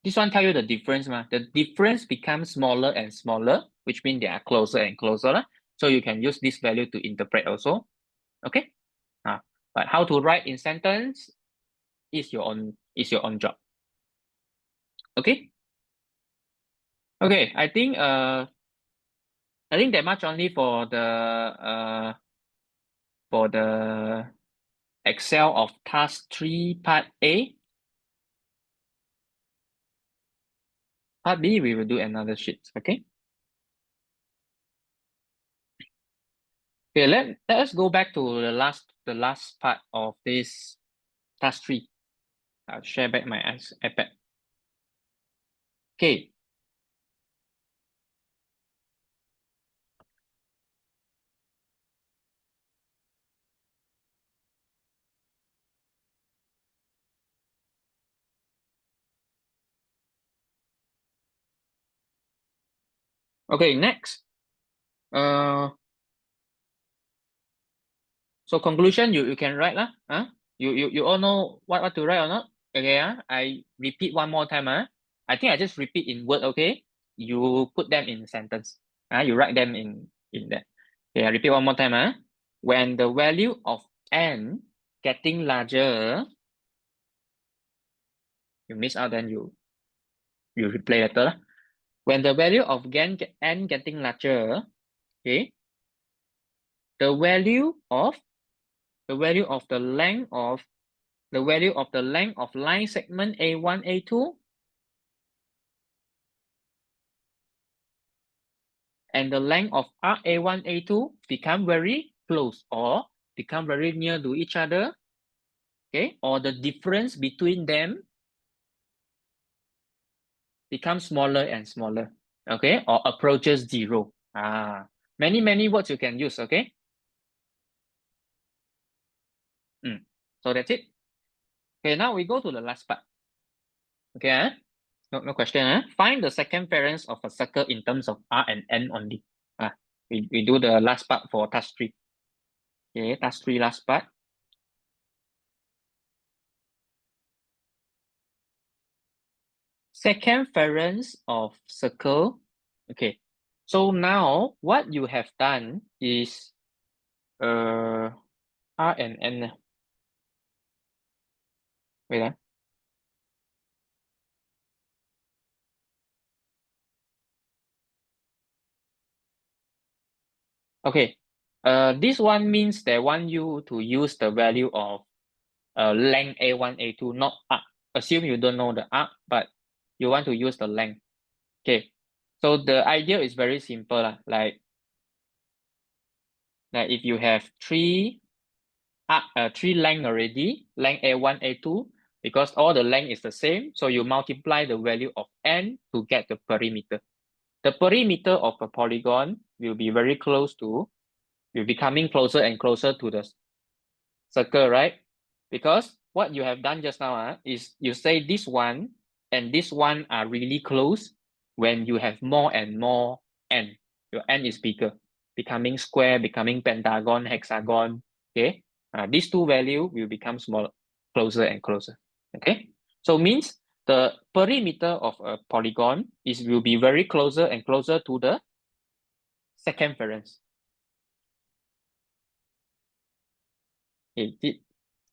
This one tell you the difference. The difference becomes smaller and smaller, which means they are closer and closer. So you can use this value to interpret also. Okay. But how to write in sentence is your own job. Okay. Okay, I think that much only for the Excel of task 3 part A. Part B we will do another sheet. Okay. Okay, let us go back to the last part of this task 3. I'll share back my iPad. Okay. Okay, next. So conclusion you can write lah. You all know what to write or not? Okay, I repeat one more time. I think I just repeat in word, okay? You put them in sentence. You write them in that. Okay, I repeat one more time. When the value of n getting larger, you miss out, then you replay later. When the value of n getting larger, okay, the value of the length of line segment A1, A2 and the length of arc A1, A2 become very close or become very near to each other, okay? Or the difference between them becomes smaller and smaller, okay? Or approaches 0. Many words you can use, okay? So that's it. Okay, now we go to the last part. Okay, no question. Find the second variance of a circle in terms of R and N only. We do the last part for task 3. Okay, task 3 last part. Second variance of circle. Okay, so now what you have done is R and N. Wait. Okay. This one means they want you to use the value of length A1, A2, not arc. Assume you don't know the arc, but you want to use the length. Okay. So the idea is very simple. Like if you have three length already, length A1, A2, because all the length is the same, so you multiply the value of n to get the perimeter. The perimeter of a polygon will be very close to, will be coming closer and closer to the circle, right? Because what you have done just now is you say this one and this one are really close when you have more and more n. Your n is bigger, becoming square, becoming pentagon, hexagon. Okay, these two value will become smaller, closer and closer. Okay, so means the perimeter of a polygon is will be very closer and closer to the second variance. Okay,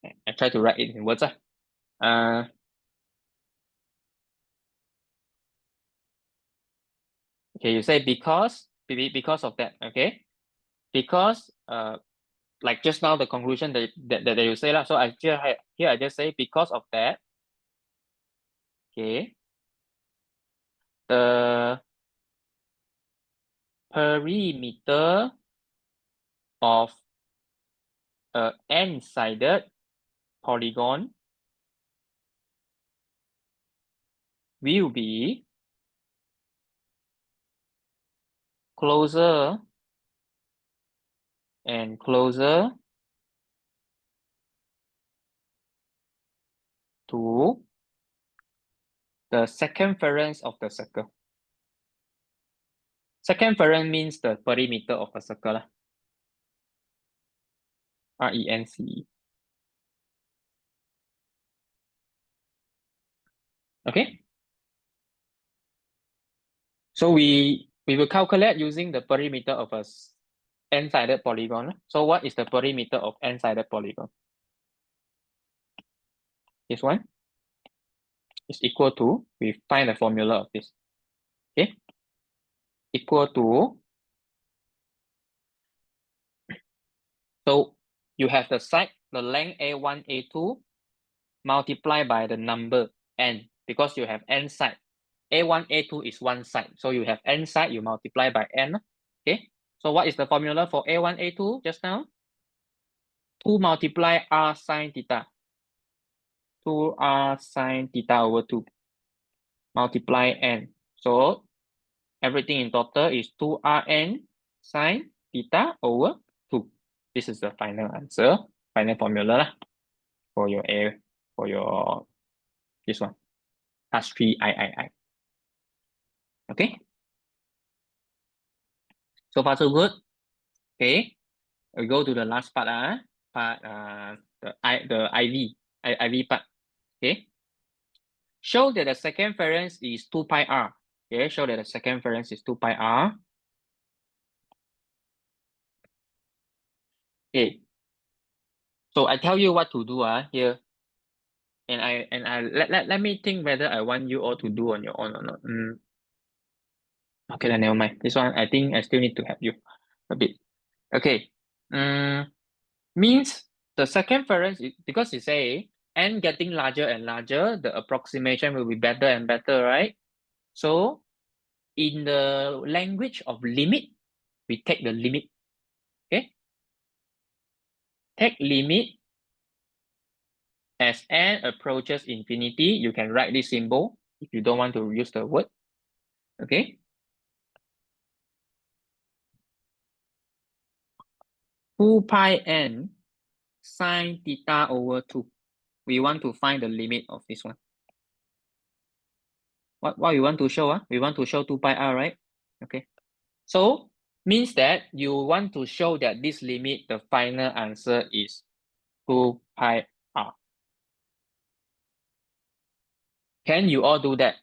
I try to write it in words. Okay, you say because of that. Okay, because like just now the conclusion that you say lah. So here I just say because of that. Okay, the perimeter of a n-sided polygon will be closer and closer to the second variance of the circle. Second variance means the perimeter of a circle lah. RENCE. Okay. So we will calculate using the perimeter of a n-sided polygon. So what is the perimeter of n-sided polygon? This one is equal to, we find the formula of this. Okay, equal to, so you have the side, the length A1, A2 multiplied by the number n, because you have n side. A1, A2 is one side, so you have n side, you multiply by n. Okay, so what is the formula for A1, A2 just now? 2 multiply r sine theta. 2r sine theta over 2 multiply n. So everything in total is 2rn sine theta over 2. This is the final answer, final formula lah, for your this one. Task 3 I. Okay. So far so good. Okay. We go to the last part the IV part. Okay. Show that the second variance is 2 pi r. Okay, show that the second variance is 2 pi r. Okay. So I tell you what to do here. And let me think whether I want you all to do on your own or not. Okay, then never mind. This one I think I still need to help you a bit. Okay. Means the second variance is, because you say n getting larger and larger, the approximation will be better and better, right? So in the language of limit, we take the limit. Okay. Take limit as n approaches infinity. You can write this symbol if you don't want to use the word. Okay. 2 pi n sine theta over 2. we want to find the limit of this one. What we want to show? We want to show 2 pi r, right? Okay. So means that you want to show that this limit, the final answer is 2 pi r. Can you all do that?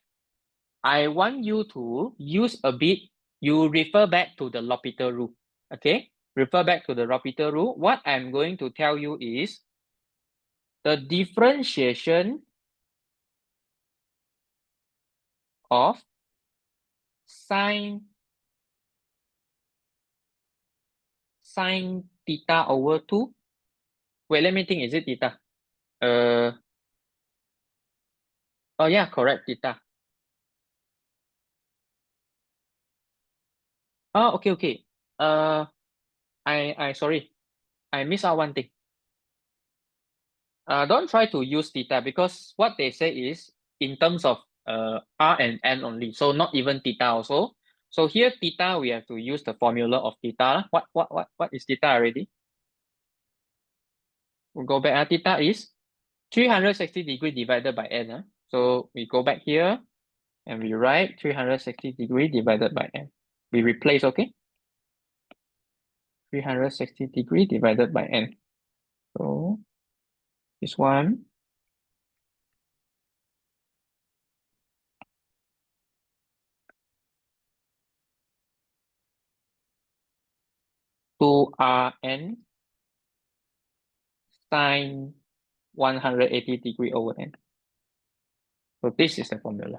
I want you to use a bit, you refer back to the L'Hopital rule. Okay, refer back to the L'Hopital rule. What I'm going to tell you is the differentiation of sine theta over 2. Wait, let me think, is it theta? Oh yeah, correct, theta. Oh, okay. I sorry, I missed out one thing. Don't try to use theta because what they say is in terms of r and n only, so not even theta also. So here theta, we have to use the formula of theta. What is theta already? We'll go back. Theta is 360 degree divided by n. So we go back here and we write 360 degree divided by n. We replace, okay? 360 degree divided by n. So this one, two Rn sine 180 degree over n. So this is the formula.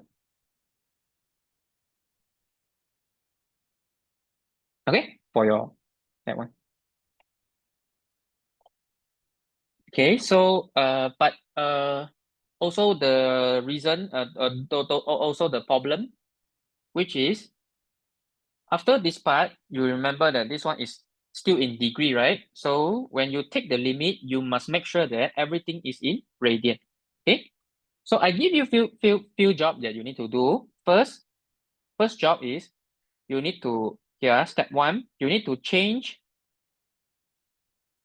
Okay, for your that one. Okay, so but also the reason also the problem, which is after this part, you remember that this one is still in degree, right? So when you take the limit, you must make sure that everything is in radian. Okay, so I give you few jobs that you need to do. First job is you need to, here, step 1, you need to change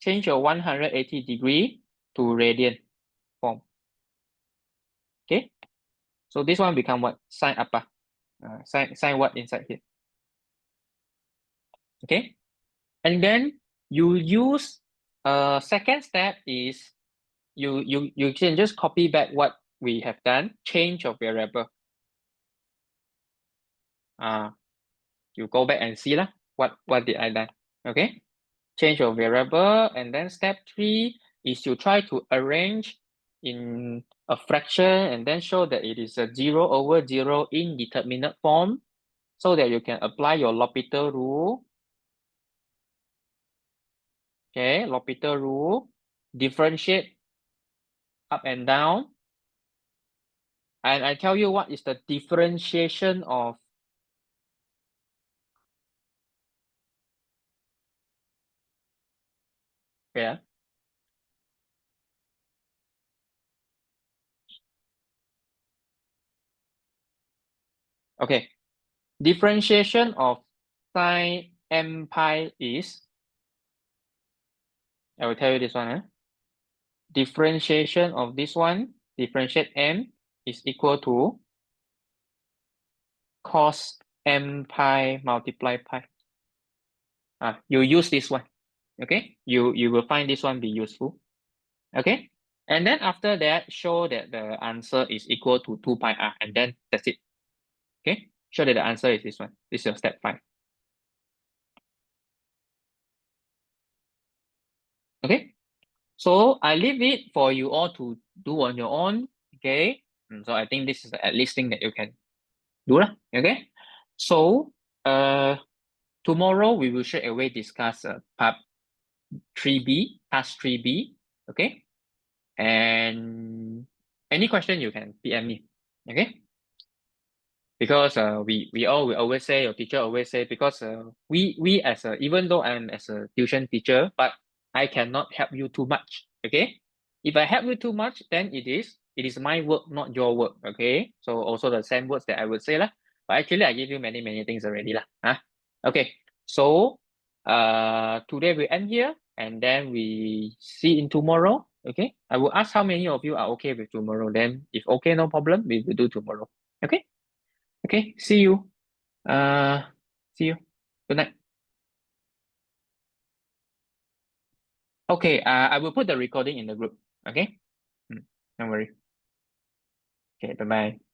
your 180 degree to radian form. Okay, so this one become what? Sine apa? Sine what inside here? Okay, and then you use second step is you can just copy back what we have done, change of variable. You go back and see lah, what did I done? Okay, change your variable, and then step 3 is you try to arrange in a fraction and then show that it is a 0 over 0 indeterminate form so that you can apply your L'Hopital rule. Okay, L'Hopital rule, differentiate up and down. And I tell you what is the differentiation of okay, differentiation of sine m pi is, I will tell you this one. Differentiation of this one, differentiate m is equal to cos m pi multiply pi. You use this one. Okay, you will find this one be useful. Okay, and then after that, show that the answer is equal to 2 pi r, and then that's it. Okay, show that the answer is this one. This is your step 5. Okay, so I leave it for you all to do on your own. Okay, so I think this is the at least thing that you can do lah. Okay, so tomorrow we will straight away discuss part 3B, task 3B. Okay, and any question you can PM me. Okay, because we all will always say, your teacher always say, because we as a, even though I'm as a tuition teacher, but I cannot help you too much. Okay, if I help you too much, then it is my work, not your work. Okay, so also the same words that I would say lah, but actually I give you many things already lah. Okay, so today we end here, and then we see in tomorrow. Okay, I will ask how many of you are okay with tomorrow. Then, if okay, no problem, we will do tomorrow. Okay, okay. See you. See you. Good night. Okay. I will put the recording in the group. Okay. Don't worry. Okay. Bye bye.